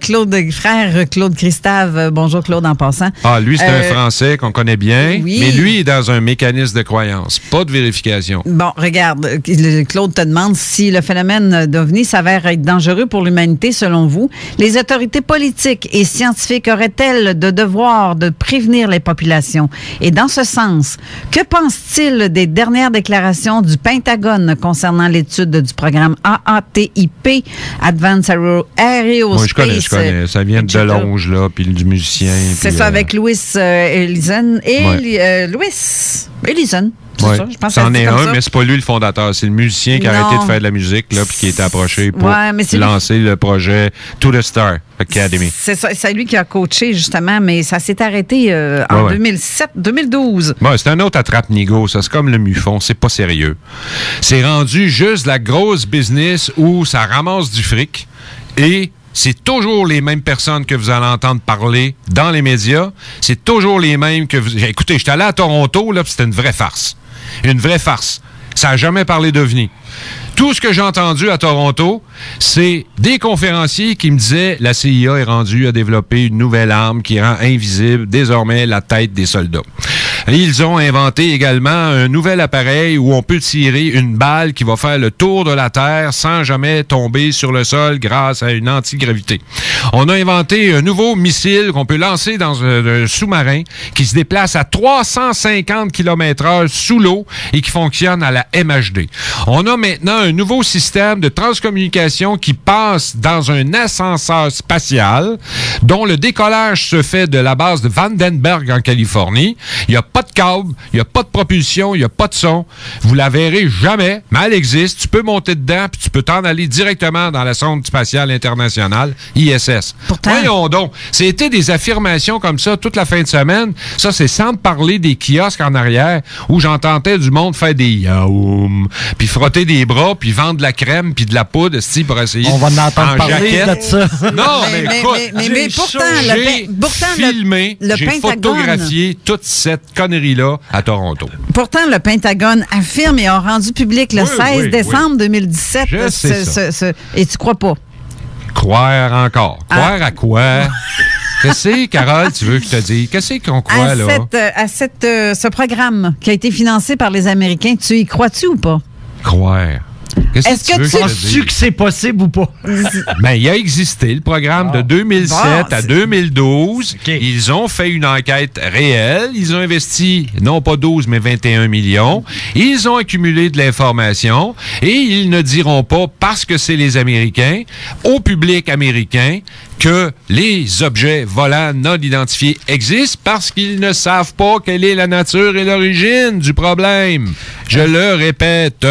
frère Claude Christave. Bonjour, Claude, en passant. Ah, lui, c'est un Français qu'on connaît bien, mais lui est dans un mécanisme de croyance, pas de vérification. Bon, regarde, Claude te demande si le phénomène d'OVNI s'avère être dangereux pour l'humanité, selon vous. Les autorités politiques et scientifiques auraient-elles de devoir de prévenir les populations? Et dans ce sens, que pense-t-il des dernières déclarations du Pentagone concernant l'étude du programme AATIP, Advanced Aerospace? Moi, je connais. Ça vient de Delonge, là, puis du musicien. C'est ça, avec Louis Ellison. Louis Ellison. Ouais. C'en est un, mais c'est pas lui le fondateur. C'est le musicien qui a arrêté de faire de la musique, là, puis qui a été approché pour lancer le projet To the Star Academy. C'est ça, c'est lui qui a coaché, justement, mais ça s'est arrêté en 2007-2012. C'est un autre attrape-nigo, ça. C'est comme le MUFON, c'est pas sérieux. C'est rendu juste la grosse business où ça ramasse du fric et c'est toujours les mêmes personnes que vous allez entendre parler dans les médias. C'est toujours les mêmes que vous... Écoutez, j'étais allé à Toronto, là, puis c'était une vraie farce. Une vraie farce. Ça n'a jamais parlé d'OVNI. Tout ce que j'ai entendu à Toronto, c'est des conférenciers qui me disaient la CIA est rendue à développer une nouvelle arme qui rend invisible désormais la tête des soldats. Ils ont inventé également un nouvel appareil où on peut tirer une balle qui va faire le tour de la Terre sans jamais tomber sur le sol grâce à une antigravité. On a inventé un nouveau missile qu'on peut lancer dans un sous-marin qui se déplace à 350 km/h sous l'eau et qui fonctionne à la MHD. On a maintenant un nouveau système de transcommunication qui passe dans un ascenseur spatial dont le décollage se fait de la base de Vandenberg en Californie. Il n'y a pas pas de câble, il n'y a pas de propulsion, il n'y a pas de son. Vous la verrez jamais, mais elle existe. Tu peux monter dedans, puis tu peux t'en aller directement dans la sonde spatiale internationale, ISS. Pourtant... Voyons donc, c'était des affirmations comme ça toute la fin de semaine. Ça, c'est sans parler des kiosques en arrière où j'entendais du monde faire des yaoum, puis frotter des bras, puis vendre de la crème, puis de la poudre, pour essayer. On va en entendre parler de ça. Non, mais pourtant, j'ai filmé, j'ai photographié toute cette connerie-là à Toronto. Pourtant, le Pentagone affirme et a rendu public le 16 décembre 2017. Je sais ça. Et tu crois pas? Croire encore. Croire à quoi? Qu'est-ce que, Carole, tu veux que je te dise? Qu'est-ce qu'on croit, là? Ce programme qui a été financé par les Américains, tu y crois-tu ou pas? Croire. Est-ce que tu penses-tu que c'est possible ou pas? Ben, il a existé le programme de 2007 à 2012. Okay. Ils ont fait une enquête réelle. Ils ont investi, non pas 12, mais 21 millions. Ils ont accumulé de l'information et ils ne diront pas, parce que c'est les Américains, au public américain, que les objets volants non identifiés existent parce qu'ils ne savent pas quelle est la nature et l'origine du problème. Je le répète.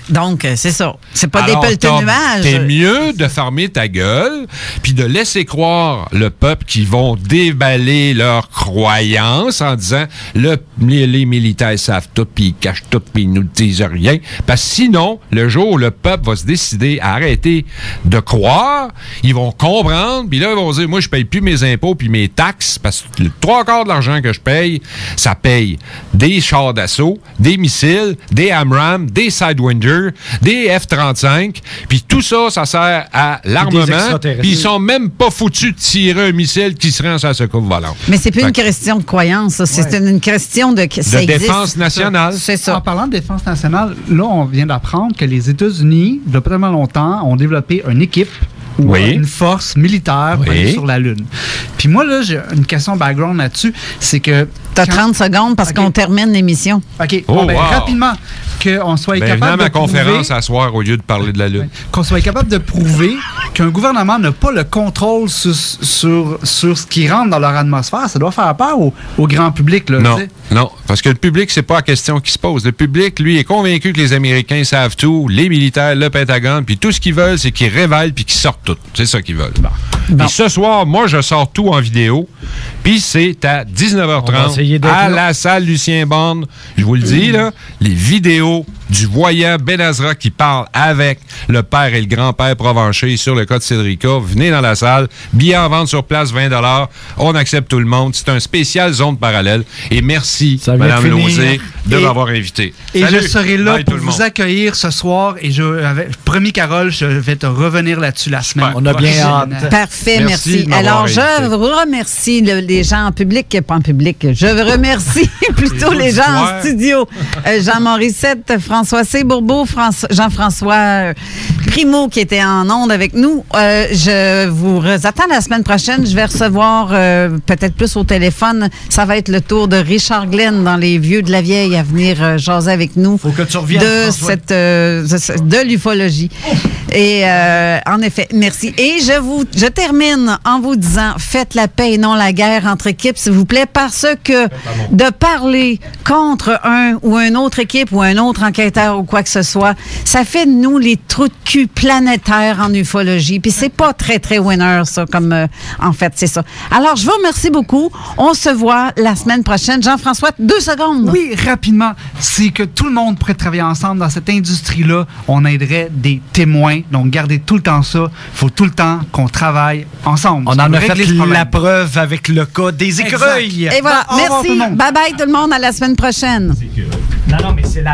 Donc, c'est ça. C'est pas des pelletés de nuages. C'est mieux de fermer ta gueule puis de laisser croire le peuple qu'ils vont déballer leurs croyances en disant les militaires savent tout puis ils cachent tout puis ils nous disent rien. Parce que sinon, le jour où le peuple va se décider à arrêter de croire, ils vont comprendre puis là, ils vont dire, moi, je paye plus mes impôts puis mes taxes parce que le 3/4 de l'argent que je paye, ça paye des chars d'assaut, des missiles, des AMRAAM, des Sidewinder, des F-35, puis tout ça, ça sert à l'armement, puis ils sont même pas foutus de tirer un missile qui se rend sur la secoupe volante. Mais c'est plus une question de croyance, ça. C'est une question de défense nationale. C'est ça. En parlant de défense nationale, là, on vient d'apprendre que les États-Unis, depuis tellement longtemps, ont développé une équipe ou une force militaire sur la Lune. Puis moi, là, j'ai une question background là-dessus, c'est que... T'as 30 secondes parce qu'on termine l'émission. OK. Rapidement, qu'on soit capable de venez à ma conférence à soir au lieu de parler de la Lune. Qu'on soit capable de prouver qu'un gouvernement n'a pas le contrôle sur ce qui rentre dans leur atmosphère. Ça doit faire peur au grand public. Là, non, parce que le public, c'est pas la question qui se pose. Le public, lui, est convaincu que les Américains savent tout, les militaires, le Pentagone, puis tout ce qu'ils veulent, c'est qu'ils révèlent puis qu'ils sortent tout. C'est ça qu'ils veulent. Puis ce soir, moi, je sors tout en vidéo, puis c'est à 19h30 à la salle Lucien Bond. Je vous le dis, là, les vidéos du voyant Benazra qui parle avec le père et le grand-père Provencher sur le cas de Cédrica. Venez dans la salle. Billets en vente sur place, 20 $. On accepte tout le monde. C'est un spécial zone parallèle. Et merci, Mme Lozé, de m'avoir invité. Et salut. Je serai là pour vous accueillir ce soir. Et promis, Carole, je vais te revenir là-dessus la semaine. On a bien hâte. Parfait, merci. Alors, je remercie les gens en public, pas en public. Je remercie plutôt les gens en studio. Jean Morissette, François C. Bourbeau, Jean-François Primo qui était en onde avec nous. Je vous attends la semaine prochaine. Je vais recevoir peut-être plus au téléphone. Ça va être le tour de Richard Glenn dans Les Vieux de la Vieille à venir jaser avec nous. Faut que tu reviennes, de l'ufologie. Et en effet, merci. Et je termine en vous disant, faites la paix et non la guerre entre équipes, s'il vous plaît, parce que de parler contre un ou une autre équipe ou un autre enquêteur ou quoi que ce soit, ça fait de nous les trous de cul planétaires en ufologie. Puis c'est pas très, très winner, ça, comme en fait, c'est ça. Alors, je vous remercie beaucoup. On se voit la semaine prochaine. Jean-François, 2 secondes. Oui, rapidement. C'est que tout le monde pourrait travailler ensemble dans cette industrie-là. On aiderait des témoins. Donc, gardez tout le temps ça. Il faut tout le temps qu'on travaille ensemble. On en a fait la preuve avec le cas des écureuils. Et voilà. Merci. Bye-bye tout le monde. À la semaine prochaine. Non, mais c'est la